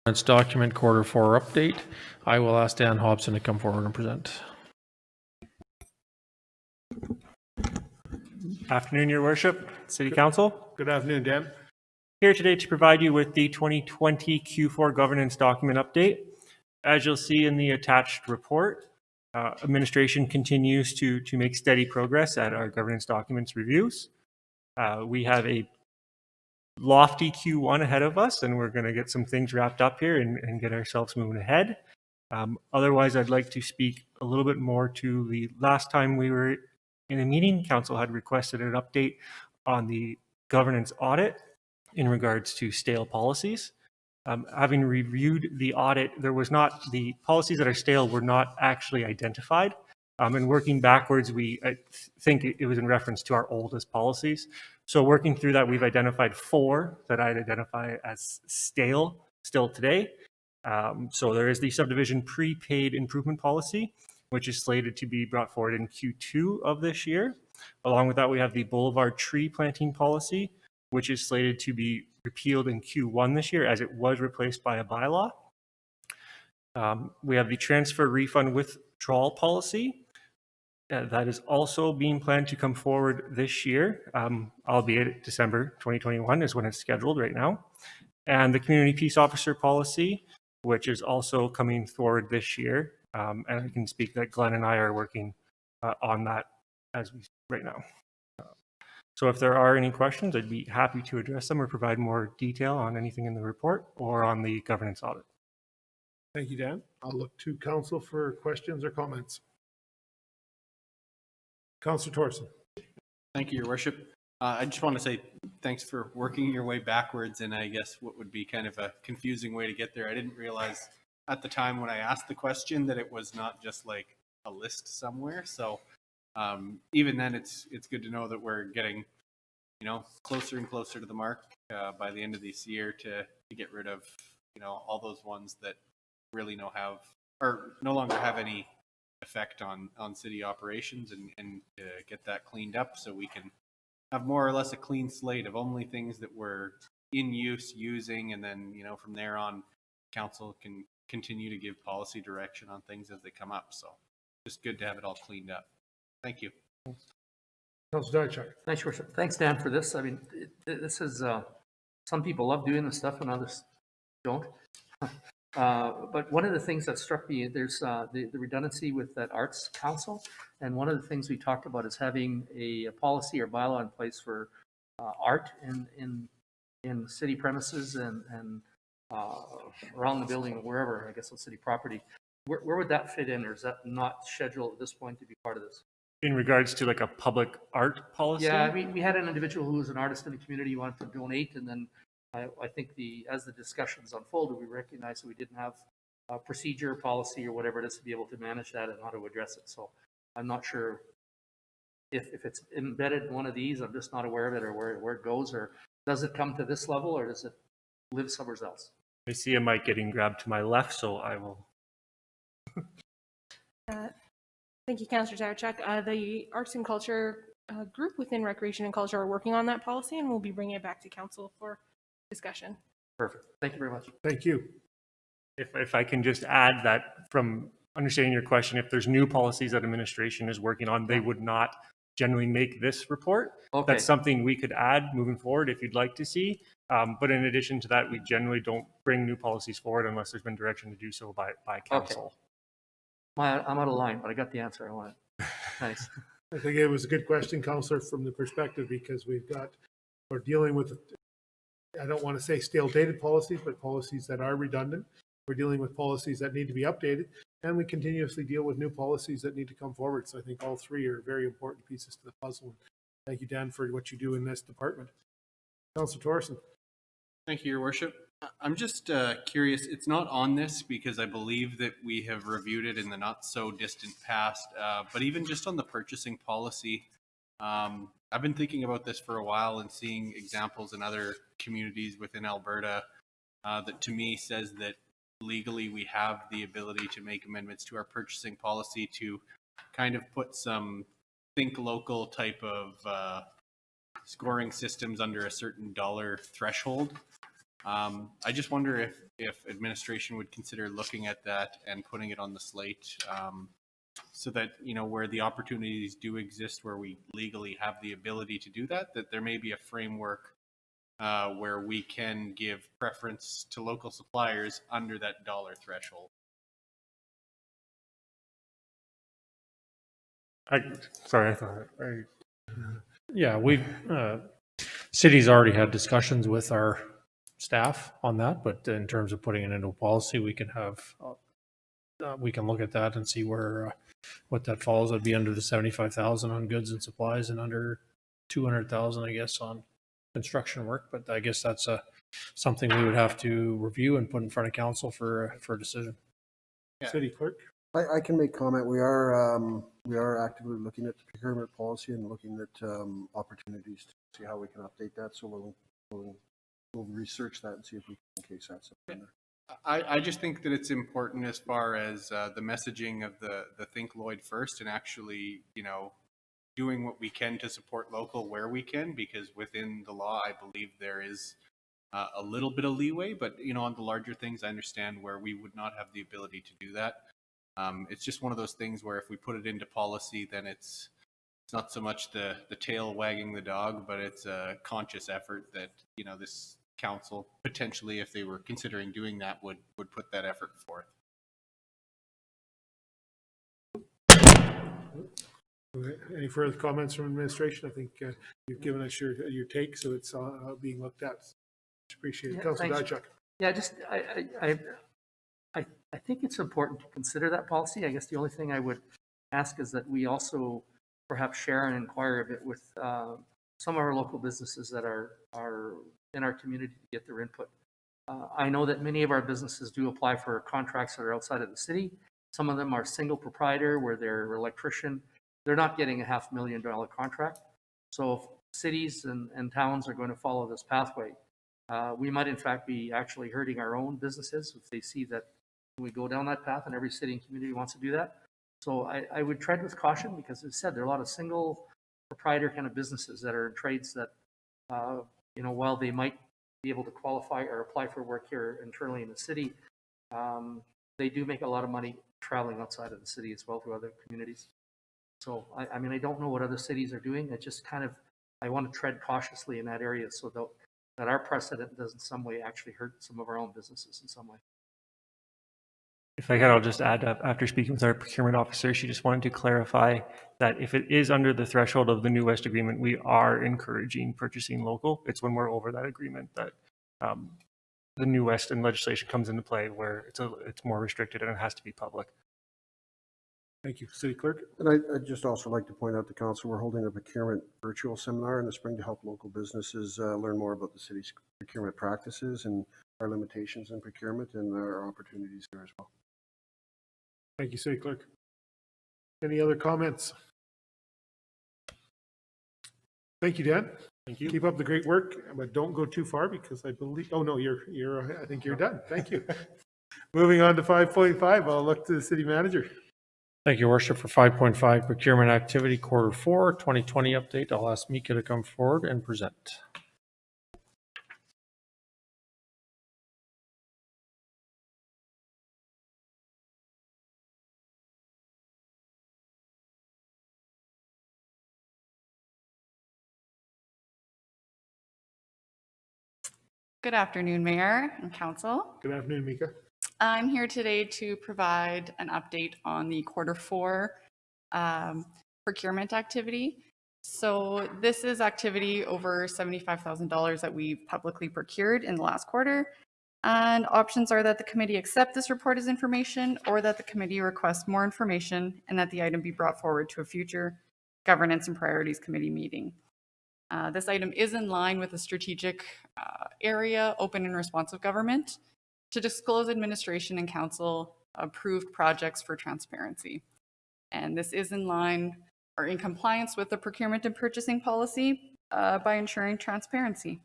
S1: It's document Q4 update. I will ask Dan Hobson to come forward and present.
S14: Afternoon, Your Worship, City Council.
S2: Good afternoon, Dan.
S14: Here today to provide you with the 2020 Q4 governance document update. As you'll see in the attached report, administration continues to make steady progress at our governance documents reviews. We have a lofty Q1 ahead of us, and we're going to get some things wrapped up here and get ourselves moving ahead. Otherwise, I'd like to speak a little bit more to the last time we were in a meeting. Council had requested an update on the governance audit in regards to stale policies. Having reviewed the audit, the policies that are stale were not actually identified. And working backwards, I think it was in reference to our oldest policies. So working through that, we've identified 4 that I'd identify as stale still today. So there is the subdivision prepaid improvement policy, which is slated to be brought forward in Q2 of this year. Along with that, we have the boulevard tree planting policy, which is slated to be repealed in Q1 this year as it was replaced by a bylaw. We have the transfer refund withdrawal policy. That is also being planned to come forward this year, albeit December 2021 is when it's scheduled right now. And the community peace officer policy, which is also coming forward this year. And I can speak that Glenn and I are working on that as we speak right now. So if there are any questions, I'd be happy to address them or provide more detail on anything in the report or on the governance audit.
S2: Thank you, Dan. I'll look to council for questions or comments. Councillor Thorson.
S7: Thank you, Your Worship. I just want to say thanks for working your way backwards, and I guess what would be kind of a confusing way to get there. I didn't realize at the time when I asked the question that it was not just like a list somewhere. So even then, it's good to know that we're getting, closer and closer to the mark by the end of this year to get rid of, all those ones that really no longer have any effect on city operations, and get that cleaned up so we can have more or less a clean slate of only things that we're in use using, and then from there on council can continue to give policy direction on things as they come up. So just good to have it all cleaned up. Thank you.
S2: Councillor Darchak.
S6: Thanks, Your Worship. Thanks, Dan, for this. I mean, this is some people love doing this stuff and others don't. But one of the things that struck me, there's the redundancy with that Arts Council. And one of the things we talked about is having a policy or bylaw in place for art in city premises and around the building or wherever, I guess on city property. Where would that fit in, or is that not scheduled at this point to be part of this?
S14: In regards to like a public art policy?
S6: Yeah, we had an individual who was an artist in the community who wanted to donate, and then I think as the discussions unfolded, we recognized that we didn't have a procedure, policy, or whatever it is to be able to manage that and how to address it. So I'm not sure if it's embedded in one of these. I'm just not aware of it, or where it goes, or does it come to this level, or does it live somewhere else?
S14: I see a mic getting grabbed to my left, so I will.
S15: Thank you, Councillor Zarchuk. The Arts and Culture group within Recreation and Culture are working on that policy, and we'll be bringing it back to council for discussion.
S6: Perfect. Thank you very much.
S2: Thank you.
S14: If I can just add that from understanding your question, if there's new policies that administration is working on, they would not generally make this report.
S6: Okay.
S14: That's something we could add moving forward if you'd like to see. But in addition to that, we generally don't bring new policies forward unless there's been direction to do so by council.
S6: Okay. I'm out of line, but I got the answer I wanted. Nice.
S2: I think it was a good question, Councillor, from the perspective, because we're dealing with, I don't want to say stale dated policies, but policies that are redundant. We're dealing with policies that need to be updated, and we continuously deal with new policies that need to come forward. So I think all three are very important pieces to the puzzle. Thank you, Dan, for what you do in this department. Councillor Thorson.
S7: Thank you, Your Worship. I'm just curious, it's not on this because I believe that we have reviewed it in the not so distant past, but even just on the purchasing policy, I've been thinking about this for a while and seeing examples in other communities within Alberta that to me says that legally we have the ability to make amendments to our purchasing policy to kind of put some think local type of scoring systems under a certain dollar threshold. I just wonder if administration would consider looking at that and putting it on the slate, so that, you know, where the opportunities do exist, where we legally have the ability to do that, that there may be a framework where we can give preference to local suppliers under that dollar threshold.
S1: Yeah, we've, city's already had discussions with our staff on that, but in terms of putting it into a policy, we can have, we can look at that and see where, what that falls. That'd be under the 75,000 on goods and supplies and under 200,000, I guess, on construction work. But I guess that's something we would have to review and put in front of council for a decision.
S7: Yeah.
S2: City clerk?
S16: I can make comment. We are actively looking at the procurement policy and looking at opportunities to see how we can update that. So we'll research that and see if we can case that something there.
S7: I just think that it's important as far as the messaging of the Think Lloyd First, and actually, you know, doing what we can to support local where we can, because within the law, I believe there is a little bit of leeway, but, you know, on the larger things, I understand where we would not have the ability to do that. It's just one of those things where if we put it into policy, then it's not so much the tail wagging the dog, but it's a conscious effort that, you know, this council potentially, if they were considering doing that, would put that effort forth.
S2: Any further comments from administration? I think you've given us your take, so it's being looked at. Appreciate it. Councilor Diachuk.
S6: Yeah, just I think it's important to consider that policy. I guess the only thing I would ask is that we also perhaps share and inquire a bit with some of our local businesses that are in our community to get their input. I know that many of our businesses do apply for contracts that are outside of the city. Some of them are single proprietor where they're an electrician. They're not getting a $500,000 contract. So if cities and towns are going to follow this pathway, we might in fact be actually hurting our own businesses if they see that we go down that path and every city and community wants to do that. So I would tread with caution, because as I said, there are a lot of single proprietor kind of businesses that are in trades that, you know, while they might be able to qualify or apply for work here internally in the city, they do make a lot of money traveling outside of the city as well to other communities. So, I mean, I don't know what other cities are doing. I just kind of, I want to tread cautiously in that area so that our precedent does in some way actually hurt some of our own businesses in some way.
S14: If I could, I'll just add, after speaking with our procurement officer, she just wanted to clarify that if it is under the threshold of the New West agreement, we are encouraging purchasing local. It's when we're over that agreement that the New West and legislation comes into play, where it's more restricted and it has to be public.
S2: Thank you. City Clerk?
S16: And I'd just also like to point out to council, we're holding a procurement virtual seminar in the spring to help local businesses learn more about the city's procurement practices and our limitations in procurement and our opportunities there as well.
S2: Thank you, City Clerk. Any other comments? Thank you, Dan.
S14: Thank you.
S2: Keep up the great work, but don't go too far, because I believe, oh no, I think you're done. Thank you. Moving on to 5.5, I'll look to the city manager.
S1: Thank you, Worship. For 5.5 procurement activity Q4 2020 update, I'll ask Mika to come forward and present.
S17: Good afternoon, Mayor and Council.
S2: Good afternoon, Mika.
S17: I'm here today to provide an update on the Q4 procurement activity. So this is activity over $75,000 that we've publicly procured in the last quarter. And options are that the committee accept this report as information, or that the committee request more information and that the item be brought forward to a future Governance and Priorities Committee meeting. This item is in line with the strategic area, open and responsive government, to disclose administration and council approved projects for transparency. And this is in line or in compliance with the procurement and purchasing policy by ensuring transparency.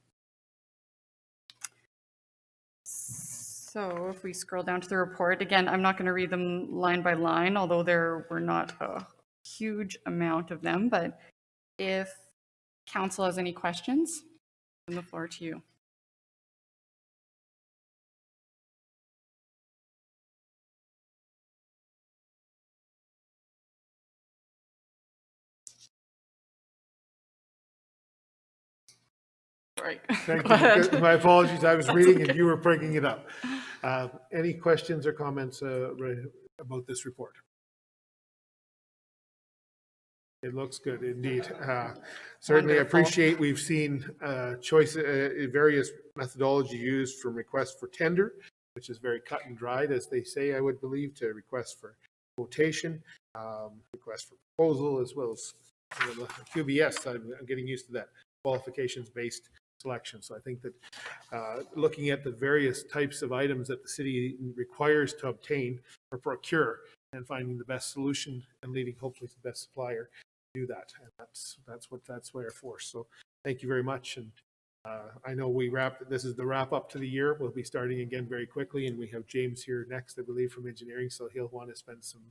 S17: So if we scroll down to the report, again, I'm not going to read them line by line, although there were not a huge amount of them, but if council has any questions, I open the floor to you. Right.
S2: Thank
S17: Go ahead.
S2: you. My apologies. I was reading and you were bringing it up. Any questions or comments about this report? It looks good indeed. Certainly
S17: Wonderful.
S2: appreciate we've seen various methodology used from request for tender, which is very cut and dried, as they say, I would believe, to request for quotation, request for proposal, as well as QBS. I'm getting used to that, qualifications-based selection. So I think that looking at the various types of items that the city requires to obtain or procure and finding the best solution and leading hopefully to the best supplier to do that. And that's what we're for. So thank you very much. And I know this is the wrap up to the year. We'll be starting again very quickly, and we have James here next, I believe, from engineering. So he'll want to spend some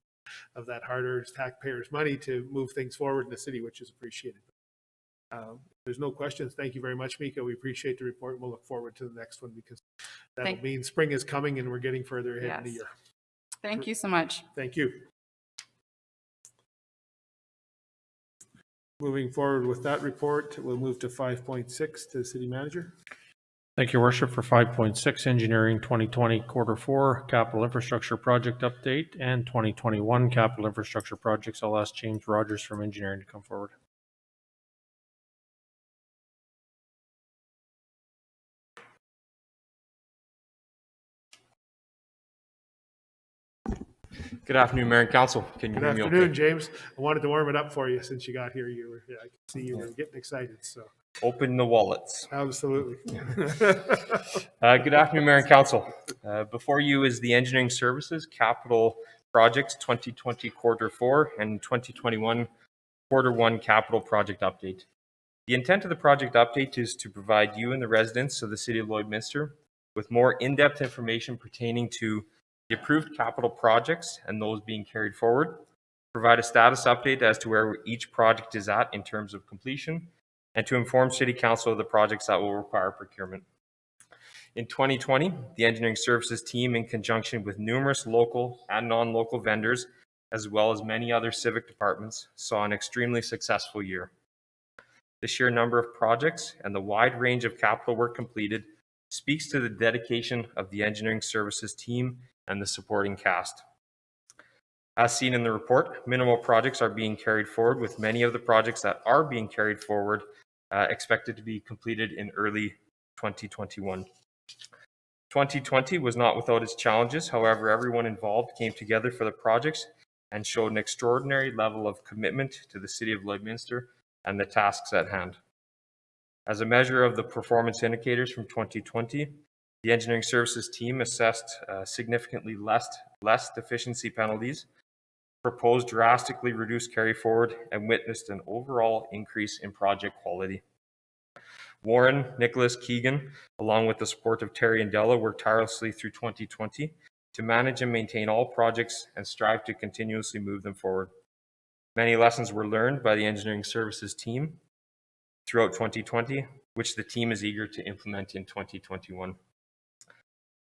S2: of that hard-earned taxpayers' money to move things forward in the city, which is appreciated. There's no questions. Thank you very much, Mika. We appreciate the report. We'll look forward to the next one because that'll mean spring is coming and we're getting further ahead in the year.
S17: Thank you so much.
S2: Thank you. Moving forward with that report, we'll move to 5.6 to the city manager.
S1: Thank you, Worship, for 5.6 Engineering 2020 Q4 Capital Infrastructure Project Update and 2021 Capital Infrastructure Projects. I'll ask James Rogers from Engineering to come forward.
S18: Good afternoon, Mayor and Council. Can you hear me okay?
S2: Good afternoon, James. I wanted to warm it up for you since you got here. I could see you were getting excited. So
S18: open the wallets.
S2: Absolutely.
S18: Good afternoon, Mayor and Council. Before you is the Engineering Services Capital Projects 2020 Q4 and 2021 Q1 Capital Project Update. The intent of the project update is to provide you and the residents of the City of Lloydminster with more in-depth information pertaining to the approved capital projects and those being carried forward, provide a status update as to where each project is at in terms of completion, and to inform City Council of the projects that will require procurement. In 2020, the Engineering Services team, in conjunction with numerous local and non-local vendors, as well as many other civic departments, saw an extremely successful year. The sheer number of projects and the wide range of capital work completed speaks to the dedication of the Engineering Services team and the supporting cast. As seen in the report, minimal projects are being carried forward, with many of the projects that are being carried forward expected to be completed in early 2021. 2020 was not without its challenges. However, everyone involved came together for the projects and showed an extraordinary level of commitment to the City of Lloydminster and the tasks at hand. As a measure of the performance indicators from 2020, the Engineering Services team assessed significantly less deficiency penalties, proposed drastically reduced carry forward, and witnessed an overall increase in project quality. Warren, Nicholas, Keegan, along with the support of Terry and Della, worked tirelessly through 2020 to manage and maintain all projects and strive to continuously move them forward. Many lessons were learned by the Engineering Services team throughout 2020, which the team is eager to implement in 2021.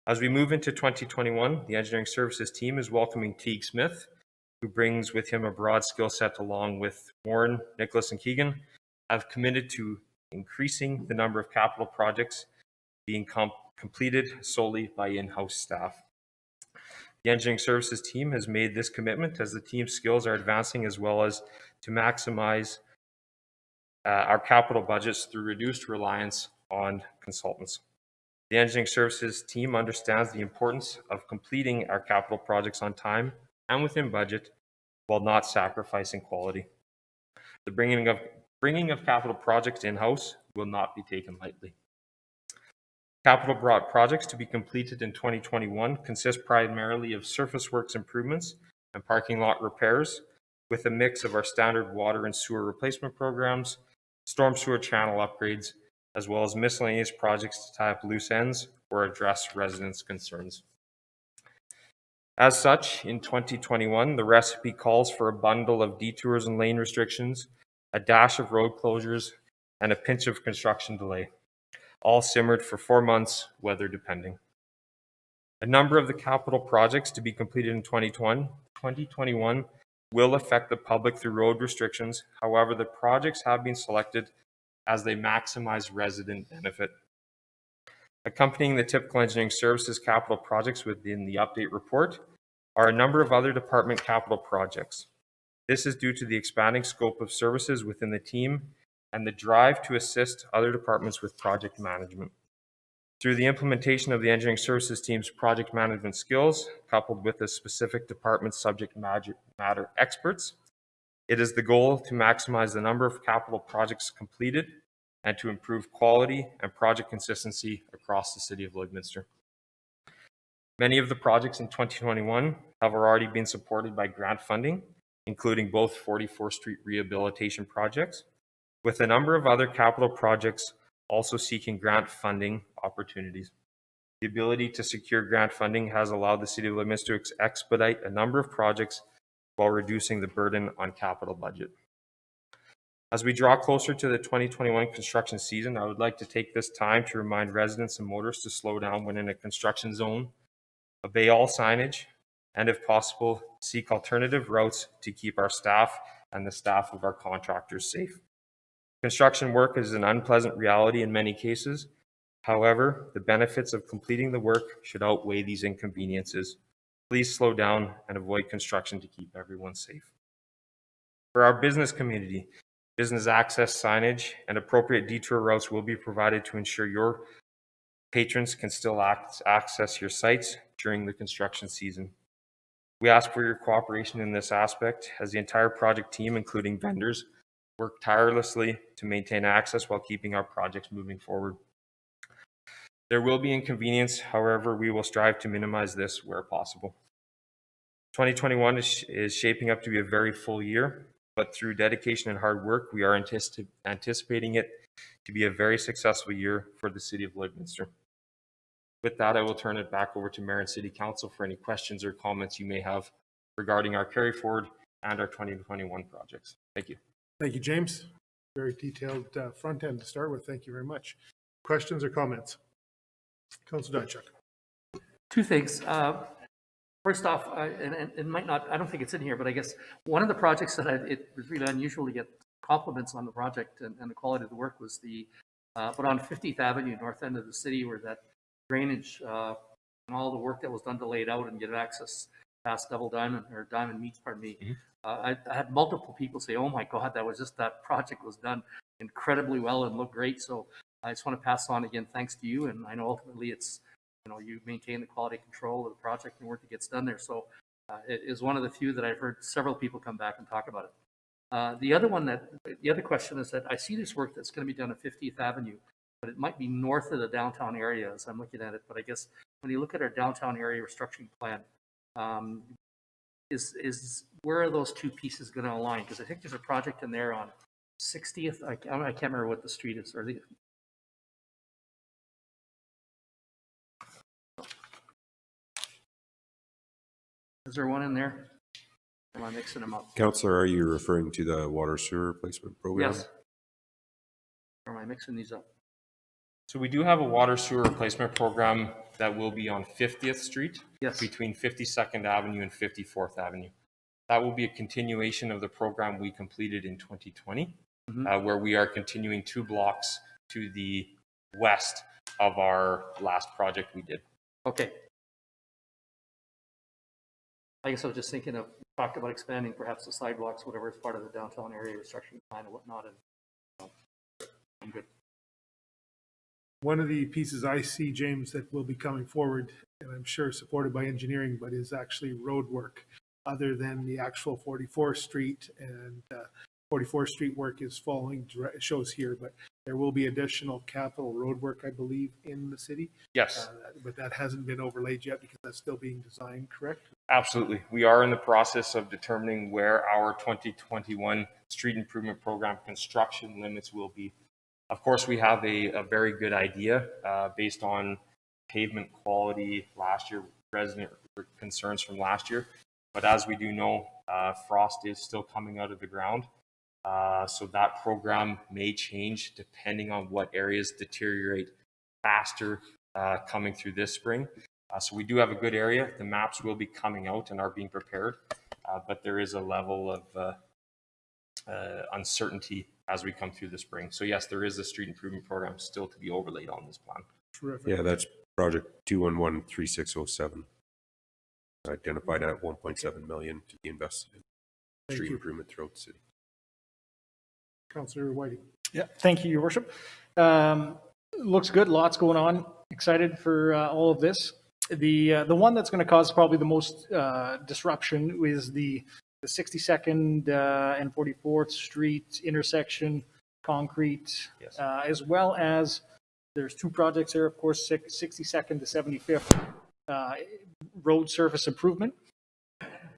S18: As we move into 2021, the Engineering Services team is welcoming Teague Smith, who brings with him a broad skill set, along with Warren, Nicholas, and Keegan, have committed to increasing the number of capital projects being completed solely by in-house staff. The Engineering Services team has made this commitment as the team's skills are advancing, as well as to maximize our capital budgets through reduced reliance on consultants. The Engineering Services team understands the importance of completing our capital projects on time and within budget while not sacrificing quality. The bringing of capital projects in-house will not be taken lightly. Capital projects to be completed in 2021 consist primarily of surface works improvements and parking lot repairs, with a mix of our standard water and sewer replacement programs, storm sewer channel upgrades, as well as miscellaneous projects to tie up loose ends or address residents' concerns. As such, in 2021, the recipe calls for a bundle of detours and lane restrictions, a dash of road closures, and a pinch of construction delay, all simmered for 4 months, weather depending. A number of the capital projects to be completed in 2021 will affect the public through road restrictions. However, the projects have been selected as they maximize resident benefit. Accompanying the typical engineering services capital projects within the update report are a number of other department capital projects. This is due to the expanding scope of services within the team and the drive to assist other departments with project management. Through the implementation of the engineering services team's project management skills, coupled with the specific department's subject matter experts, it is the goal to maximize the number of capital projects completed and to improve quality and project consistency across the city of Lloydminster. Many of the projects in 2021 have already been supported by grant funding, including both 44th Street rehabilitation projects, with a number of other capital projects also seeking grant funding opportunities. The ability to secure grant funding has allowed the City of Lloydminster to expedite a number of projects while reducing the burden on capital budget. As we draw closer to the 2021 construction season, I would like to take this time to remind residents and motorists to slow down when in a construction zone, obey all signage, and if possible, seek alternative routes to keep our staff and the staff of our contractors safe. Construction work is an unpleasant reality in many cases. However, the benefits of completing the work should outweigh these inconveniences. Please slow down and avoid construction to keep everyone safe. For our business community, business access signage and appropriate detour routes will be provided to ensure your patrons can still access your sites during the construction season. We ask for your cooperation in this aspect as the entire project team, including vendors, work tirelessly to maintain access while keeping our projects moving forward. There will be inconvenience, however, we will strive to minimize this where possible. 2021 is shaping up to be a very full year, but through dedication and hard work, we are anticipating it to be a very successful year for the City of Lloydminster. With that, I will turn it back over to Mayor and City Council for any questions or comments you may have regarding our carry forward and our 2021 projects. Thank you.
S2: Thank you, James. Very detailed front end to start with. Thank you very much. Questions or comments? Councilor Diachuk.
S6: Two things. First off, and it might not, I don't think it's in here, but I guess one of the projects that it was really unusual to get compliments on the project and the quality of the work was but on 50th Avenue, north end of the city, where that drainage and all the work that was done to lay it out and get access past Diamond Meats, pardon me. Mm-hmm. I had multiple people say, oh my God, that project was done incredibly well and looked great. So I just want to pass on again, thanks to you. And I know ultimately it's, you maintain the quality control of the project and work that gets done there. So it is one of the few that I've heard several people come back and talk about it. The other question is that I see this work that's going to be done at 50th Avenue, but it might be north of the downtown area as I'm looking at it. But I guess when you look at our downtown area restructuring plan, where are those two pieces going to align? Because I think there's a project in there on 60th. I can't remember what the street is. Is there one in there? Am I mixing them up?
S19: Councillor, are you referring to the water sewer replacement program?
S6: Yes. Or am I mixing these up?
S18: So we do have a water sewer replacement program that will be on 50th Street,
S6: yes,
S18: between 52nd Avenue and 54th Avenue. That will be a continuation of the program we completed in 2020, mm-hmm. Where we are continuing 2 blocks to the west of our last project we did.
S6: Okay. I guess I was just thinking of, talked about expanding perhaps the sidewalks, whatever is part of the downtown area restructuring plan and whatnot, and I'm good.
S2: One of the pieces I see, James, that will be coming forward, and I'm sure supported by engineering, but is actually road work, other than the actual 44th Street, and 44th Street work is following, shows here, but there will be additional capital road work, I believe, in the city.
S18: Yes.
S2: But that hasn't been overlaid yet because that's still being designed, correct?
S18: Absolutely. We are in the process of determining where our 2021 street improvement program construction limits will be. Of course, we have a very good idea based on pavement quality last year, resident concerns from last year. But as we do know, frost is still coming out of the ground. So that program may change depending on what areas deteriorate faster coming through this spring. So we do have a good area. The maps will be coming out and are being prepared, but there is a level of uncertainty as we come through the spring. So yes, there is a street improvement program still to be overlaid on this plan.
S2: Terrific.
S19: Yeah, that's project 2113607. Identified at 1.7 million to be invested in
S2: Thank
S19: street
S2: you.
S19: improvement throughout the city.
S2: Councillor Whiting.
S3: Yeah, thank you, Your Worship. Looks good, lots going on. Excited for all of this. The one that's going to cause probably the most disruption is the 62nd and 44th Street intersection concrete,
S18: Yes.
S3: As well as there's two projects there, of course, 62nd to 75th road surface improvement.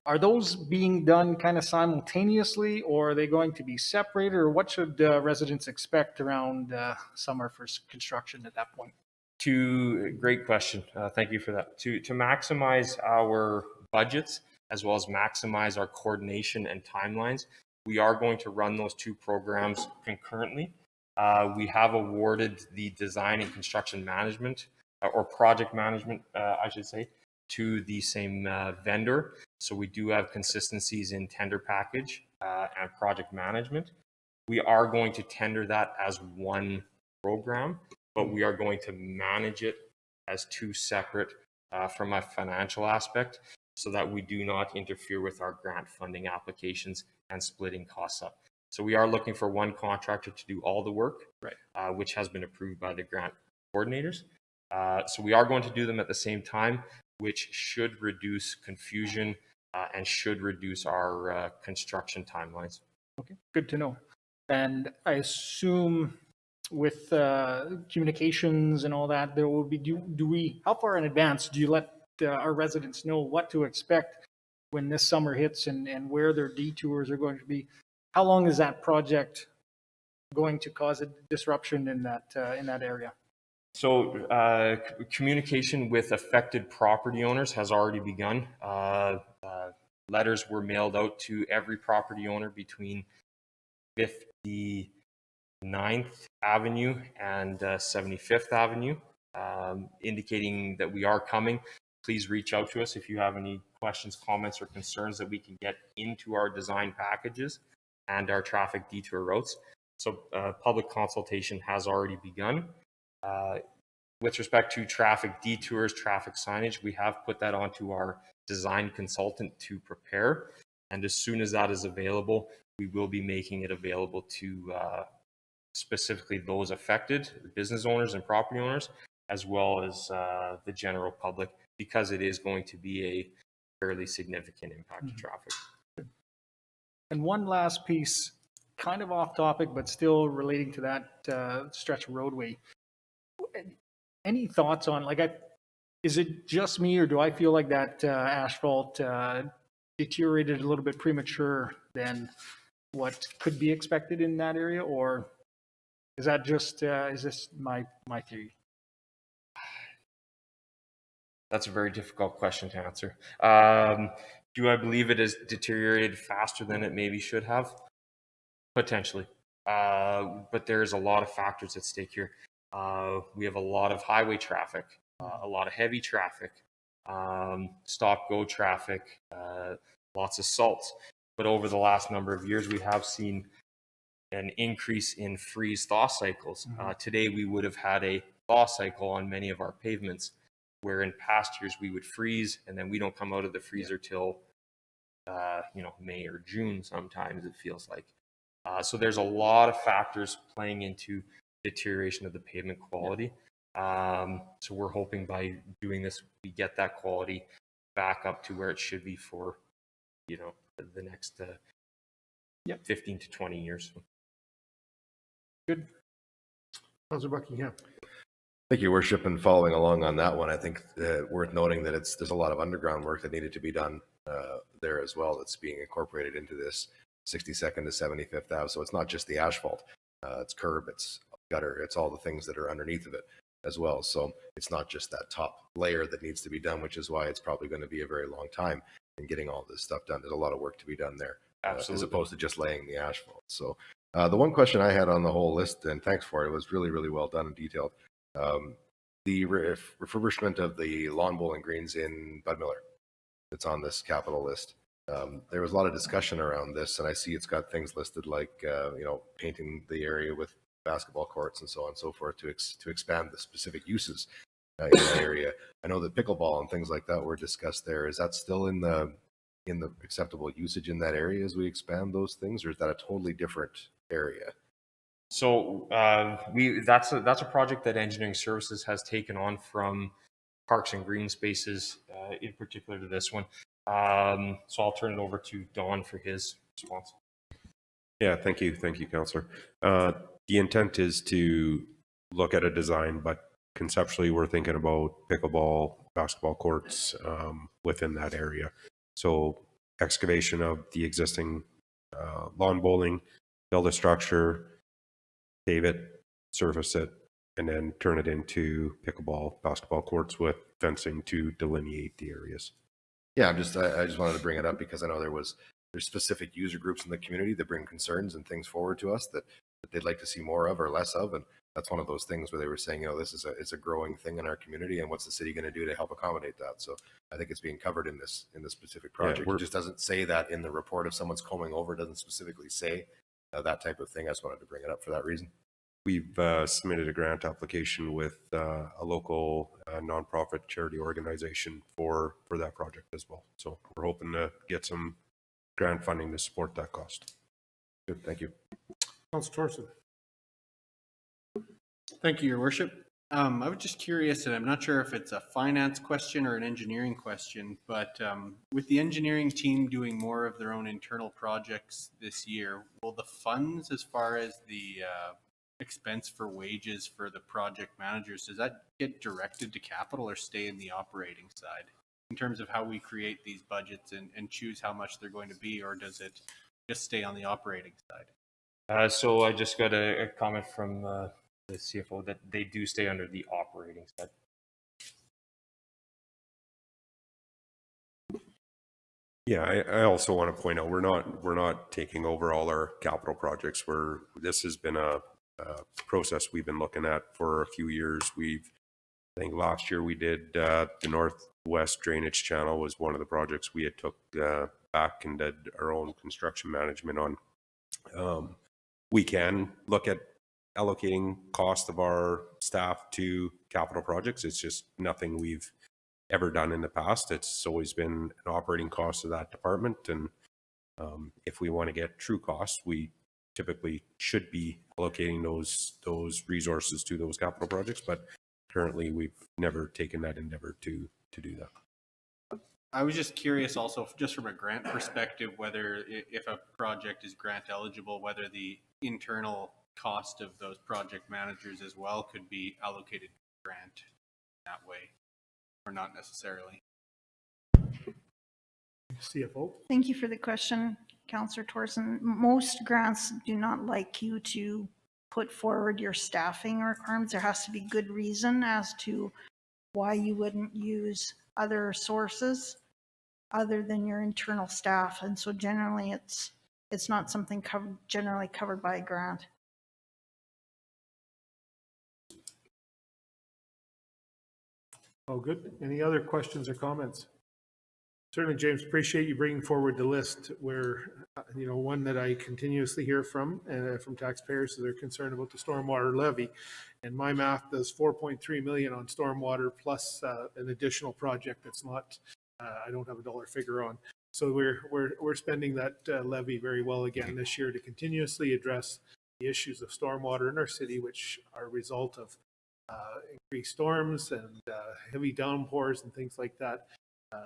S3: Are those being done kind of simultaneously, or are they going to be separated, or what should residents expect around summer for construction at that point?
S18: Great question. Thank you for that. To maximize our budgets as well as maximize our coordination and timelines, we are going to run those two programs concurrently. We have awarded the design and construction management or project management, I should say, to the same vendor. So we do have consistencies in tender package and project management. We are going to tender that as one program, but we are going to manage it as two separate from a financial aspect so that we do not interfere with our grant funding applications and splitting costs up. So we are looking for one contractor to do all the work, right, which has been approved by the grant coordinators. So we are going to do them at the same time, which should reduce confusion and should reduce our construction timelines.
S3: Okay, good to know. And I assume with communications and all that, there will be, how far in advance do you let our residents know what to expect when this summer hits and where their detours are going to be? How long is that project going to cause a disruption in that area?
S18: So communication with affected property owners has already begun. Letters were mailed out to every property owner between 59th Avenue and 75th Avenue, indicating that we are coming. Please reach out to us if you have any questions, comments, or concerns that we can get into our design packages and our traffic detour routes. So public consultation has already begun. With respect to traffic detours, traffic signage, we have put that onto our design consultant to prepare. And as soon as that is available, we will be making it available to specifically those affected, business owners and property owners, as well as the general public, because it is going to be a fairly significant impact to traffic.
S3: And one last piece, kind of off topic, but still relating to that stretch of roadway. Any thoughts on, is it just me, or do I feel like that asphalt deteriorated a little bit premature than what could be expected in that area, or is that just, is this my theory?
S18: That's a very difficult question to answer. Do I believe it has deteriorated faster than it maybe should have? Potentially. But there's a lot of factors at stake here. We have a lot of highway traffic, a lot of heavy traffic, stop-go traffic, lots of salts. But over the last number of years, we have seen an increase in freeze-thaw cycles. Today, we would have had a thaw cycle on many of our pavements, where in past years we would freeze and then we don't come out of the freezer till May or June sometimes, it feels like. So there's a lot of factors playing into deterioration of the pavement quality. So we're hoping by doing this, we get that quality back up to where it should be for, the next 15 to 20 years.
S2: Good. Councillor Buckingham.
S5: Thank you, Worship. And following along on that one, I think worth noting that there's a lot of underground work that needed to be done there as well that's being incorporated into this 62nd to 75th Ave. So it's not just the asphalt, it's curb, it's gutter, it's all the things that are underneath of it as well. So it's not just that top layer that needs to be done, which is why it's probably going to be a very long time in getting all this stuff done. There's a lot of work to be done there, as opposed to just laying the asphalt. So the one question I had on the whole list, and thanks for it, was really, really well done and detailed. The refurbishment of the lawn bowling greens in Bud Miller that's on this capital list. There was a lot of discussion around this, and I see it's got things listed like, painting the area with basketball courts and so on and so forth to expand the specific uses in that area. I know that pickleball and things like that were discussed there. Is that still in the acceptable usage in that area as we expand those things, or is that a totally different area?
S18: So that's a project that Engineering Services has taken on from Parks and Green Spaces, in particular to this one. So I'll turn it over to Don for his response.
S19: Yeah, thank you, Councillor. The intent is to look at a design, but conceptually we're thinking about pickleball, basketball courts within that area. So excavation of the existing lawn bowling, build a structure, pave it, surface it, and then turn it into pickleball, basketball courts with fencing to delineate the areas.
S5: Yeah, I just wanted to bring it up because I know there's specific user groups in the community that bring concerns and things forward to us that they'd like to see more of or less of, and that's one of those things where they were saying, this is it's a growing thing in our community, and what's the city going to do to help accommodate that? So I think it's being covered in this specific project. It just doesn't say that in the report. If someone's combing over, it doesn't specifically say that type of thing. I just wanted to bring it up for that reason.
S19: We've submitted a grant application with a local nonprofit charity organization for that project as well. So we're hoping to get some grant funding to support that cost.
S5: Good, thank you.
S2: Councillor Thorson.
S7: Thank you, Your Worship. I was just curious, and I'm not sure if it's a finance question or an engineering question, but with the engineering team doing more of their own internal projects this year, will the funds, as far as the expense for wages for the project managers, does that get directed to capital or stay in the operating side in terms of how we create these budgets and choose how much they're going to be, or does it just stay on the operating side?
S18: So I just got a comment from the CFO that they do stay under the operating side.
S19: Yeah, I also want to point out we're not taking over all our capital projects. This has been a process we've been looking at for a few years. I think last year we did the Northwest Drainage Channel was one of the projects we had took back and did our own construction management on. We can look at allocating cost of our staff to capital projects. It's just nothing we've ever done in the past. It's always been an operating cost of that department. And if we want to get true costs, we typically should be allocating those resources to those capital projects. But currently we've never taken that endeavor to do that.
S7: I was just curious also, just from a grant perspective, whether if a project is grant eligible, whether the internal cost of those project managers as well could be allocated to grant that way, or not necessarily.
S2: CFO.
S10: Thank you for the question, Councillor Thorson. Most grants do not like you to put forward your staffing requirements. There has to be good reason as to why you wouldn't use other sources other than your internal staff. And so generally it's not something generally covered by a grant.
S2: Oh, good. Any other questions or comments? Certainly, James, appreciate you bringing forward the list where, one that I continuously hear from taxpayers, so they're concerned about the stormwater levy. And my math does 4.3 million on stormwater plus an additional project that's not, I don't have a dollar figure on. So we're spending that levy very well again this year to continuously address the issues of stormwater in our city, which are a result of increased storms and heavy downpours and things like that.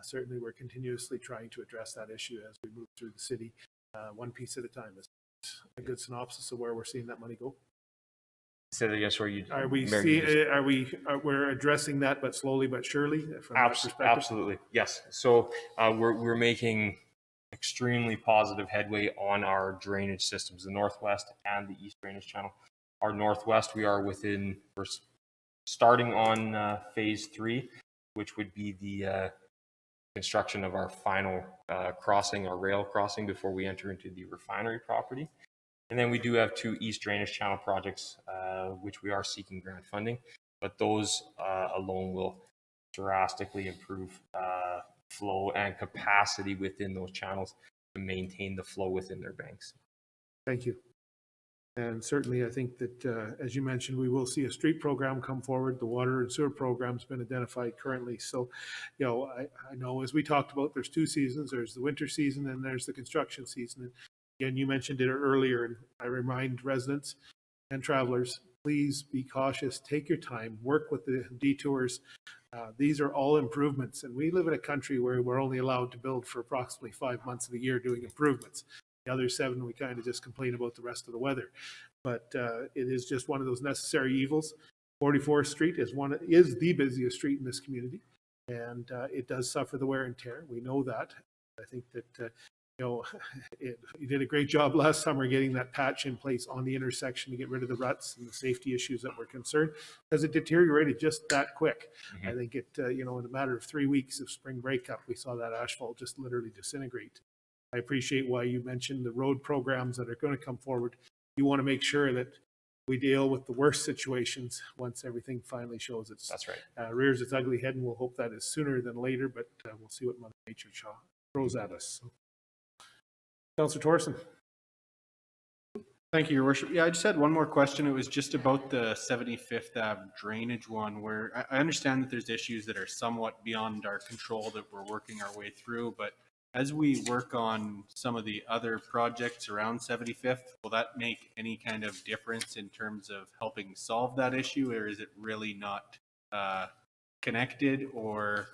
S2: Certainly, we're continuously trying to address that issue as we move through the city, one piece at a time. Is a good synopsis of where we're seeing that money go.
S18: Say that again, sorry.
S2: We're addressing that, but slowly but surely from that perspective?
S18: Absolutely, yes. So we're making extremely positive headway on our drainage systems, the Northwest and the East Drainage Channel. Our Northwest, we're starting on phase 3, which would be the construction of our final crossing, our rail crossing, before we enter into the refinery property. And then we do have 2 East Drainage Channel projects, which we are seeking grant funding, but those alone will drastically improve flow and capacity within those channels to maintain the flow within their banks.
S2: Thank you. And certainly, I think that, as you mentioned, we will see a street program come forward. The water and sewer program's been identified currently. So, you know, I know as we talked about, there's two seasons. There's the winter season and there's the construction season. And again, you mentioned it earlier, and I remind residents and travelers, please be cautious, take your time, work with the detours. These are all improvements, and we live in a country where we're only allowed to build for approximately 5 months of the year doing improvements. The other 7, we kind of just complain about the rest of the weather. But it is just one of those necessary evils. 44th Street is the busiest street in this community, and it does suffer the wear and tear. We know that. I think that you know, you did a great job last summer getting that patch in place on the intersection to get rid of the ruts and the safety issues that were concerned, because it deteriorated just that quick. I think it, you know, in a matter of 3 weeks of spring breakup, we saw that asphalt just literally disintegrate. I appreciate why you mentioned the road programs that are going to come forward. You want to make sure that we deal with the worst situations once everything finally shows its rears its ugly head, and we'll hope that is sooner than later, but we'll see what Mother Nature throws at us. So. Councillor Thorson.
S7: Thank you, Your Worship. Yeah, I just had one more question. It was just about the 75th Ave drainage one, where I understand that there's issues that are somewhat beyond our control that we're working our way through, but as we work on some of the other projects around 75th, will that make any kind of difference in terms of helping solve that issue, or is it really not connected, or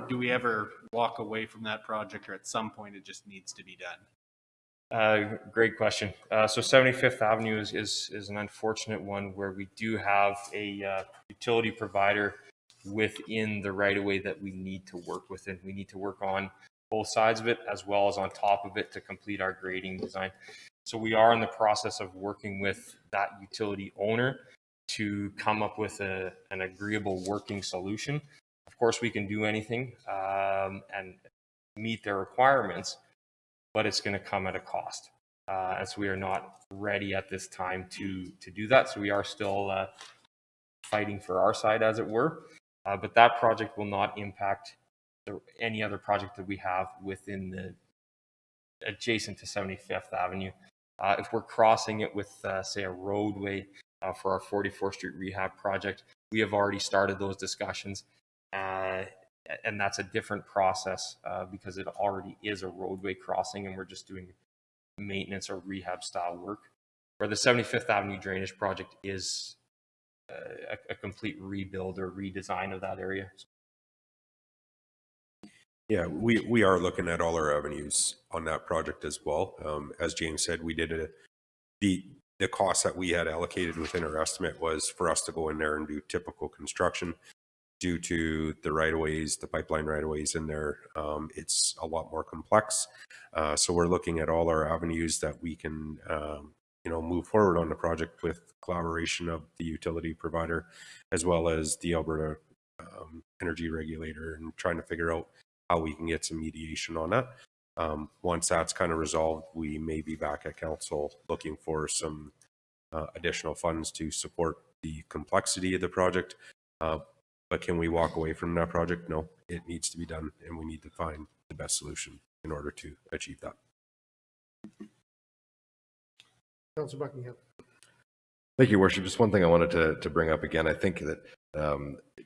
S7: do we ever walk away from that project, or at some point it just needs to be done?
S18: Great question. So 75th Avenue is an unfortunate one where we do have a utility provider within the right-of-way that we need to work within. We need to work on both sides of it as well as on top of it to complete our grading design. So we are in the process of working with that utility owner to come up with an agreeable working solution. Of course, we can do anything and meet their requirements, but it's going to come at a cost. And so we are not ready at this time to do that. So we are still fighting for our side, as it were. But that project will not impact any other project that we have within the adjacent to 75th Avenue. If we're crossing it with, say, a roadway for our 44th Street rehab project, we have already started those discussions. And that's a different process because it already is a roadway crossing and we're just doing maintenance or rehab style work. Where the 75th Avenue drainage project is a complete rebuild or redesign of that area.
S19: Yeah, we are looking at all our avenues on that project as well. As James said, we did the cost that we had allocated within our estimate was for us to go in there and do typical construction. Due to the right-of-ways, the pipeline right-of-ways in there, it's a lot more complex. So we're looking at all our avenues that we can, move forward on the project with collaboration of the utility provider, as well as the Alberta energy regulator, and trying to figure out how we can get some mediation on that. Once that's kind of resolved, we may be back at council looking for some additional funds to support the complexity of the project. But can we walk away from that project? No, it needs to be done, and we need to find the best solution in order to achieve that.
S2: Councillor Buckingham.
S5: Thank you, Worship. Just one thing I wanted to bring up again. I think that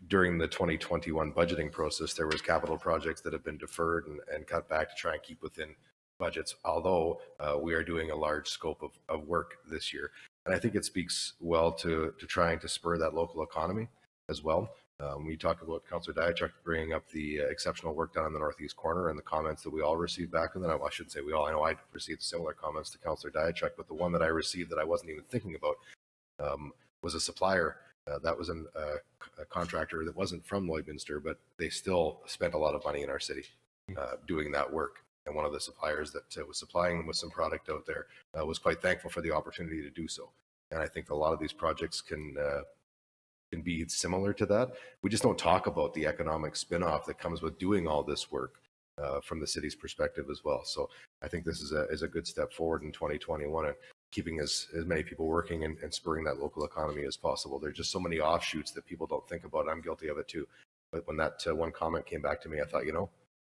S5: during the 2021 budgeting process, there was capital projects that have been deferred and cut back to try and keep within budgets, although we are doing a large scope of work this year. And I think it speaks well to trying to spur that local economy as well. We talk about Councillor Diachuk bringing up the exceptional work done in the northeast corner and the comments that we all received back. And then I shouldn't say we all, I know I received similar comments to Councillor Diachuk, but the one that I received that I wasn't even thinking about was a supplier that was a contractor that wasn't from Lloydminster, but they still spent a lot of money in our city doing that work. And one of the suppliers that was supplying with some product out there was quite thankful for the opportunity to do so. And I think a lot of these projects can be similar to that. We just don't talk about the economic spin-off that comes with doing all this work from the city's perspective as well. So I think this is a good step forward in 2021 and keeping as many people working and spurring that local economy as possible. There's just so many offshoots that people don't think about. I'm guilty of it too. But when that one comment came back to me, I thought,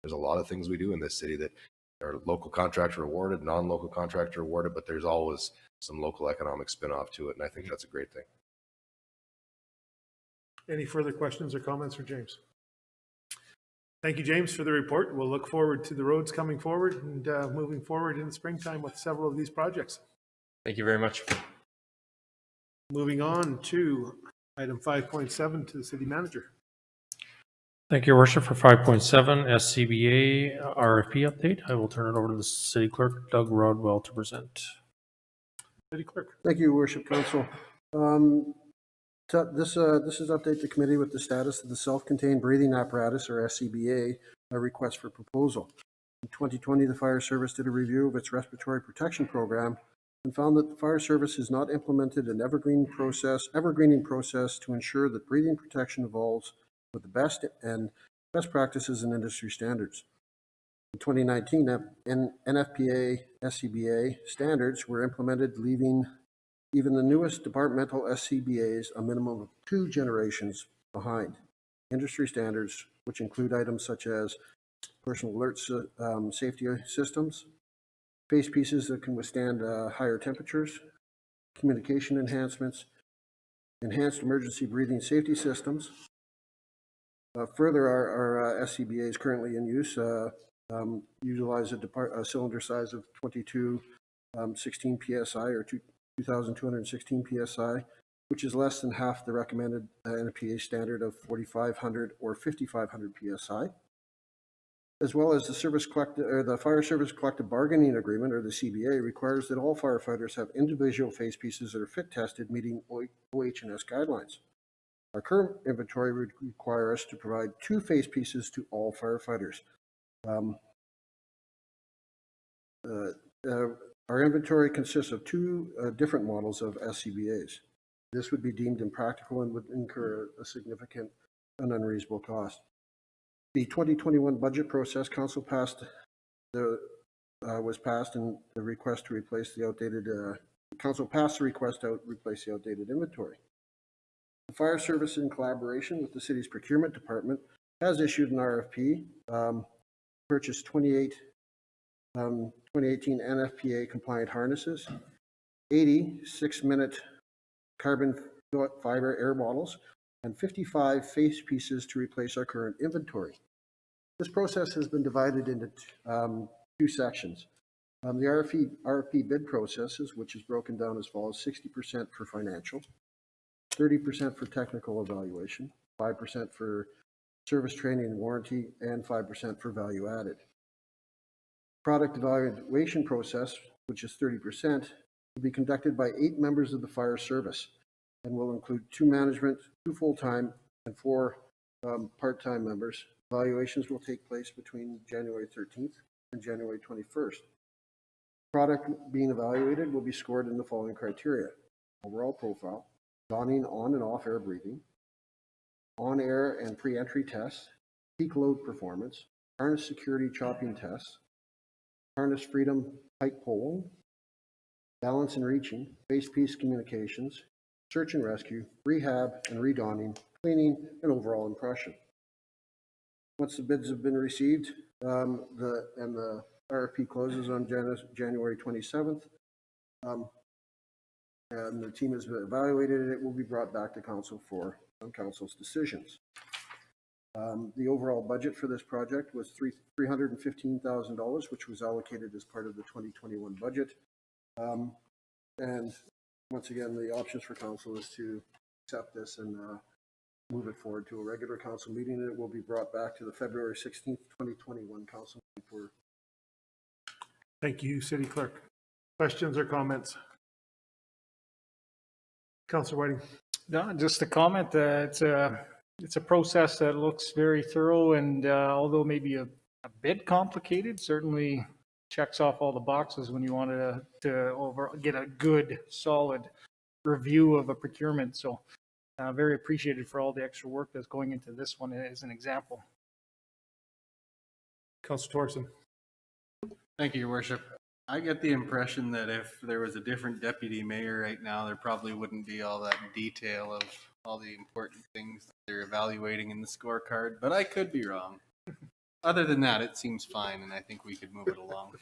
S5: There's a lot of things we do in this city that are local contractor awarded, non-local contractor awarded, but there's always some local economic spin-off to it, and I think that's a great thing.
S2: Any further questions or comments for James? Thank you, James, for the report. We'll look forward to the roads coming forward and moving forward in the springtime with several of these projects.
S18: Thank you very much.
S2: Moving on to item 5.7 to the city manager.
S1: Thank you, Your Worship. For 5.7 SCBA RFP update, I will turn it over to the city clerk, Doug Rodwell, to present.
S2: City clerk.
S16: Thank you, Your Worship Council. This is update the committee with the status of the self-contained breathing apparatus, or SCBA, a request for proposal. In 2020, the fire service did a review of its respiratory protection program and found that the fire service has not implemented an evergreening process to ensure that breathing protection evolves with the best practices and industry standards. In 2019, NFPA SCBA standards were implemented, leaving even the newest departmental SCBAs a minimum of 2 generations behind. Industry standards, which include items such as personal alert safety systems, face pieces that can withstand higher temperatures, communication enhancements, enhanced emergency breathing safety systems. Further, our SCBAs currently in use utilize a cylinder size of 2216 PSI or 2,216 PSI, which is less than half the recommended NFPA standard of 4,500 or 5,500 PSI. As well as the Fire Service Collective Bargaining Agreement, or the CBA, requires that all firefighters have individual face pieces that are fit tested, meeting OH&S guidelines. Our current inventory would require us to provide 2 face pieces to all firefighters. Our inventory consists of 2 different models of SCBAs. This would be deemed impractical and would incur a significant and unreasonable cost. The 2021 budget process, council was passed, and the request to replace the outdated council passed the request to replace the outdated inventory. The fire service, in collaboration with the city's procurement department, has issued an RFP, purchased 28 2018 NFPA compliant harnesses, 80 6-minute carbon fiber air bottles, and 55 face pieces to replace our current inventory. This process has been divided into 2 sections. The RFP bid processes, which is broken down as follows: 60% for financial, 30% for technical evaluation, 5% for service training and warranty, and 5% for value added. Product evaluation process, which is 30%, will be conducted by 8 members of the fire service and will include 2 management, 2 full-time, and 4 part-time members. Evaluations will take place between January 13th and January 21st. Product being evaluated will be scored in the following criteria: overall profile, donning on and off air breathing, on-air and pre-entry tests, peak load performance, harness security chopping tests, harness freedom height pole, balance and reaching, face piece communications, search and rescue, rehab and redonning, cleaning, and overall impression. Once the bids have been received, the RFP closes on January 27th, and the team has evaluated it, it will be brought back to council for council's decisions. The overall budget for this project was $315,000, which was allocated as part of the 2021 budget. And once again, the options for council is to accept this and move it forward to a regular council meeting, and it will be brought back to the February 16th, 2021 council meeting for.
S2: Thank you, City Clerk. Questions or comments? Councillor Whiting.
S3: No, just a comment. It's a process that looks very thorough, and although maybe a bit complicated, certainly checks off all the boxes when you want to get a good, solid review of a procurement. So very appreciated for all the extra work that's going into this one as an example.
S2: Councillor Thorson.
S7: Thank you, Your Worship. I get the impression that if there was a different deputy mayor right now, there probably wouldn't be all that detail of all the important things that they're evaluating in the scorecard, but I could be wrong. other than that, it seems fine, and I think we could move it along.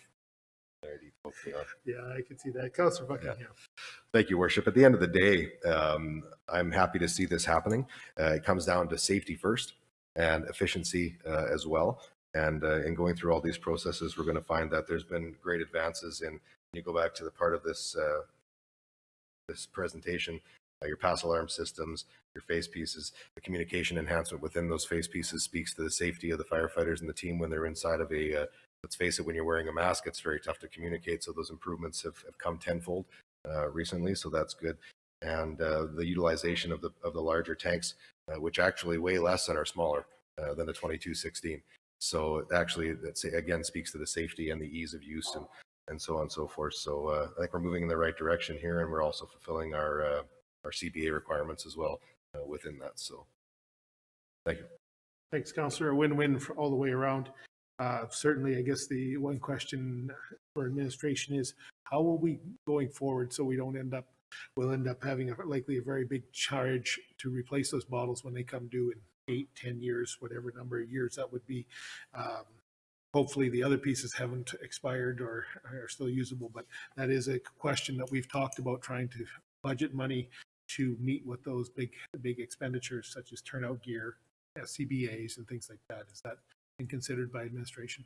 S2: Yeah, I can see that. Councillor Buckingham.
S5: Thank you, Worship. At the end of the day, I'm happy to see this happening. It comes down to safety first and efficiency as well. And in going through all these processes, we're going to find that there's been great advances in, you go back to the part of this this presentation, your pass alarm systems, your face pieces, the communication enhancement within those face pieces speaks to the safety of the firefighters and the team when they're inside of a, let's face it, when you're wearing a mask, it's very tough to communicate. So those improvements have come tenfold recently, so that's good. And the utilization of the larger tanks, which actually weigh less and are smaller than the 2216. So actually, that again speaks to the safety and the ease of use and so on and so forth. So I think we're moving in the right direction here, and we're also fulfilling our CBA requirements as well within that. So thank you.
S2: Thanks, Councillor. A win-win for all the way around. Certainly, I guess the one question for administration is how will we going forward so we don't we'll end up having likely a very big charge to replace those bottles when they come due in 8-10 years, whatever number of years that would be. Hopefully the other pieces haven't expired or are still usable, but that is a question that we've talked about, trying to budget money to meet with those big expenditures such as turnout gear, CBAs and things like that. Is that been considered by administration?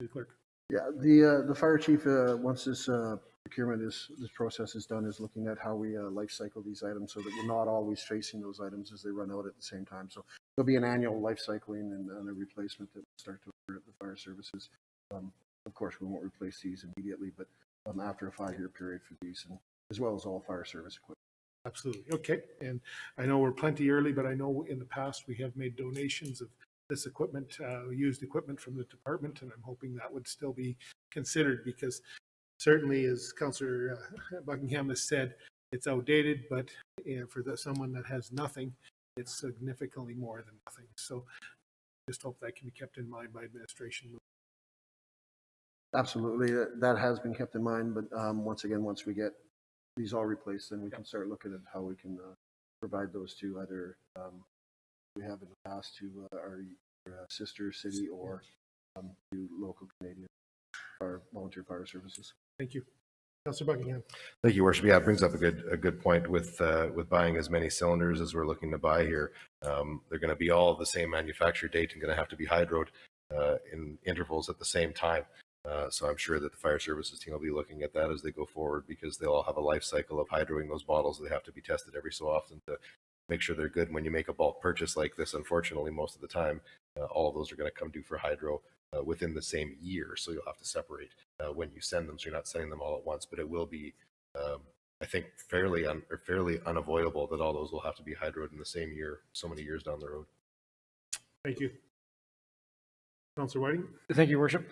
S2: The clerk.
S16: Yeah, the fire chief, once this this process is done, is looking at how we life cycle these items so that we're not always facing those items as they run out at the same time. So there'll be an annual life cycling and a replacement that will start to occur at the fire services. Of course, we won't replace these immediately, but after a 5-year period for these, and as well as all fire service equipment.
S2: Absolutely. Okay. And I know we're plenty early, but I know in the past we have made donations of this equipment, used equipment from the department, and I'm hoping that would still be considered, because certainly, as Councillor Buckingham has said, it's outdated, but for someone that has nothing, it's significantly more than nothing. So just hope that can be kept in mind by administration.
S16: Absolutely, that has been kept in mind, but once again, once we get these all replaced, then we can start looking at how we can provide those to either we have in the past to our sister city or to local Canadian or volunteer fire services.
S2: Thank you. Councillor Buckingham.
S5: Thank you, Worship. Yeah, it brings up a good point with buying as many cylinders as we're looking to buy here. They're going to be all of the same manufacture date and going to have to be hydroed in intervals at the same time. So I'm sure that the fire services team will be looking at that as they go forward, because they'll all have a life cycle of hydroing those bottles. They have to be tested every so often to make sure they're good. When you make a bulk purchase like this, unfortunately, most of the time, all of those are going to come due for hydro within the same year. So you'll have to separate when you send them. So you're not sending them all at once, but it will be, I think, fairly unavoidable that all those will have to be hydroed in the same year, so many years down the road.
S2: Thank you. Councillor Whiting.
S3: Thank you, Worship.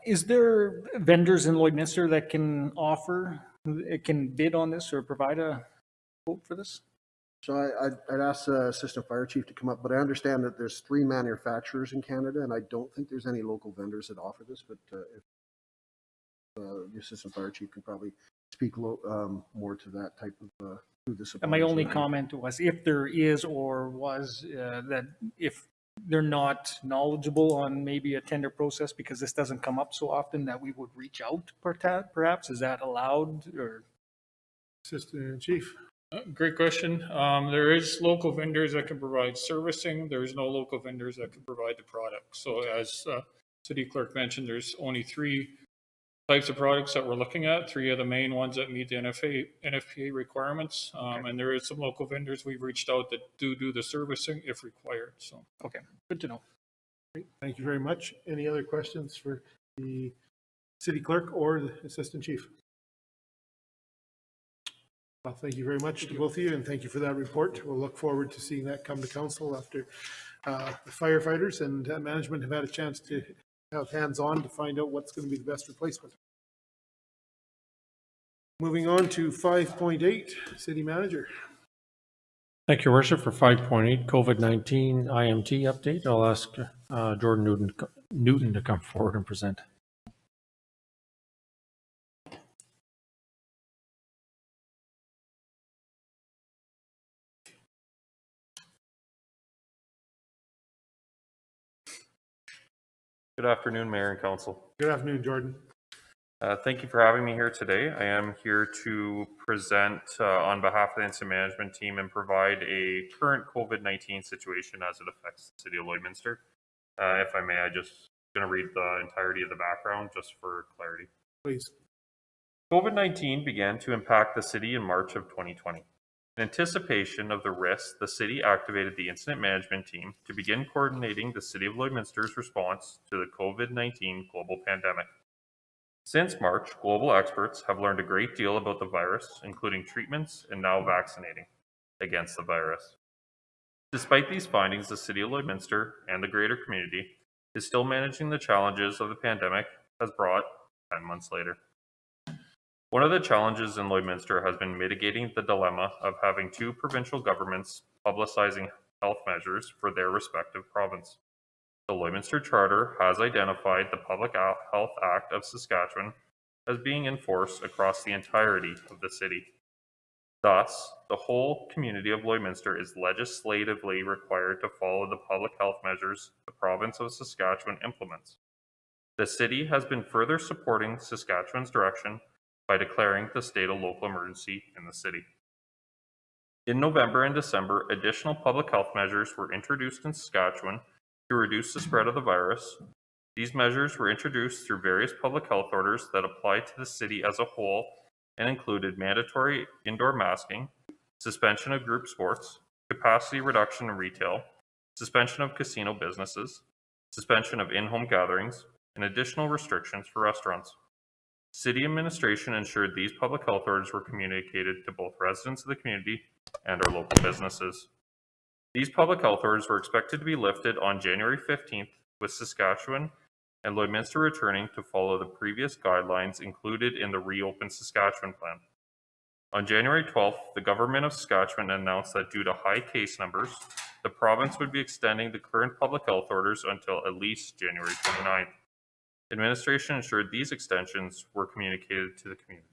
S3: Is there vendors in Lloydminster that can bid on this or provide a quote for this?
S16: So I'd ask the assistant fire chief to come up, but I understand that there's 3 manufacturers in Canada, and I don't think there's any local vendors that offer this, but if the assistant fire chief can probably speak more to that type of who the suppliers
S3: And my only
S16: are.
S3: comment was, if there is or was, that if they're not knowledgeable on maybe a tender process, because this doesn't come up so often, that we would reach out perhaps. Is that allowed? Or
S2: Assistant Chief.
S20: Great question. There is local vendors that can provide servicing. There's no local vendors that can provide the product. So as City Clerk mentioned, there's only 3 types of products that we're looking at, 3 of the main ones that meet the NFPA requirements. And there is some local vendors we've reached out that do the servicing if required. So,
S3: okay, good to know.
S2: Great. Thank you very much. Any other questions for the City Clerk or the Assistant Chief? Well, thank you very much to both of you, and thank you for that report. We'll look forward to seeing that come to council after the firefighters and management have had a chance to have hands-on to find out what's going to be the best replacement. Moving on to 5.8, City Manager.
S1: Thank you, Worship. For 5.8, COVID-19 IMT update, I'll ask Jordan Newton to come forward and present.
S21: Good afternoon, Mayor and Council.
S2: Good afternoon, Jordan.
S21: Thank you for having me here today. I am here to present on behalf of the incident management team and provide a current COVID-19 situation as it affects the city of Lloydminster. If I may, I just going to read the entirety of the background just for clarity.
S2: Please.
S21: COVID-19 began to impact the city in March of 2020. In anticipation of the risks, the city activated the incident management team to begin coordinating the city of Lloydminster's response to the COVID-19 global pandemic. Since March, global experts have learned a great deal about the virus, including treatments and now vaccinating against the virus. Despite these findings, the city of Lloydminster and the greater community is still managing the challenges of the pandemic has brought 10 months later. One of the challenges in Lloydminster has been mitigating the dilemma of having two provincial governments publicizing health measures for their respective province. The Lloydminster Charter has identified the Public Health Act of Saskatchewan as being enforced across the entirety of the city. Thus, the whole community of Lloydminster is legislatively required to follow the public health measures the province of Saskatchewan implements. The city has been further supporting Saskatchewan's direction by declaring the state of local emergency in the city. In November and December, additional public health measures were introduced in Saskatchewan to reduce the spread of the virus. These measures were introduced through various public health orders that applied to the city as a whole and included mandatory indoor masking, suspension of group sports, capacity reduction in retail, suspension of casino businesses, suspension of in-home gatherings, and additional restrictions for restaurants. City administration ensured these public health orders were communicated to both residents of the community and our local businesses. These public health orders were expected to be lifted on January 15th, with Saskatchewan and Lloydminster returning to follow the previous guidelines included in the Reopen Saskatchewan plan. On January 12th, the government of Saskatchewan announced that due to high case numbers, the province would be extending the current public health orders until at least January 29th. Administration ensured these extensions were communicated to the community.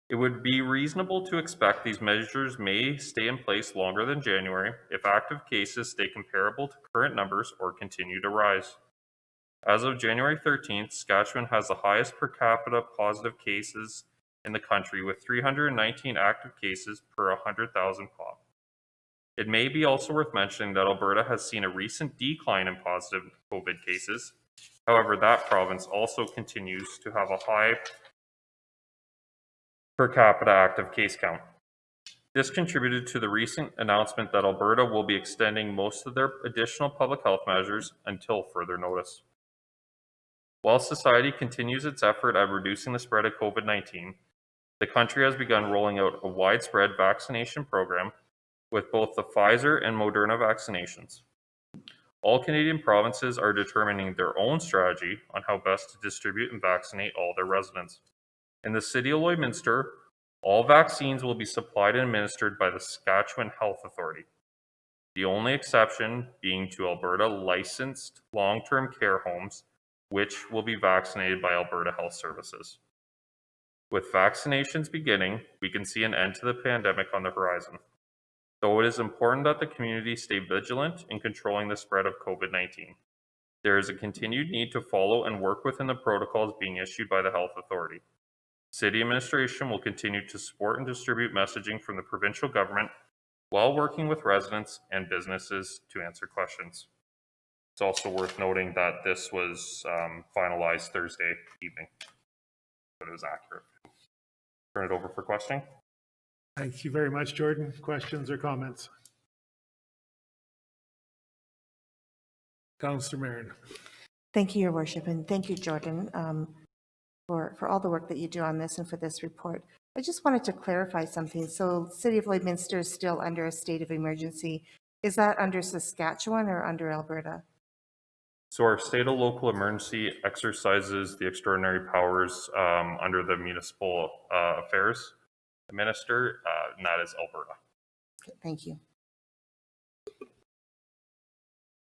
S21: It would be reasonable to expect these measures may stay in place longer than January if active cases stay comparable to current numbers or continue to rise. As of January 13th, Saskatchewan has the highest per capita positive cases in the country with 319 active cases per 100,000 pop. It may be also worth mentioning that Alberta has seen a recent decline in positive COVID cases. However, that province also continues to have a high per capita active case count. This contributed to the recent announcement that Alberta will be extending most of their additional public health measures until further notice. While society continues its effort at reducing the spread of COVID-19, the country has begun rolling out a widespread vaccination program with both the Pfizer and Moderna vaccinations. All Canadian provinces are determining their own strategy on how best to distribute and vaccinate all their residents. In the city of Lloydminster, all vaccines will be supplied and administered by the Saskatchewan Health Authority, the only exception being to Alberta licensed long-term care homes, which will be vaccinated by Alberta Health Services. With vaccinations beginning, we can see an end to the pandemic on the horizon. Though it is important that the community stay vigilant in controlling the spread of COVID-19, there is a continued need to follow and work within the protocols being issued by the health authority. City administration will continue to support and distribute messaging from the provincial government while working with residents and businesses to answer questions. It's also worth noting that this was finalized Thursday evening, but it was accurate. Turn it over for questioning.
S2: Thank you very much, Jordan. Questions or comments? Councillor Marin.
S9: Thank you, Your Worship, and thank you, Jordan, for all the work that you do on this and for this report. I just wanted to clarify something. So City of Lloydminster is still under a state of emergency. Is that under Saskatchewan or under Alberta?
S21: So our state of local emergency exercises the extraordinary powers under the Municipal Affairs Minister, and that is Alberta.
S9: Okay, thank you.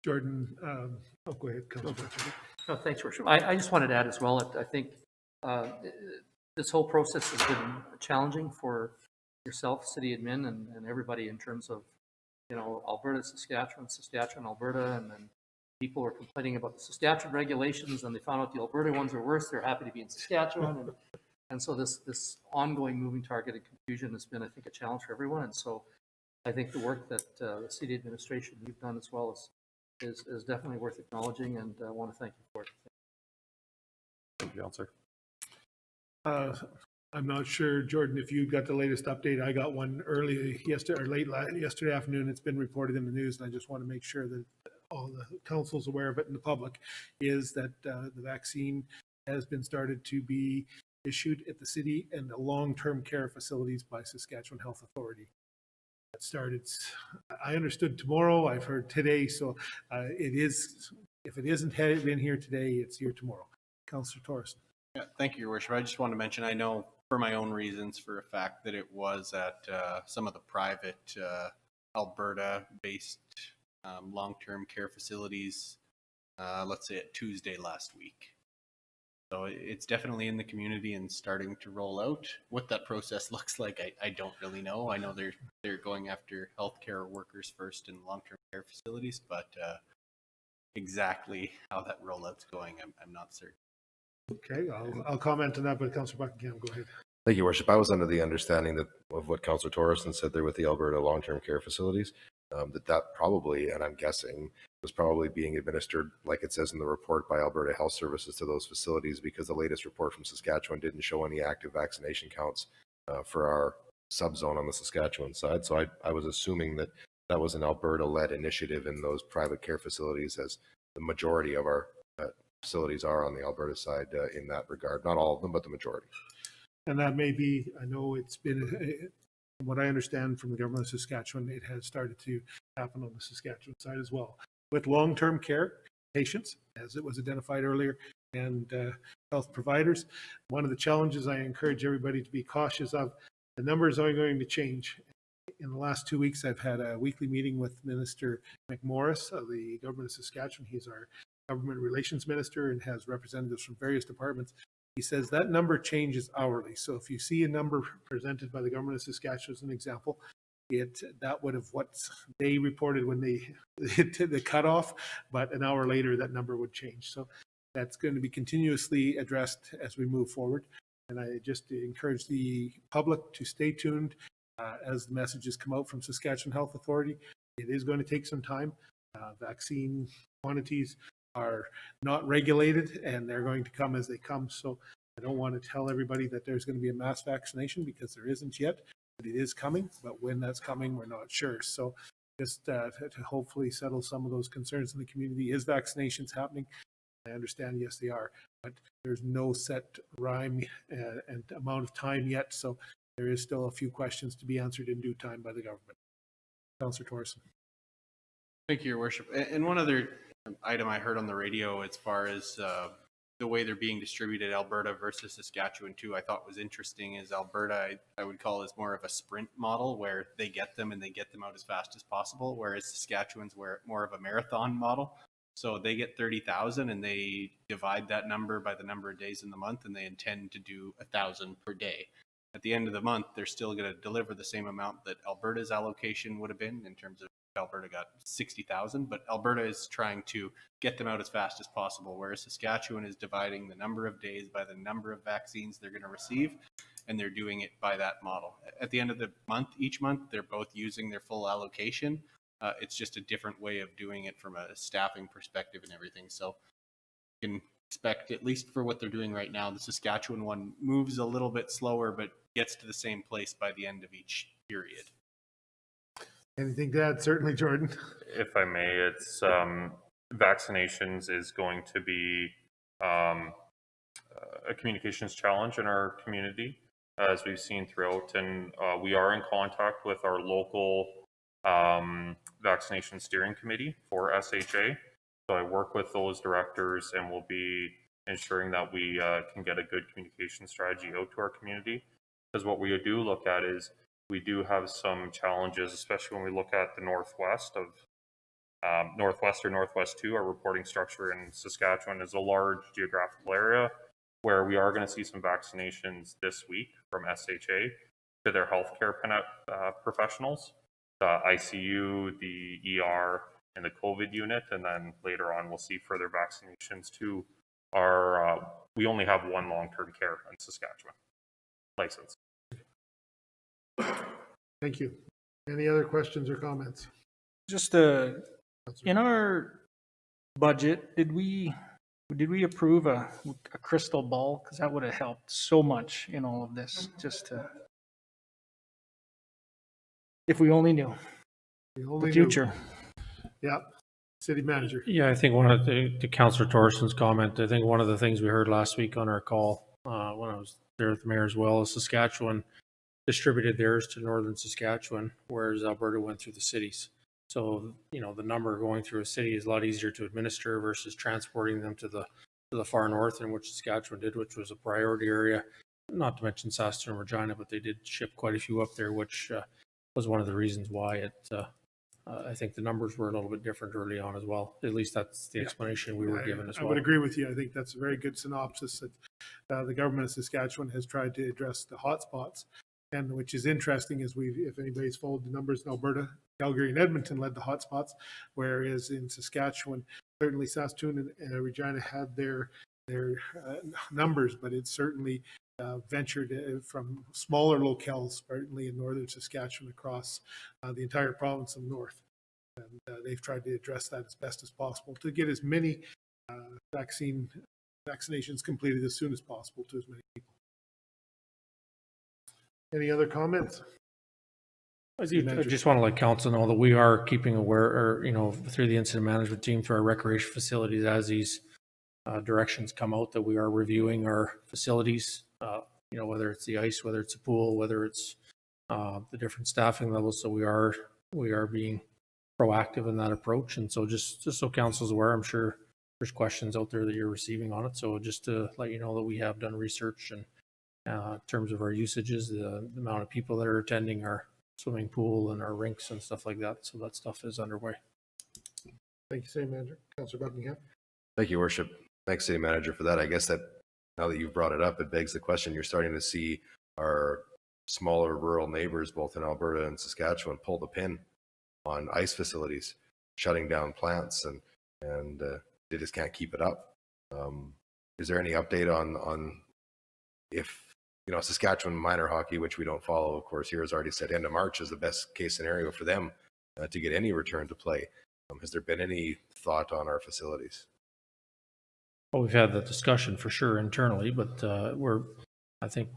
S2: Jordan, go ahead.
S6: No, thanks, Worship. I just wanted to add as well, I think this whole process has been challenging for yourself, city admin, and everybody in terms of, Alberta, Saskatchewan, Alberta, and then people were complaining about the Saskatchewan regulations, and they found out the Alberta ones are worse. They're happy to be in Saskatchewan. And so this ongoing moving target and confusion has been, I think, a challenge for everyone. And so I think the work that the city administration, you've done as well, is definitely worth acknowledging, and I want to thank you for it.
S21: Thank you, Councillor.
S2: I'm not sure, Jordan, if you got the latest update. I got one early yesterday or late yesterday afternoon. It's been reported in the news, and I just want to make sure that all the council's aware of it and the public, is that the vaccine has been started to be issued at the city and the long-term care facilities by Saskatchewan Health Authority. That started, I understood tomorrow, I've heard today, so it is, if it isn't been here today, it's here tomorrow. Councillor Torres.
S7: Yeah, thank you, Your Worship. I just want to mention, I know for my own reasons for a fact that it was at some of the private Alberta-based long-term care facilities, let's say at Tuesday last week. So it's definitely in the community and starting to roll out. What that process looks like, I don't really know. I know they're going after healthcare workers first in long-term care facilities, but exactly how that rollout's going, I'm not certain.
S2: Okay, I'll comment on that, but Councillor Buckingham, go ahead.
S5: Thank you, Worship. I was under the understanding that of what Councillor Torreson said there with the Alberta long-term care facilities, that probably, and I'm guessing, was probably being administered, like it says in the report, by Alberta Health Services to those facilities, because the latest report from Saskatchewan didn't show any active vaccination counts for our subzone on the Saskatchewan side. So I was assuming that that was an Alberta-led initiative in those private care facilities, as the majority of our facilities are on the Alberta side in that regard. Not all of them, but the majority.
S2: And that may be, I know it's been, what I understand from the government of Saskatchewan, it has started to happen on the Saskatchewan side as well. With long-term care patients, as it was identified earlier, and health providers, one of the challenges I encourage everybody to be cautious of, the numbers are going to change. In the last 2 weeks, I've had a weekly meeting with Minister McMorris of the government of Saskatchewan. He's our government relations minister and has representatives from various departments. He says that number changes hourly. So if you see a number presented by the government of Saskatchewan as an example, that would have what they reported when they hit the cutoff, but an hour later that number would change. So that's going to be continuously addressed as we move forward. And I just encourage the public to stay tuned as the messages come out from Saskatchewan Health Authority. It is going to take some time. Vaccine quantities are not regulated, and they're going to come as they come. So I don't want to tell everybody that there's going to be a mass vaccination, because there isn't yet, but it is coming. But when that's coming, we're not sure. So just to hopefully settle some of those concerns in the community, is vaccinations happening? I understand, yes, they are, but there's no set rhyme and amount of time yet. So there is still a few questions to be answered in due time by the government. Councillor Torreson.
S7: Thank you, Your Worship. And one other item I heard on the radio as far as the way they're being distributed, Alberta versus Saskatchewan too, I thought was interesting, is Alberta, I would call is more of a sprint model, where they get them and they get them out as fast as possible, whereas Saskatchewan's more of a marathon model. So they get 30,000 and they divide that number by the number of days in the month, and they intend to do 1,000 per day. At the end of the month, they're still going to deliver the same amount that Alberta's allocation would have been, in terms of Alberta got 60,000, but Alberta is trying to get them out as fast as possible, whereas Saskatchewan is dividing the number of days by the number of vaccines they're going to receive, and they're doing it by that model. At the end of the month, each month, they're both using their full allocation. It's just a different way of doing it from a staffing perspective and everything. So you can expect, at least for what they're doing right now, the Saskatchewan one moves a little bit slower, but gets to the same place by the end of each period.
S2: Anything to add? Certainly, Jordan.
S21: If I may, it's vaccinations is going to be a communications challenge in our community, as we've seen throughout, and we are in contact with our local vaccination steering committee for SHA. So I work with those directors, and we'll be ensuring that we can get a good communication strategy out to our community. Because what we do look at is, we do have some challenges, especially when we look at the northwest of Northwest or Northwest 2. Our reporting structure in Saskatchewan is a large geographical area where we are going to see some vaccinations this week from SHA to their healthcare professionals, the ICU, the ER, in the COVID unit, and then later on we'll see further vaccinations to we only have one long-term care in Saskatchewan license.
S2: Thank you. Any other questions or comments?
S3: Just in our budget, did we approve a crystal ball? Because that would have helped so much in all of this, just to, if we only knew the future.
S2: Yeah. City manager.
S1: Yeah, I think one of to Councillor Torsen's comment, I think one of the things we heard last week on our call when I was there with the mayor as well is Saskatchewan distributed theirs to northern Saskatchewan, whereas Alberta went through the cities. So, you know, the number going through a city is a lot easier to administer versus transporting them to the far north, in which Saskatchewan did, which was a priority area. Not to mention Saskatoon and Regina, but they did ship quite a few up there, which was one of the reasons why it I think the numbers were a little bit different early on as well. At least that's the explanation we were given as well.
S2: I would agree with you. I think that's a very good synopsis that the government of Saskatchewan has tried to address the hotspots. And which is interesting is if anybody's followed the numbers in Alberta, Calgary and Edmonton led the hotspots, whereas in Saskatchewan, certainly Saskatoon and Regina had their numbers, but it certainly ventured from smaller locales, certainly in northern Saskatchewan across the entire province of North. And they've tried to address that as best as possible to get as many vaccinations completed as soon as possible to as many people. Any other comments?
S1: I just want to let council know that we are keeping aware, or, you know, through the incident management team, through our recreation facilities, as these directions come out, that we are reviewing our facilities, you know, whether it's the ice, whether it's a pool, whether it's the different staffing levels. So we are being proactive in that approach. And so just so council's aware, I'm sure there's questions out there that you're receiving on it. So just to let you know that we have done research and in terms of our usages, the amount of people that are attending our swimming pool and our rinks and stuff like that. So that stuff is underway.
S2: Thank you, City Manager. Councillor Buckingham.
S5: Thank you, Worship. Thanks, City Manager, for that. I guess that now that you've brought it up, it begs the question. You're starting to see our smaller rural neighbors, both in Alberta and Saskatchewan, pull the pin on ice facilities, shutting down plants, and they just can't keep it up. Is there any update on if, you know, Saskatchewan minor hockey, which we don't follow, of course, here has already said end of March is the best case scenario for them to get any return to play. Has there been any thought on our facilities?
S1: Well, we've had that discussion for sure internally, but I think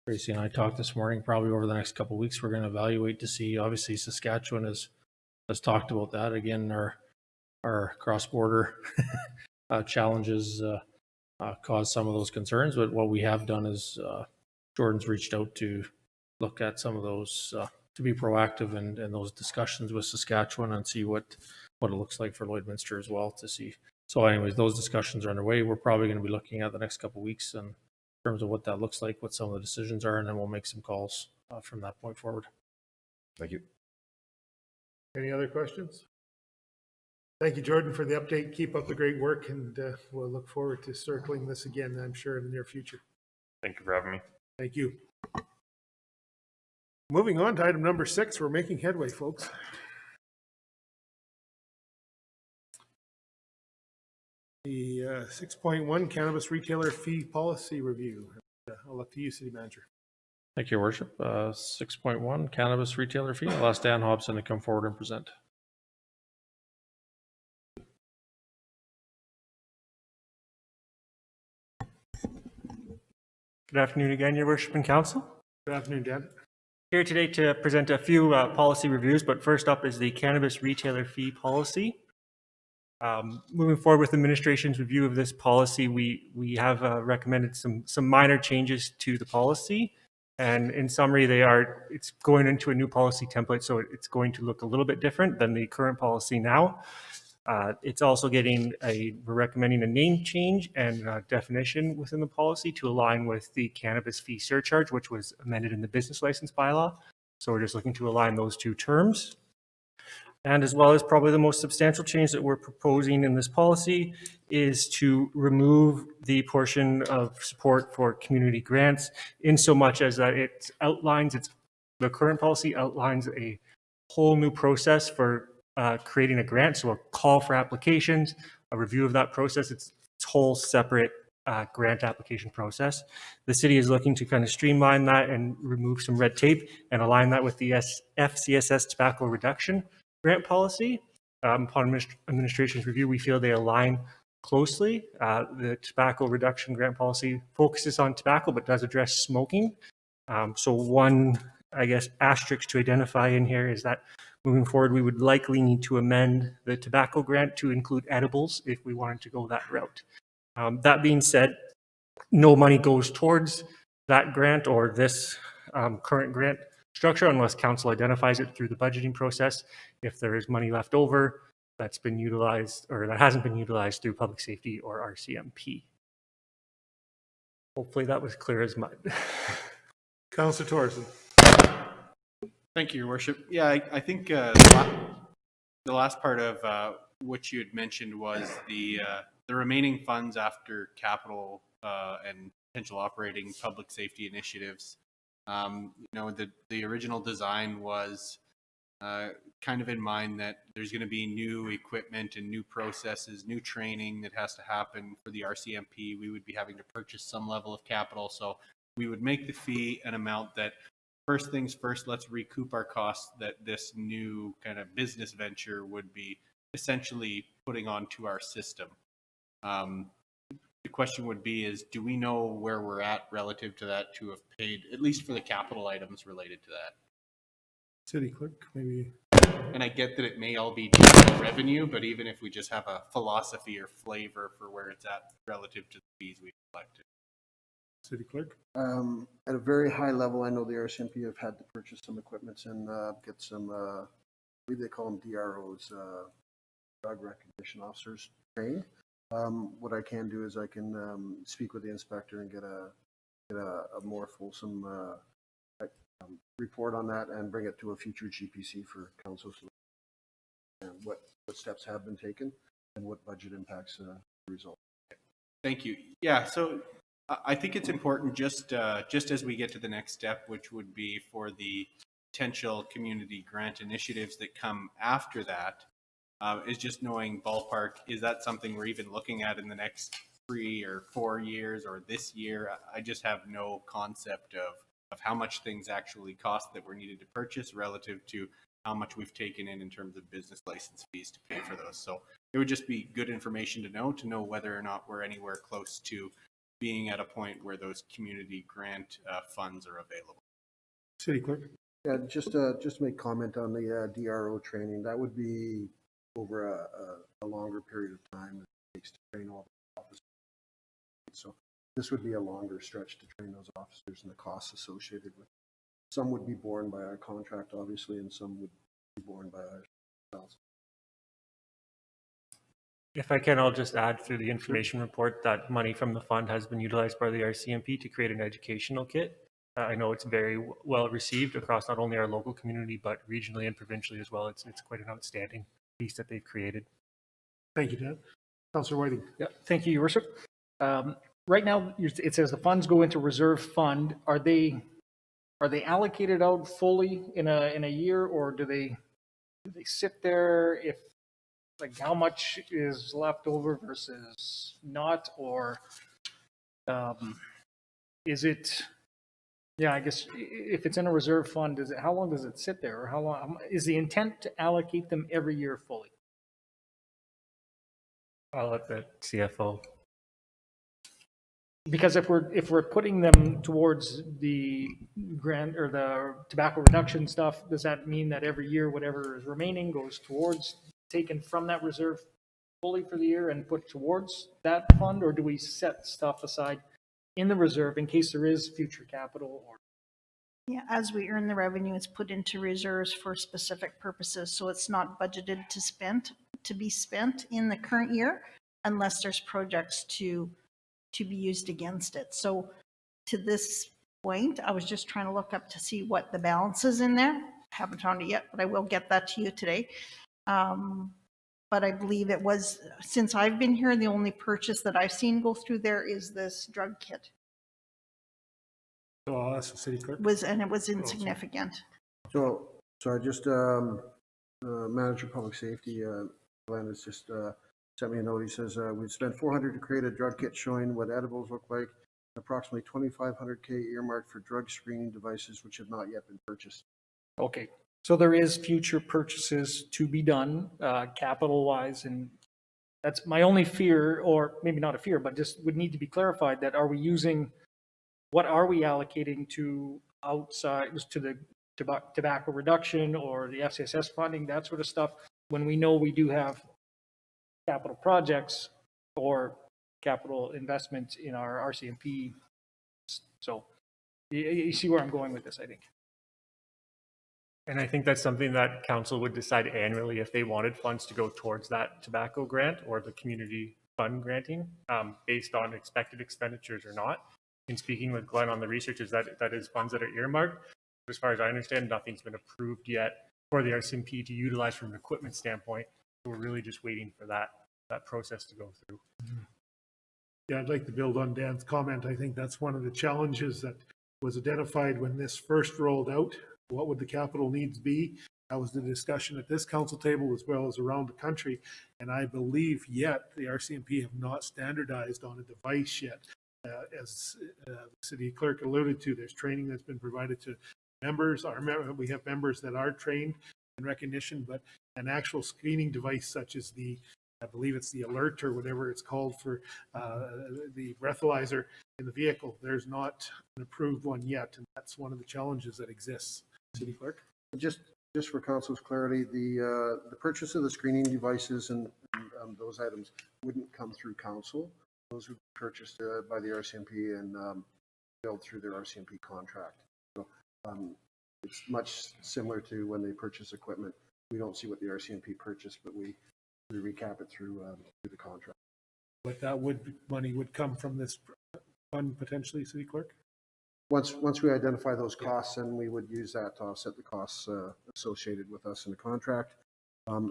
S1: Tracy and I talked this morning, probably over the next couple of weeks, we're going to evaluate to see, obviously Saskatchewan has talked about that. Again, our cross-border challenges cause some of those concerns, but what we have done is Jordan's reached out to look at some of those, to be proactive in those discussions with Saskatchewan and see what it looks like for Lloydminster as well to see. So anyways, those discussions are underway. We're probably going to be looking at the next couple of weeks in terms of what that looks like, what some of the decisions are, and then we'll make some calls from that point forward.
S5: Thank you.
S2: Any other questions? Thank you, Jordan, for the update. Keep up the great work, and we'll look forward to circling this again, I'm sure, in the near future.
S21: Thank you for having me.
S2: Thank you. Moving on to item number 6, we're making headway, folks. The 6.1 Cannabis Retailer Fee Policy Review. I'll look to you, City Manager.
S1: Thank you, Worship. 6.1 Cannabis Retailer Fee. I'll ask Dan Hobson to come forward and present.
S14: Good afternoon again, Your Worship and Council.
S2: Good afternoon, Dan.
S14: Here today to present a few policy reviews, but first up is the Cannabis Retailer Fee Policy. Moving forward with administration's review of this policy, we have recommended some minor changes to the policy. And in summary, it's going into a new policy template, so it's going to look a little bit different than the current policy now. It's also we're recommending a name change and definition within the policy to align with the cannabis fee surcharge, which was amended in the business license bylaw. So we're just looking to align those two terms. And as well as probably the most substantial change that we're proposing in this policy is to remove the portion of support for community grants, in so much as that the current policy outlines a whole new process for creating a grant, so a call for applications, a review of that process. It's a whole separate grant application process. The city is looking to kind of streamline that and remove some red tape and align that with the FCSS tobacco reduction grant policy. Upon administration's review, we feel they align closely. The tobacco reduction grant policy focuses on tobacco but does address smoking. So one, I guess, asterisk to identify in here is that moving forward, we would likely need to amend the tobacco grant to include edibles if we wanted to go that route. That being said, no money goes towards that grant or this current grant structure unless council identifies it through the budgeting process. If there is money left over that's been utilized or that hasn't been utilized through public safety or RCMP. Hopefully that was clear as mud.
S2: Councillor Thorson.
S7: Thank you, Your Worship. Yeah, I think the last part of what you had mentioned was the remaining funds after capital and potential operating public safety initiatives. You know, the original design was kind of in mind that there's going to be new equipment and new processes, new training that has to happen for the RCMP. We would be having to purchase some level of capital, so we would make the fee an amount that, first things first, let's recoup our costs that this new kind of business venture would be essentially putting onto our system. The question would be is, do we know where we're at relative to that to have paid, at least for the capital items related to that?
S2: City clerk, maybe.
S7: And I get that it may all be revenue, but even if we just have a philosophy or flavor for where it's at relative to the fees we've collected.
S2: City clerk.
S16: At a very high level, I know the RCMP have had to purchase some equipment and get some, I believe they call them DROs, drug recognition officers trained. What I can do is I can speak with the inspector and get a more fulsome report on that and bring it to a future GPC for council. And what steps have been taken and what budget impacts result.
S7: Thank you. Yeah, so I think it's important just as we get to the next step, which would be for the potential community grant initiatives that come after that, is just knowing ballpark, is that something we're even looking at in the next 3 or 4 years or this year? I just have no concept of how much things actually cost that were needed to purchase relative to how much we've taken in terms of business license fees to pay for those. So it would just be good information to know whether or not we're anywhere close to being at a point where those community grant funds are available.
S2: City clerk.
S16: Yeah, just to make comment on the DRO training, that would be over a longer period of time it takes to train all the officers. So this would be a longer stretch to train those officers and the costs associated with it. Some would be borne by our contract, obviously, and some would be borne by ourselves.
S14: If I can, I'll just add through the information report that money from the fund has been utilized by the RCMP to create an educational kit. I know it's very well received across not only our local community, but regionally and provincially as well. It's quite an outstanding piece that they've created.
S2: Thank you, Dan. Councillor Whiting.
S3: Yeah, thank you, Your Worship. Right now, it says the funds go into reserve fund. Are they allocated out fully in a year, or do they sit there? If like how much is left over versus not, or is it? Yeah, I guess if it's in a reserve fund, how long does it sit there, or how long is the intent to allocate them every year fully?
S14: I'll let the CFO.
S3: Because if we're putting them towards the grant or the tobacco reduction stuff, does that mean that every year whatever is remaining goes towards taken from that reserve fully for the year and put towards that fund, or do we set stuff aside in the reserve in case there is future capital? Or
S10: yeah, as we earn the revenue, it's put into reserves for specific purposes, so it's not budgeted to be spent in the current year unless there's projects to be used against it. So to this point, I was just trying to look up to see what the balance is in there. Haven't found it yet, but I will get that to you today. But I believe it was, since I've been here, the only purchase that I've seen go through there is this drug kit.
S2: Oh, that's the city clerk.
S10: And it was insignificant.
S16: So I just Manager of Public Safety, Glenn has just sent me a note. He says, we've spent $400 to create a drug kit showing what edibles look like, approximately $2,500K earmarked for drug screening devices which have not yet been purchased.
S3: Okay, so there is future purchases to be done, capital-wise, and that's my only fear, or maybe not a fear, but just would need to be clarified that are we using, what are we allocating to outside, to the tobacco reduction or the FCSS funding, that sort of stuff, when we know we do have capital projects or capital investments in our RCMP. So you see where I'm going with this, I think.
S14: And I think that's something that council would decide annually if they wanted funds to go towards that tobacco grant or the community fund granting, based on expected expenditures or not. In speaking with Glenn on the research, is that is funds that are earmarked. As far as I understand, nothing's been approved yet for the RCMP to utilize from an equipment standpoint. So we're really just waiting for that process to go through.
S2: Yeah, I'd like to build on Dan's comment. I think that's one of the challenges that was identified when this first rolled out. What would the capital needs be? That was the discussion at this council table as well as around the country. And I believe yet the RCMP have not standardized on a device yet. As the city clerk alluded to, there's training that's been provided to members. We have members that are trained in recognition, but an actual screening device such as I believe it's the alert or whatever it's called for the breathalyzer in the vehicle, there's not an approved one yet. And that's one of the challenges that exists. City clerk?
S16: Just for council's clarity, the purchase of the screening devices and those items wouldn't come through council. Those would be purchased by the RCMP and billed through their RCMP contract. So it's much similar to when they purchase equipment. We don't see what the RCMP purchased, but we recap it through the contract.
S2: But that money would come from this fund potentially, city clerk?
S16: Once we identify those costs, then we would use that to offset the costs associated with us in the contract,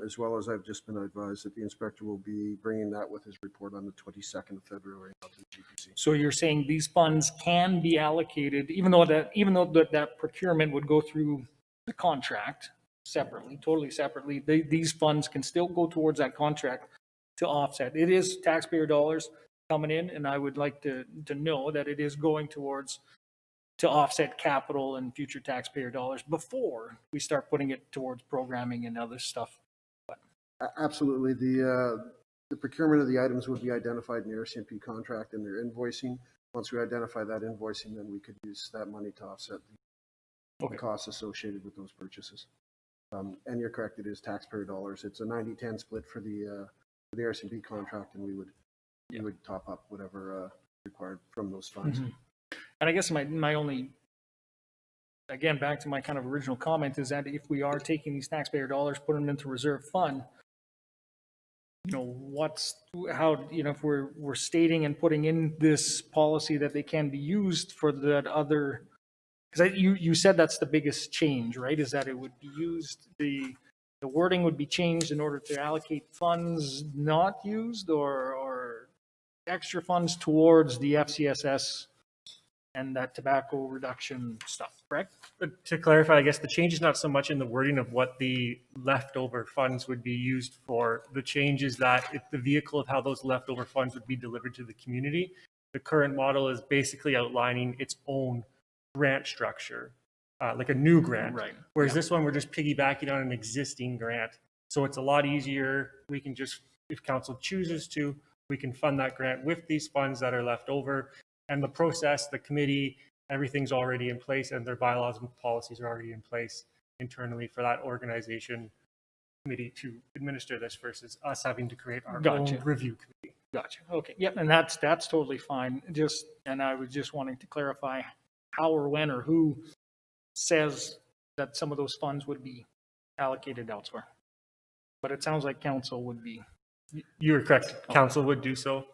S16: as well as I've just been advised that the inspector will be bringing that with his report on the 22nd of February to the GPC.
S3: So you're saying these funds can be allocated, even though that procurement would go through the contract separately, totally separately, these funds can still go towards that contract to offset. It is taxpayer dollars coming in, and I would like to know that it is going towards to offset capital and future taxpayer dollars before we start putting it towards programming and other stuff. But
S16: absolutely, the procurement of the items would be identified in the RCMP contract and their invoicing. Once we identify that invoicing, then we could use that money to offset the costs associated with those purchases. And you're correct, it is taxpayer dollars. It's a 90-10 split for the RCMP contract, and we would top up whatever required from those funds.
S3: Mm-hmm. And I guess my only, again, back to my kind of original comment, is that if we are taking these taxpayer dollars, putting them into reserve fund, if we're stating and putting in this policy that they can be used for that other, because you said that's the biggest change, right? Is that it would be used, the wording would be changed in order to allocate funds not used or extra funds towards the FCSS and that tobacco reduction stuff, correct?
S14: But to clarify, I guess the change is not so much in the wording of what the leftover funds would be used for. The change is that it's the vehicle of how those leftover funds would be delivered to the community. The current model is basically outlining its own grant structure, like a new grant.
S3: Right.
S14: Whereas this one, we're just piggybacking on an existing grant. So it's a lot easier. We can just, if council chooses to, we can fund that grant with these funds that are left over. And the process, the committee, everything's already in place, and their bylaws and policies are already in place internally for that organization committee to administer this versus us having to create our own review committee.
S3: Gotcha. Okay. Yep. And that's totally fine. And I was just wanting to clarify how or when or who says that some of those funds would be allocated elsewhere. But it sounds like council would be.
S14: You're correct. Council would do so.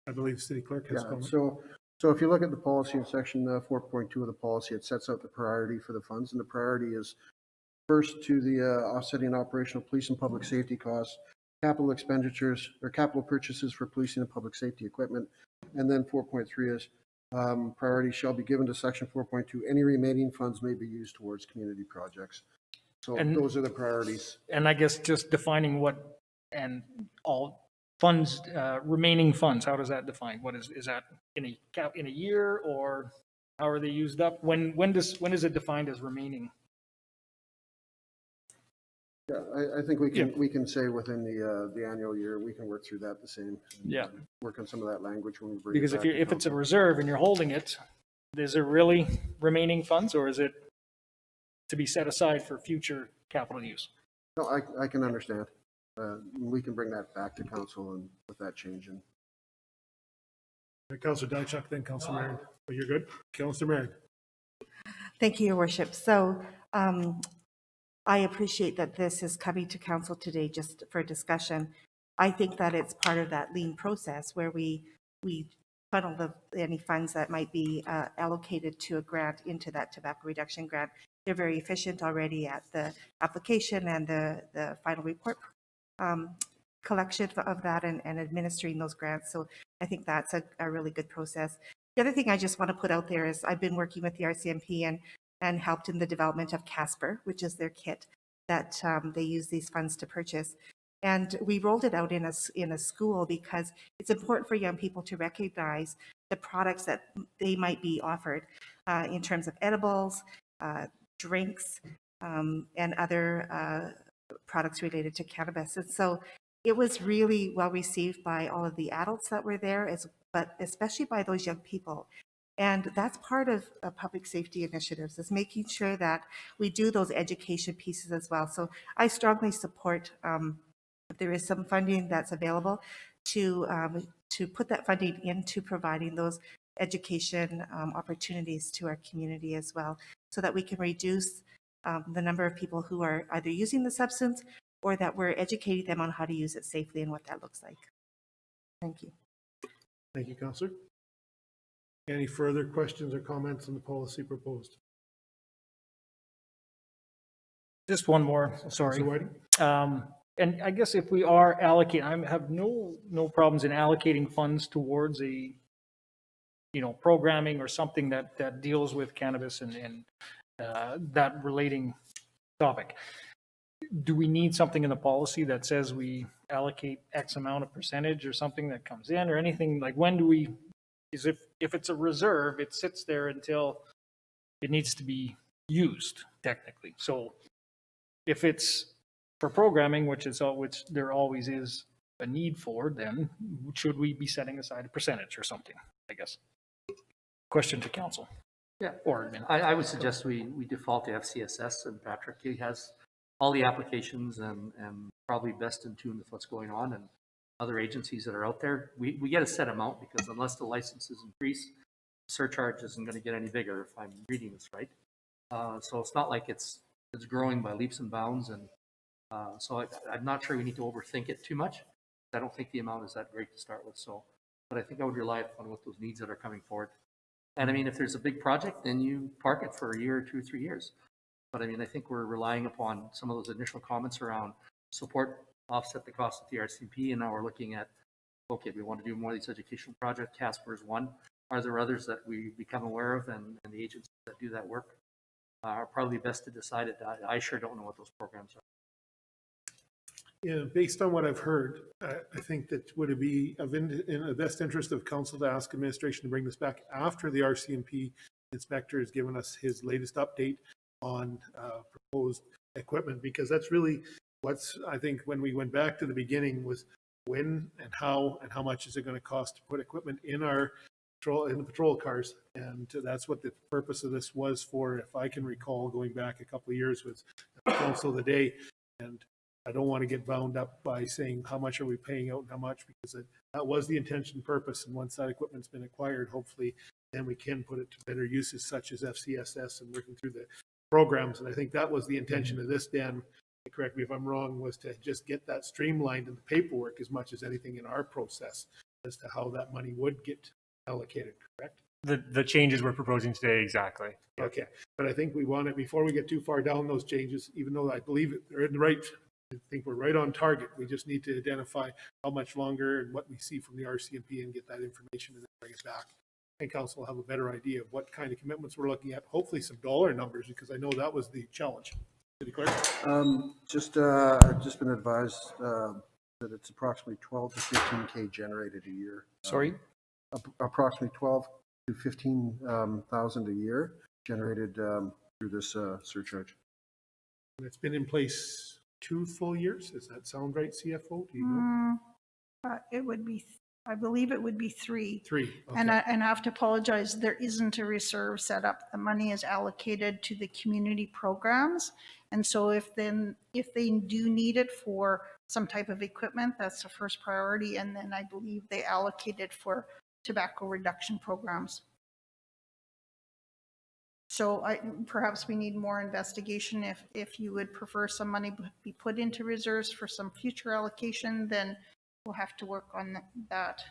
S2: I believe city clerk has comment.
S16: So if you look at the policy in section 4.2 of the policy, it sets out the priority for the funds, and the priority is first to the offsetting operational police and public safety costs, capital expenditures or capital purchases for policing and public safety equipment, and then 4.3 is priority shall be given to section 4.2. Any remaining funds may be used towards community projects. So
S3: And-
S16: those are the priorities.
S3: And I guess just defining what, and all funds, remaining funds, how does that define? What is that in a year, or how are they used up? When is it defined as remaining?
S16: Yeah, I think we can say within the annual year, we can work through that the same. and,
S3: Yeah.
S16: Work on some of that language when we bring it
S3: Because
S16: back
S3: if
S16: to
S3: it's a
S16: council.
S3: reserve and you're holding it, is it really remaining funds, or is it to be set aside for future capital use?
S16: No, I can understand. We can bring that back to council and with that change in.
S2: Councillor Diachuk, then Councillor Marion. Oh, you're good? Councillor Marion.
S9: Thank you, Your Worship. So I appreciate that this is coming to council today just for discussion. I think that it's part of that lean process where we funnel any funds that might be allocated to a grant into that tobacco reduction grant. They're very efficient already at the application and the final report collection of that and administering those grants. So I think that's a really good process. The other thing I just want to put out there is I've been working with the RCMP and helped in the development of Casper, which is their kit that they use these funds to purchase. And we rolled it out in a school because it's important for young people to recognize the products that they might be offered in terms of edibles, drinks, and other products related to cannabis. And so it was really well received by all of the adults that were there, but especially by those young people. And that's part of public safety initiatives, is making sure that we do those education pieces as well. So I strongly support if there is some funding that's available to put that funding into providing those education opportunities to our community as well, so that we can reduce the number of people who are either using the substance or that we're educating them on how to use it safely and what that looks like. Thank you.
S2: Thank you, Councillor. Any further questions or comments on the policy proposed?
S3: Just one more, sorry.
S2: Councillor Whiting?
S3: And I guess if we are allocating, I have no problems in allocating funds towards a, programming or something that deals with cannabis and that relating topic. Do we need something in the policy that says we allocate X amount of percentage or something that comes in, or anything? Like, when do we, if it's a reserve, it sits there until it needs to be used technically. So if it's for programming, which there always is a need for, then should we be setting aside a percentage or something, I guess? Question to council.
S6: Yeah,
S3: or admin.
S6: I would suggest we default to FCSS, and Patrick, he has all the applications and probably best in tune with what's going on, and other agencies that are out there. We get a set amount, because unless the licenses increase, the surcharge isn't going to get any bigger, if I'm reading this right. So it's not like it's growing by leaps and bounds, and so I'm not sure we need to overthink it too much. I don't think the amount is that great to start with. So, but I think I would rely upon what those needs that are coming forward. And I mean, if there's a big project, then you park it for a year or 2 or 3 years. But I mean, I think we're relying upon some of those initial comments around support, offset the cost of the RCMP, and now we're looking at, okay, we want to do more of these educational projects. Casper is one. Are there others that we become aware of, and the agencies that do that work are probably best to decide it. I sure don't know what those programs are.
S2: Yeah, based on what I've heard, I think that would it be in the best interest of council to ask administration to bring this back after the RCMP inspector has given us his latest update on proposed equipment, because that's really what's, I think, when we went back to the beginning, was when and how much is it going to cost to put equipment in our patrol cars. And that's what the purpose of this was for, if I can recall, going back a couple of years, was council of the day. And I don't want to get bound up by saying how much are we paying out and how much, because that was the intention and purpose. And once that equipment's been acquired, hopefully then we can put it to better uses, such as FCSS and working through the programs. And I think that was the intention of this, Dan, correct me if I'm wrong, was to just get that streamlined in the paperwork as much as anything in our process as to how that money would get allocated, correct?
S14: The changes we're proposing today, exactly.
S2: Okay, but I think we want it, before we get too far down those changes, even though I believe they're in the right, I think we're right on target. We just need to identify how much longer and what we see from the RCMP and get that information and then bring it back. And council will have a better idea of what kind of commitments we're looking at, hopefully some dollar numbers, because I know that was the challenge. City Clerk?
S16: I've just been advised that it's approximately 12 to 15K generated a year.
S3: Sorry?
S16: Approximately 12 to 15,000 a year generated through this surcharge.
S2: And it's been in place 2 full years. Does that sound right, CFO? Do you know?
S10: It would be, I believe it would be 3.
S2: 3. Okay.
S10: And I have to apologize, there isn't a reserve set up. The money is allocated to the community programs. And so if they do need it for some type of equipment, that's the first priority. And then I believe they allocate it for tobacco reduction programs. So perhaps we need more investigation. If you would prefer some money be put into reserves for some future allocation, then we'll have to work on that.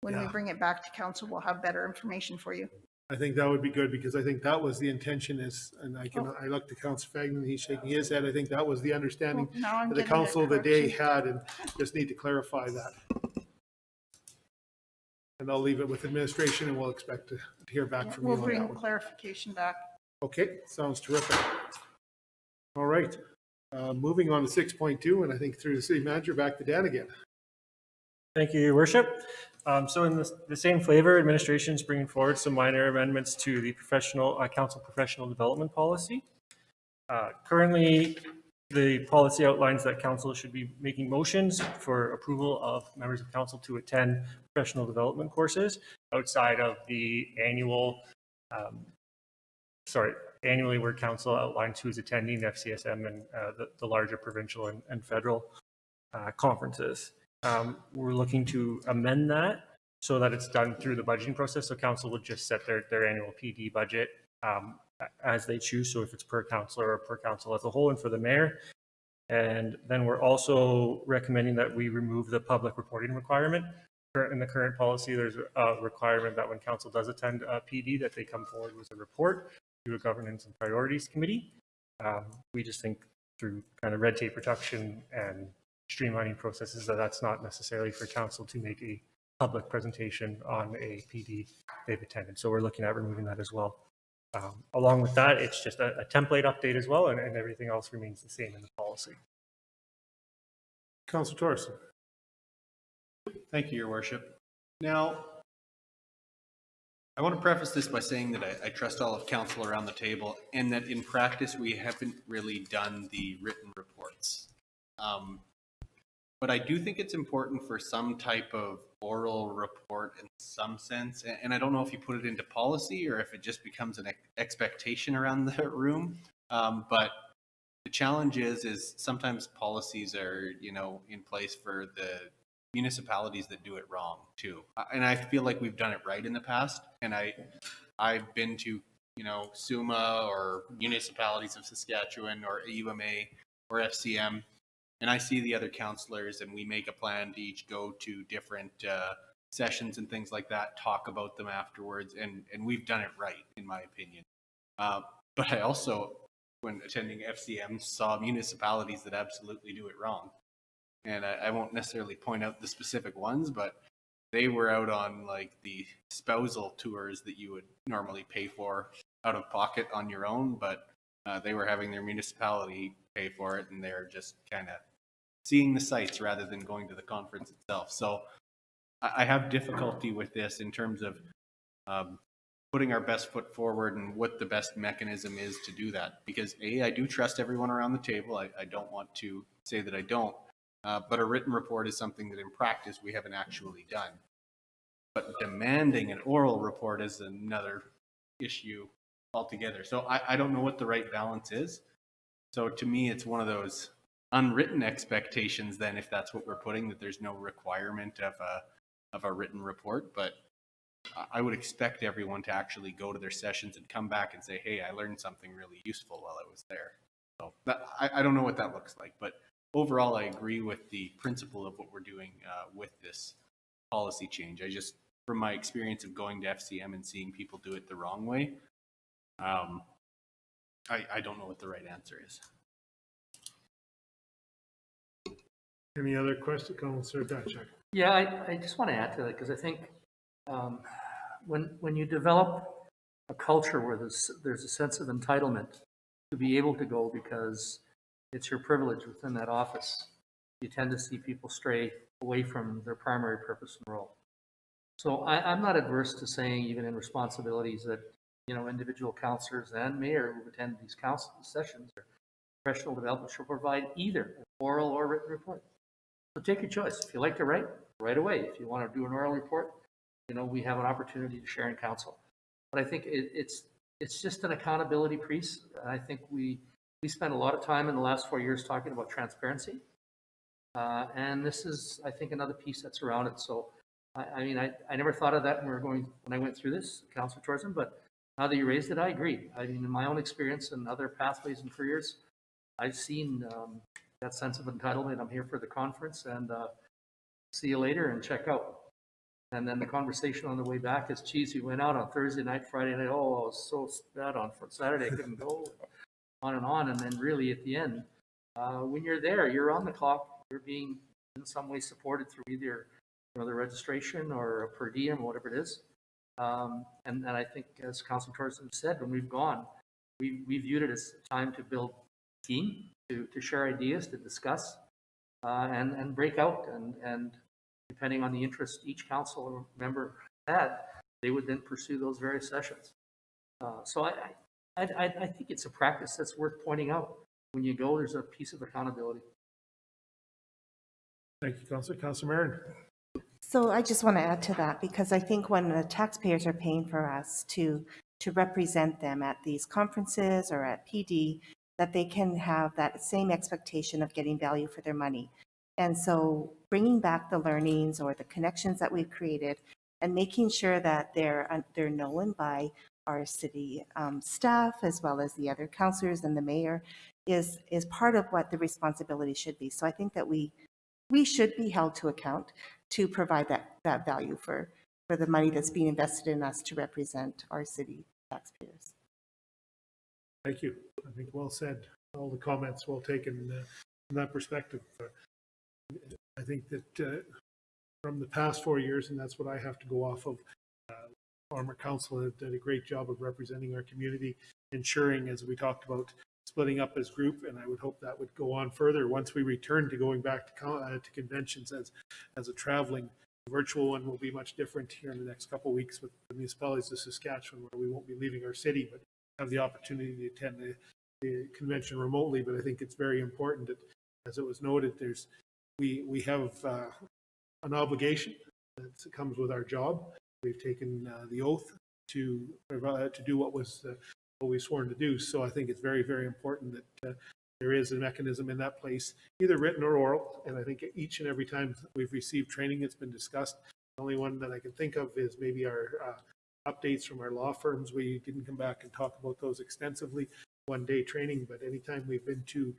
S10: When we bring it back to council, we'll have better information for you.
S2: I think that would be good, because I think that was the intention and I looked to Councillor Fagnan, he's shaking his head. I think that was the understanding that the council of the day had, and just need to clarify that. And I'll leave it with administration, and we'll expect to hear back from you on that one.
S10: We'll bring clarification back.
S2: Okay, sounds terrific. All right, moving on to 6.2, and I think through the city manager, back to Dan again.
S14: Thank you, Your Worship. So in the same flavor, administration is bringing forward some minor amendments to the council professional development policy. Currently, the policy outlines that council should be making motions for approval of members of council to attend professional development courses outside of the annually where council outlines who's attending the FCSM and the larger provincial and federal conferences. We're looking to amend that so that it's done through the budgeting process. So council would just set their annual PD budget as they choose. So if it's per councillor or per council as a whole, and for the mayor. And then we're also recommending that we remove the public reporting requirement. In the current policy, there's a requirement that when council does attend a PD, that they come forward with a report to a governance and priorities committee. We just think through kind of red tape reduction and streamlining processes that's not necessarily for council to make a public presentation on a PD they've attended. So we're looking at removing that as well. Along with that, it's just a template update as well, and everything else remains the same in the policy.
S2: Councillor Torson.
S7: Thank you, Your Worship. Now, I want to preface this by saying that I trust all of council around the table, and that in practice we haven't really done the written reports. But I do think it's important for some type of oral report in some sense. And I don't know if you put it into policy or if it just becomes an expectation around the room. But the challenge is sometimes policies are, in place for the municipalities that do it wrong too. And I feel like we've done it right in the past. And I've been to, SUMA or municipalities of Saskatchewan or UMA or FCM. And I see the other councillors, and we make a plan to each go to different sessions and things like that, talk about them afterwards, and we've done it right, in my opinion. But I also, when attending FCM, saw municipalities that absolutely do it wrong. And I won't necessarily point out the specific ones, but they were out on like the spousal tours that you would normally pay for out of pocket on your own, but they were having their municipality pay for it, and they're just kind of seeing the sites rather than going to the conference itself. So I have difficulty with this in terms of putting our best foot forward and what the best mechanism is to do that. Because I do trust everyone around the table. I don't want to say that I don't. But a written report is something that in practice we haven't actually done. But demanding an oral report is another issue altogether. So I don't know what the right balance is. So to me, it's one of those unwritten expectations then, if that's what we're putting, that there's no requirement of a written report. But I would expect everyone to actually go to their sessions and come back and say, hey, I learned something really useful while I was there. So I don't know what that looks like, but overall, I agree with the principle of what we're doing with this policy change. I just, from my experience of going to FCM and seeing people do it the wrong way, I don't know what the right answer is.
S2: Any other questions, Councillor Dachek?
S6: Yeah, I just want to add to that, because I think when you develop a culture where there's a sense of entitlement, to be able to go because it's your privilege within that office. You tend to see people stray away from their primary purpose and role. So I'm not adverse to saying, even in responsibilities, that individual councillors and mayor who attend these council sessions or professional development should provide either an oral or written report. So take your choice. If you like to write, right away. If you want to do an oral report, we have an opportunity to share in council. But I think it's just an accountability piece. I think we spent a lot of time in the last 4 years talking about transparency. And this is, I think, another piece that's around it. So, I never thought of that when I went through this, Councillor Tourism, but now that you raised it, I agree. In my own experience and other pathways and careers, I've seen that sense of entitlement. I'm here for the conference and see you later and check out. And then the conversation on the way back is, geez, we went out on Thursday night, Friday night. Oh, I was so bad on Saturday. I couldn't go. On. And then really at the end, when you're there, you're on the clock. You're being in some way supported through either the registration or a per diem or whatever it is. And I think, as Councilor Torson said, when we've gone, we viewed it as time to build a team, to share ideas, to discuss, and break out. And depending on the interest each council member had, they would then pursue those various sessions. So I think it's a practice that's worth pointing out. When you go, there's a piece of accountability.
S2: Thank you, Councillor. Councillor Marin.
S9: So I just want to add to that, because I think when the taxpayers are paying for us to represent them at these conferences or at PD, that they can have that same expectation of getting value for their money. And so bringing back the learnings or the connections that we've created and making sure that they're known by our city staff as well as the other councillors and the mayor is part of what the responsibility should be. So I think that we should be held to account to provide that value for the money that's being invested in us to represent our city taxpayers.
S2: Thank you. I think well said. All the comments well taken from that perspective. I think that from the past 4 years, and that's what I have to go off of, former council have done a great job of representing our community, ensuring, as we talked about, splitting up as group, and I would hope that would go on further once we return to going back to conventions as a traveling. The virtual one will be much different here in the next couple of weeks with the municipalities of Saskatchewan, where we won't be leaving our city, but have the opportunity to attend the convention remotely. But I think it's very important that, as it was noted, we have an obligation that comes with our job. We've taken the oath to do what we've sworn to do. So I think it's very, very important that there is a mechanism in that place, either written or oral. And I think each and every time we've received training, it's been discussed. The only one that I can think of is maybe our updates from our law firms. We didn't come back and talk about those extensively, one-day training, but anytime we've been to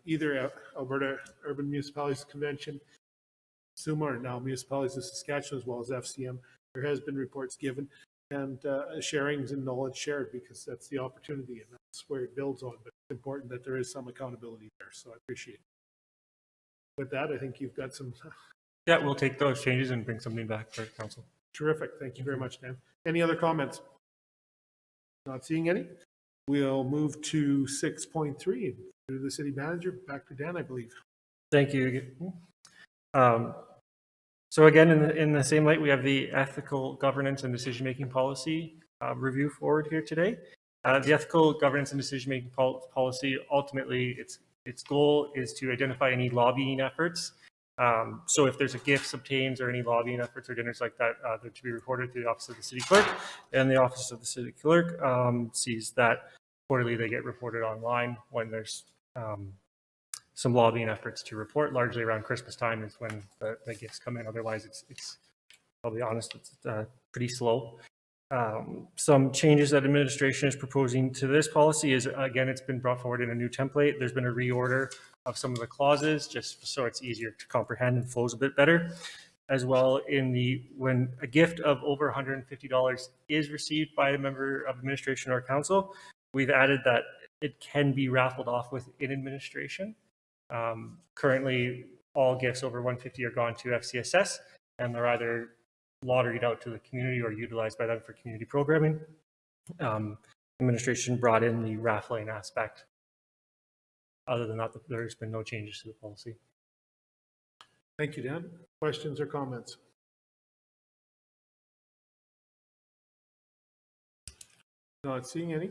S2: either Alberta Urban Municipalities Convention, SUMA, or now Municipalities of Saskatchewan, as well as FCM, there has been reports given and sharings and knowledge shared, because that's the opportunity and that's where it builds on. But it's important that there is some accountability there. So I appreciate it. With that, I think you've got some.
S14: Yeah, we'll take those changes and bring something back for council.
S2: Terrific. Thank you very much, Dan. Any other comments? Not seeing any. We'll move to 6.3 to the city manager. Back to Dan, I believe.
S14: Thank you. So again, in the same light, we have the ethical governance and decision-making policy review forward here today. The ethical governance and decision-making policy, ultimately, its goal is to identify any lobbying efforts. So if there's a gifts obtained or any lobbying efforts or dinners like that, they're to be reported to the Office of the City Clerk, and the Office of the City Clerk sees that quarterly they get reported online when there's some lobbying efforts to report. Largely around Christmas time is when the gifts come in. Otherwise, it's I'll be honest, it's pretty slow. Some changes that administration is proposing to this policy is, again, it's been brought forward in a new template. There's been a reorder of some of the clauses just so it's easier to comprehend and flows a bit better. As well, when a gift of over $150 is received by a member of administration or council, we've added that it can be raffled off within administration. Currently, all gifts over $150 are gone to FCSS, and they're either lotteried out to the community or utilized by them for community programming. administration brought in the raffling aspect. Other than that, there's been no changes to the policy.
S2: Thank you, Dan. Questions or comments? Not seeing any.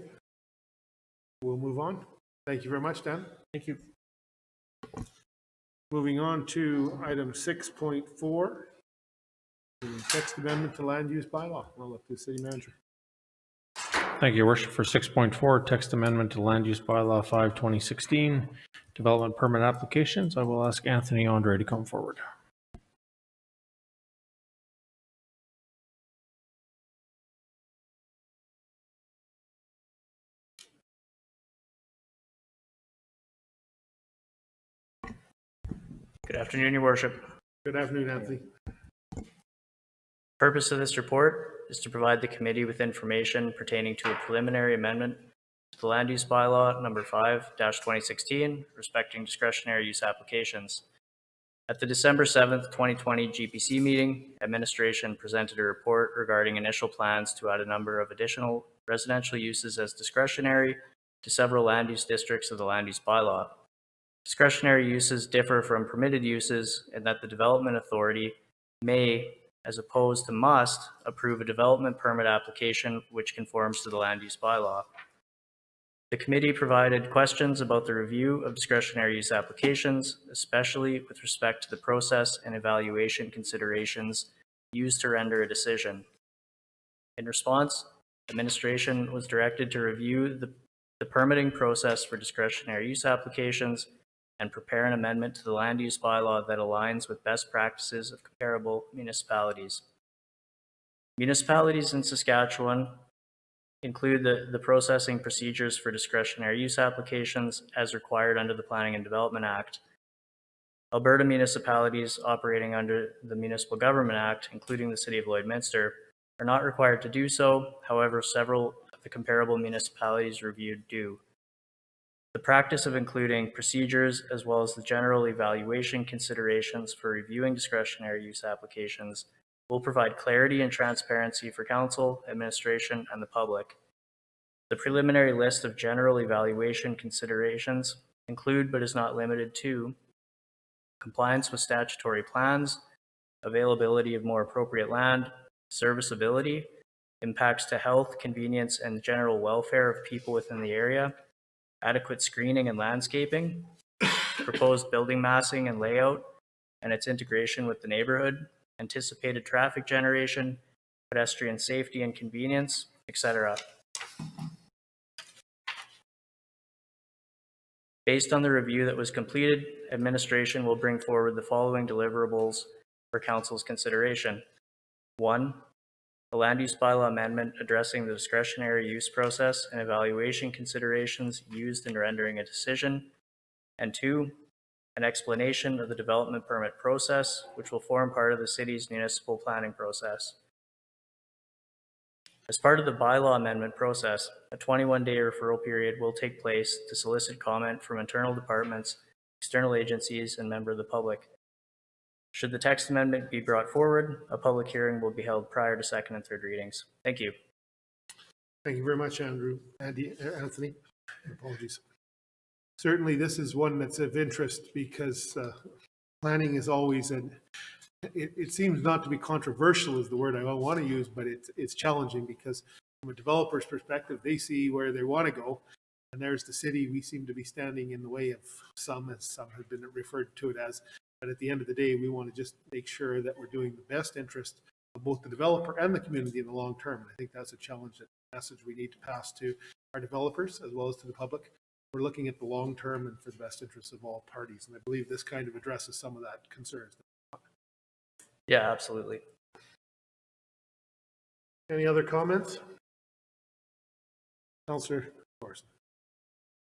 S2: We'll move on. Thank you very much, Dan.
S14: Thank you.
S2: Moving on to item 6.4, the text amendment to land use bylaw. I'll let the city manager.
S1: Thank you, Your Worship. For 6.4, text amendment to land use bylaw 5/2016, development permit applications, I will ask Anthony Andre to come forward.
S4: Good afternoon, Your Worship.
S2: Good afternoon, Anthony.
S4: Purpose of this report is to provide the committee with information pertaining to a preliminary amendment to the Land Use Bylaw number 5/2016 respecting discretionary use applications. At the December 7th, 2020 GPC meeting, administration presented a report regarding initial plans to add a number of additional residential uses as discretionary to several land use districts of the Land Use Bylaw. Discretionary uses differ from permitted uses in that the development authority may, as opposed to must, approve a development permit application which conforms to the Land Use Bylaw. The committee provided questions about the review of discretionary use applications, especially with respect to the process and evaluation considerations used to render a decision. In response, administration was directed to review the permitting process for discretionary use applications and prepare an amendment to the land use bylaw that aligns with best practices of comparable municipalities. Municipalities in Saskatchewan include the processing procedures for discretionary use applications as required under the Planning and Development Act. Alberta municipalities operating under the Municipal Government Act, including the City of Lloydminster, are not required to do so. However, several of the comparable municipalities reviewed do. The practice of including procedures as well as the general evaluation considerations for reviewing discretionary use applications will provide clarity and transparency for council, administration, and the public. The preliminary list of general evaluation considerations include, but is not limited to, compliance with statutory plans, availability of more appropriate land, serviceability, impacts to health, convenience, and general welfare of people within the area, adequate screening and landscaping, proposed building massing and layout, and its integration with the neighborhood, anticipated traffic generation, pedestrian safety and convenience, etc. Based on the review that was completed, administration will bring forward the following deliverables for council's consideration. 1, a land use bylaw amendment addressing the discretionary use process and evaluation considerations used in rendering a decision. And 2, an explanation of the development permit process, which will form part of the city's municipal planning process. As part of the bylaw amendment process, a 21-day referral period will take place to solicit comment from internal departments, external agencies, and members of the public. Should the text amendment be brought forward, a public hearing will be held prior to second and third readings. Thank you.
S2: Thank you very much, Anthony. Apologies. Certainly, this is one that's of interest because planning is always it seems not to be controversial is the word I want to use, but it's challenging because from a developer's perspective, they see where they want to go, and there's the city. We seem to be standing in the way of some, as some have been referred to it as. But at the end of the day, we want to just make sure that we're doing the best interest of both the developer and the community in the long term. And I think that's a challenge, that message we need to pass to our developers as well as to the public. We're looking at the long term and for the best interests of all parties. And I believe this kind of addresses some of that concerns.
S4: Yeah, absolutely.
S2: Any other comments? Councillor Thorson.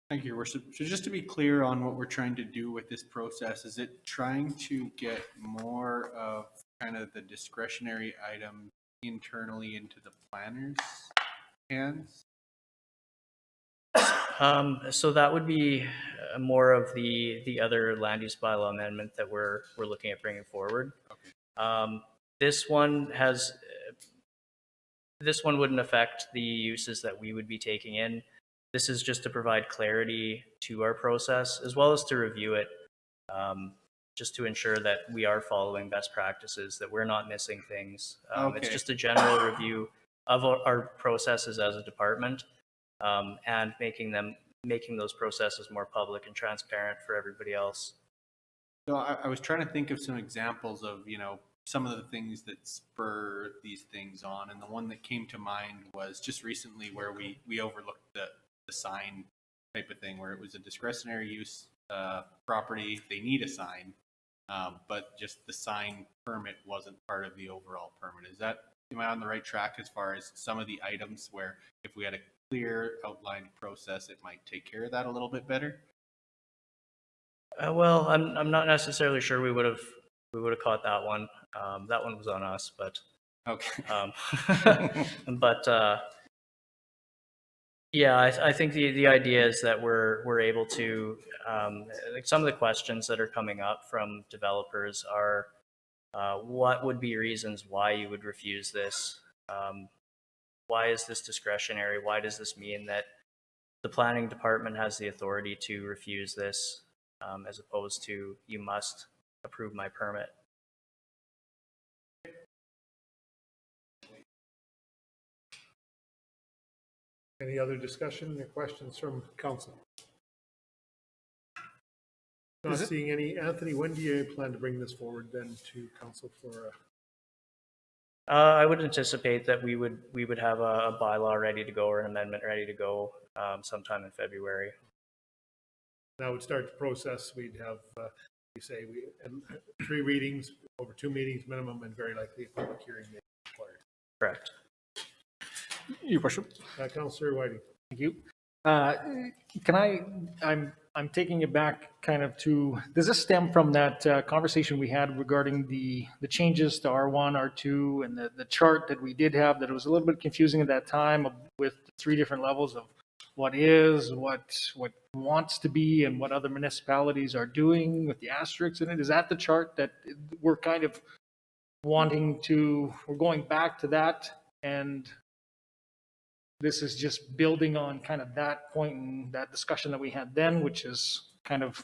S7: Thank you, Your Worship. So just to be clear on what we're trying to do with this process, is it trying to get more of kind of the discretionary item internally into the planner's hands?
S4: So that would be more of the other land use bylaw amendment that we're looking at bringing forward. Okay. This one has this one wouldn't affect the uses that we would be taking in. This is just to provide clarity to our process as well as to review it, just to ensure that we are following best practices, that we're not missing things. It's
S7: Okay.
S4: just a general review of our processes as a department, and making those processes more public and transparent for everybody else.
S7: So I was trying to think of some examples of, you know, some of the things that spur these things on. And the one that came to mind was just recently where we overlooked the sign type of thing, where it was a discretionary use property. They need a sign, but just the sign permit wasn't part of the overall permit. Am I on the right track as far as some of the items where if we had a clear outlined process, it might take care of that a little bit better?
S4: Well, I'm not necessarily sure we would have caught that one. That one was on us, but
S7: okay.
S4: But yeah, I think the idea is that we're able to, like some of the questions that are coming up from developers are, what would be reasons why you would refuse this? Why is this discretionary? Why does this mean that the planning department has the authority to refuse this, as opposed to you must approve my permit?
S2: Any other discussion or questions from council? Not seeing any. Anthony, when do you plan to bring this forward then to council for?
S4: I would anticipate that we would have a bylaw ready to go or an amendment ready to go sometime in February.
S2: That would start the process. We'd have, you say, 3 readings over 2 meetings minimum, and very likely a public hearing may be required.
S4: Correct.
S3: Your worship.
S2: Councillor Whiting.
S3: Thank you. I'm taking it back kind of to, does this stem from that conversation we had regarding the changes to R1, R2, and the chart that we did have, that it was a little bit confusing at that time with 3 different levels of what is, what wants to be, and what other municipalities are doing with the asterisks in it? Is that the chart that we're kind of wanting to, we're going back to that, and this is just building on kind of that point and that discussion that we had then, which is kind of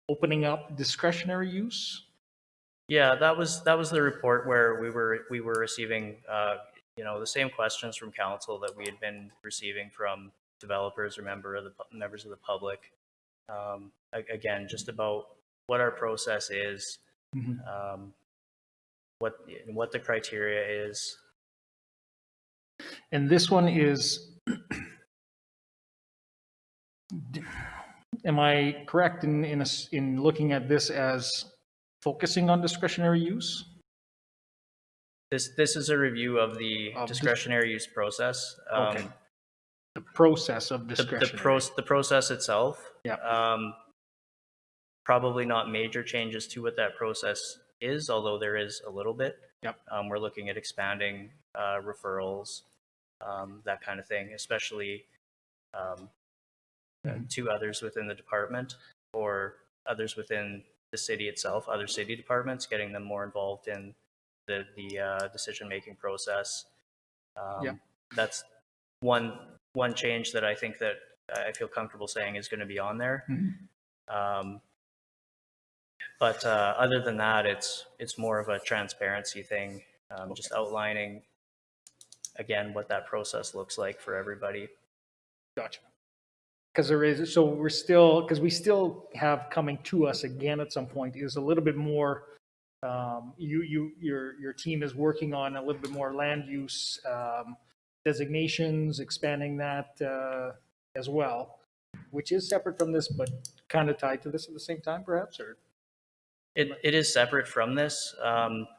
S3: opening up discretionary use?
S4: Yeah, that was the report where we were receiving the same questions from council that we had been receiving from developers or members of the public. Again, just about what our process is, what the criteria is.
S3: And this one is, am I correct in looking at this as focusing on discretionary use?
S4: This is a review of the discretionary use process.
S3: Okay. The process of discretionary.
S4: The process itself.
S3: Yeah.
S4: Probably not major changes to what that process is, although there is a little bit.
S3: Yep.
S4: We're looking at expanding referrals, that kind of thing, especially to others within the department or others within the city itself, other city departments, getting them more involved in the decision-making process. That's one change that I think that I feel comfortable saying is going to be on there. But other than that, it's more of a transparency thing, just outlining again what that process looks like for everybody.
S3: Gotcha. Because there is, so we're still, because we still have coming to us again at some point is a little bit more. Your team is working on a little bit more land use designations, expanding that as well, which is separate from this, but kind of tied to this at the same time, perhaps, or.
S4: It is separate from this,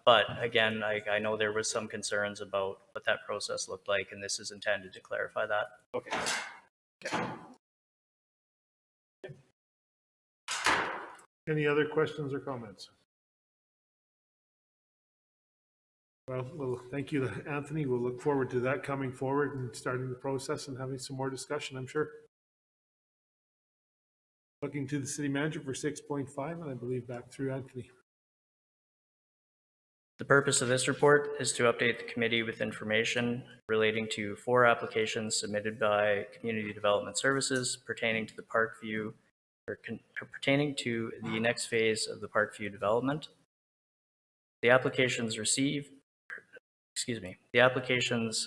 S4: but again, I know there was some concerns about what that process looked like, and this is intended to clarify that.
S3: Okay.
S2: Any other questions or comments? Well, thank you, Anthony. We'll look forward to that coming forward and starting the process and having some more discussion, I'm sure. Looking to the city manager for 6.5, and I believe back through Anthony.
S4: The purpose of this report is to update the committee with information relating to 4 applications submitted by Community Development Services pertaining to the Parkview, or pertaining to the next phase of the Parkview development. The applications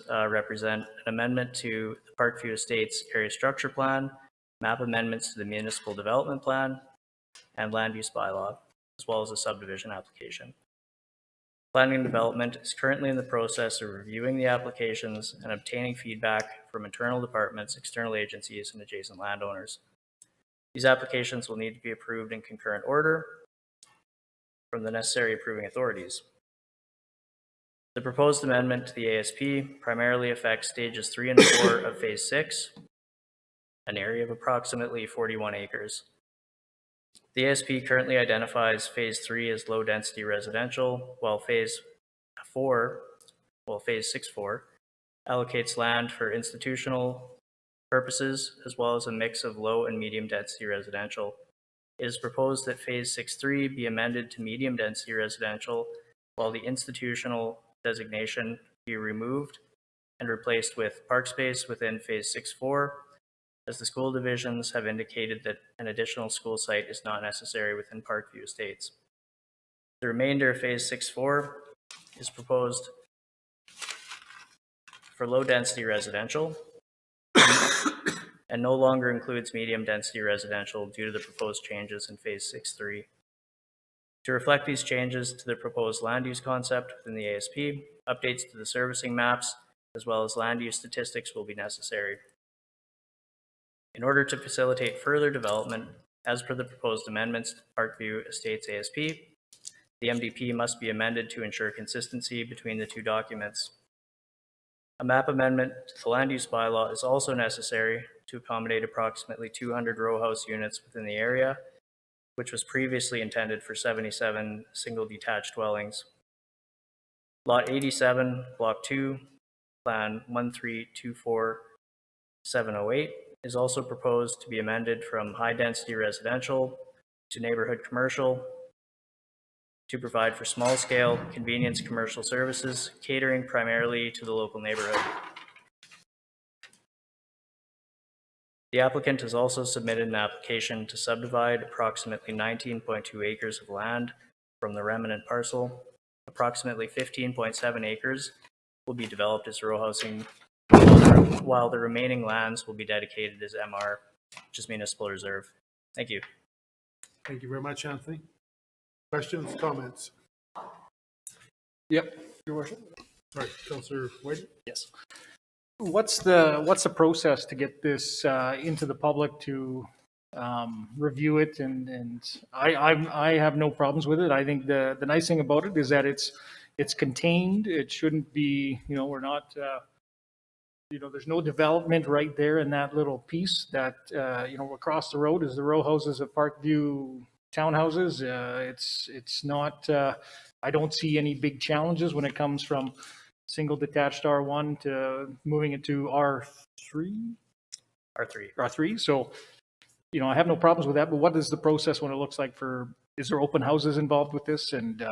S4: represent an amendment to the Parkview Estates Area Structure Plan, map amendments to the Municipal Development Plan, and Land Use Bylaw, as well as a subdivision application. Planning and Development is currently in the process of reviewing the applications and obtaining feedback from internal departments, external agencies, and adjacent landowners. These applications will need to be approved in concurrent order from the necessary approving authorities. The proposed amendment to the ASP primarily affects stages 3 and 4 of Phase 6, an area of approximately 41 acres. The ASP currently identifies Phase 3 as low-density residential, while Phase 6-4 allocates land for institutional purposes, as well as a mix of low and medium-density residential. It is proposed that Phase 6-3 be amended to medium-density residential, while the institutional designation be removed and replaced with park space within Phase 6-4, as the school divisions have indicated that an additional school site is not necessary within Parkview Estates. The remainder of Phase 6-4 is proposed for low-density residential and no longer includes medium-density residential due to the proposed changes in Phase 6-3. To reflect these changes to the proposed land use concept within the ASP, updates to the servicing maps as well as land use statistics will be necessary. In order to facilitate further development, as per the proposed amendments to Parkview Estates ASP, the MDP must be amended to ensure consistency between the 2 documents. A map amendment to the land use bylaw is also necessary to accommodate approximately 200 row house units within the area, which was previously intended for 77 single detached dwellings. Lot 87, Block 2, Plan 1324708 is also proposed to be amended from high-density residential to neighborhood commercial to provide for small-scale convenience commercial services, catering primarily to the local neighborhood. The applicant has also submitted an application to subdivide approximately 19.2 acres of land from the remnant parcel. Approximately 15.7 acres will be developed as row housing, while the remaining lands will be dedicated as MR, which is municipal reserve. Thank you.
S2: Thank you very much, Anthony. Questions, comments?
S3: Yep, Your Worship.
S2: Sorry, Councillor White?
S3: Yes. What's the process to get this into the public to review it? And I have no problems with it. I think the nice thing about it is that it's contained. It shouldn't be, we're not, there's no development right there in that little piece that, across the road is the row houses of Parkview townhouses. It's not, I don't see any big challenges when it comes from single detached R1 to moving it to R3. So, I have no problems with that, but what is the process when it looks like is there open houses involved with this and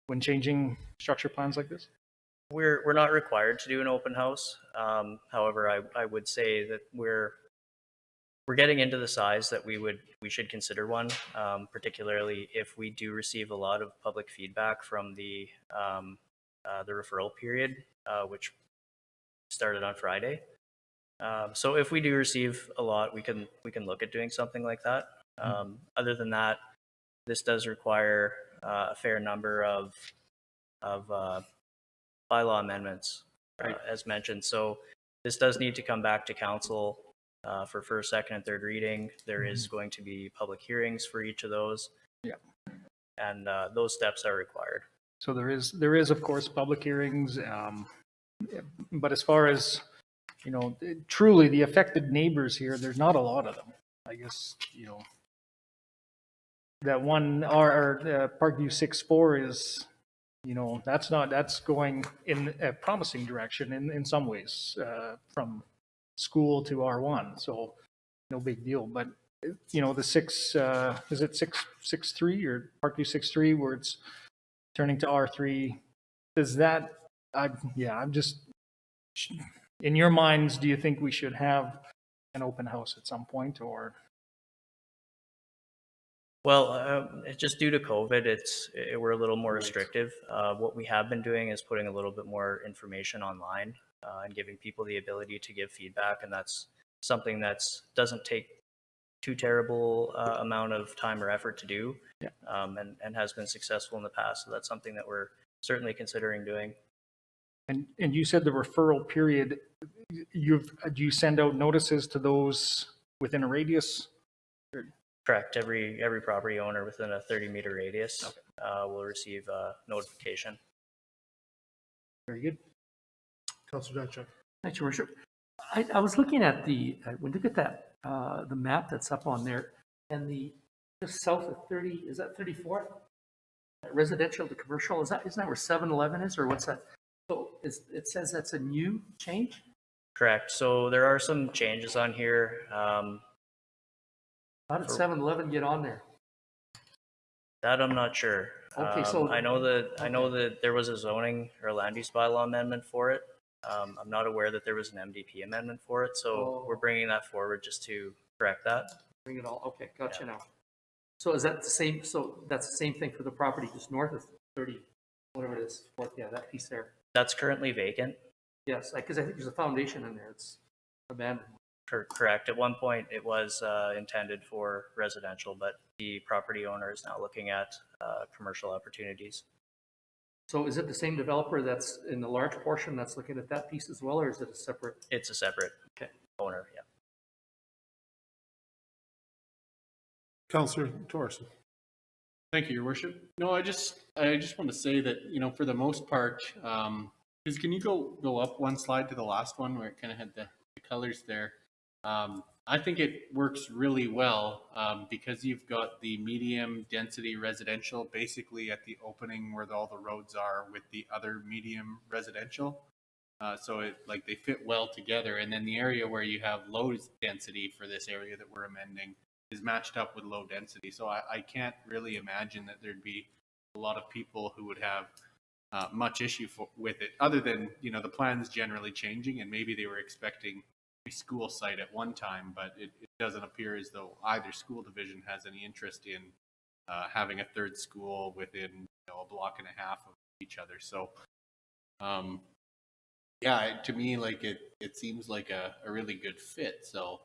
S3: when changing structure plans like this?
S4: We're not required to do an open house. However, I would say that we're getting into the size that we should consider one, particularly if we do receive a lot of public feedback from the referral period, which started on Friday. So if we do receive a lot, we can look at doing something like that. Other than that, this does require a fair number of bylaw amendments, as mentioned. So this does need to come back to council for first, second, and third reading. There is going to be public hearings for each of those.
S3: Yeah.
S4: And those steps are required.
S3: So there is of course public hearings, but as far as truly the affected neighbors here, there's not a lot of them. I guess that one Parkview 6-4 is that's going in a promising direction in some ways from school to R1, so no big deal. But the is it 6-3 or Parkview 6-3 where it's turning to R3 does that, I'm just, in your minds, do you think we should have an open house at some point, or?
S4: Well, just due to COVID, we're a little more restrictive. What we have been doing is putting a little bit more information online and giving people the ability to give feedback, and that's something that doesn't take too terrible amount of time or effort to do, and has been successful in the past. So that's something that we're certainly considering doing.
S3: And you said the referral period, do you send out notices to those within a radius?
S4: Correct. Every property owner within a 30-meter radius will receive a notification.
S3: Very good.
S2: Councillor Dachuk.
S6: Thanks, Your Worship. I was looking at when you look at that, the map that's up on there, and just south of 30, is that 34th? Residential to commercial, isn't that where 7-Eleven is, or what's that? So it says that's a new change?
S4: Correct. So there are some changes on here.
S6: How did 7-Eleven get on there?
S4: That I'm not sure.
S6: Okay, so
S4: I know that there was a zoning or land use bylaw amendment for it. I'm not aware that there was an MDP amendment for it, so we're bringing that forward just to correct that.
S6: Bring it all. Okay, gotcha now. So is that the same? So that's the same thing for the property just north of 30, whatever it is. Yeah, that piece there.
S4: That's currently vacant.
S6: Yes, because I think there's a foundation in there. It's abandoned.
S4: Correct. At one point, it was intended for residential, but the property owner is now looking at commercial opportunities.
S6: So is it the same developer that's in the large portion that's looking at that piece as well, or is it a separate?
S4: It's a separate owner, yeah.
S2: Councillor Thorson.
S7: Thank you, Your Worship. No, I just want to say that, for the most part, can you go up one slide to the last one where it kind of had the colors there? I think it works really well because you've got the medium density residential basically at the opening where all the roads are with the other medium residential. So they fit well together. And then the area where you have low density for this area that we're amending is matched up with low density. So I can't really imagine that there'd be a lot of people who would have much issue with it, other than, the plan's generally changing, and maybe they were expecting a school site at one time, but it doesn't appear as though either school division has any interest in having a third school within a block and a half of each other. So to me, it seems like a really good fit. So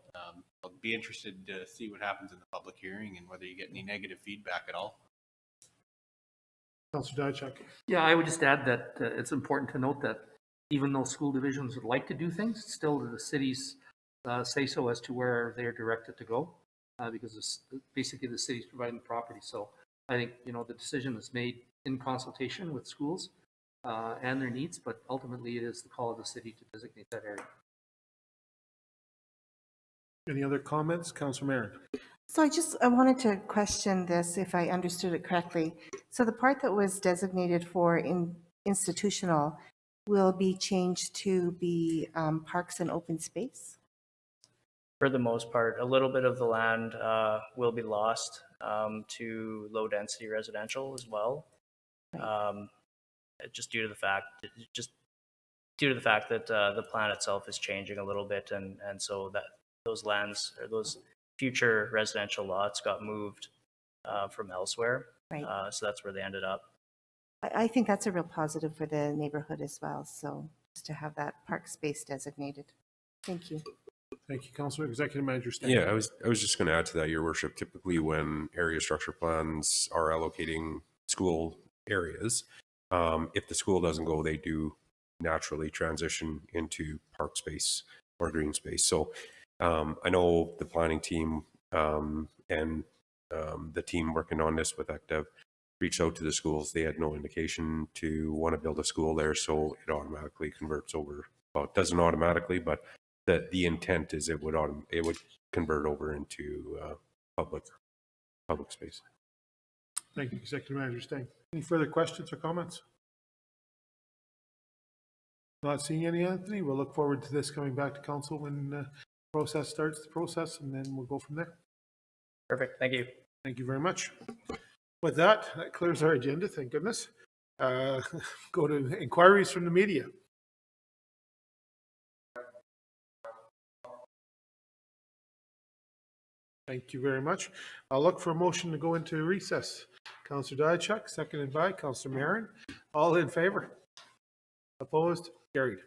S7: I'll be interested to see what happens in the public hearing and whether you get any negative feedback at all.
S2: Councillor Dachuk.
S6: Yeah, I would just add that it's important to note that even though school divisions would like to do things, it's still the city's say so as to where they're directed to go, because basically the city's providing the property. So I think, the decision is made in consultation with schools and their needs, but ultimately it is the call of the city to designate that area.
S2: Any other comments? Councillor Marin.
S9: So I wanted to question this, if I understood it correctly. So the part that was designated for institutional will be changed to be parks and open space?
S4: For the most part, a little bit of the land will be lost to low density residential as well. Just due to the fact that the plan itself is changing a little bit, and so that those lands or those future residential lots got moved from elsewhere.
S9: Right.
S4: So that's where they ended up.
S9: I think that's a real positive for the neighborhood as well. So just to have that park space designated. Thank you.
S2: Thank you, Councillor. Executive Manager Stan.
S19: Yeah, I was just going to add to that, Your Worship. Typically, when area structure plans are allocating school areas, if the school doesn't go, they do naturally transition into park space or green space. So I know the planning team and the team working on this with ECDEV reached out to the schools. They had no indication to want to build a school there, so it automatically converts over. Well, it doesn't automatically, but the intent is it would convert over into public space.
S2: Thank you, Executive Manager Stan. Any further questions or comments? Not seeing any, Anthony. We'll look forward to this coming back to council when the process starts the process, and then we'll go from there.
S4: Perfect. Thank you.
S2: Thank you very much. With that clears our agenda. Thank goodness. Go to inquiries from the media. Thank you very much. I'll look for a motion to go into recess. Councillor Diachuk, seconded by Councillor Marin. All in favor? Opposed? Carried.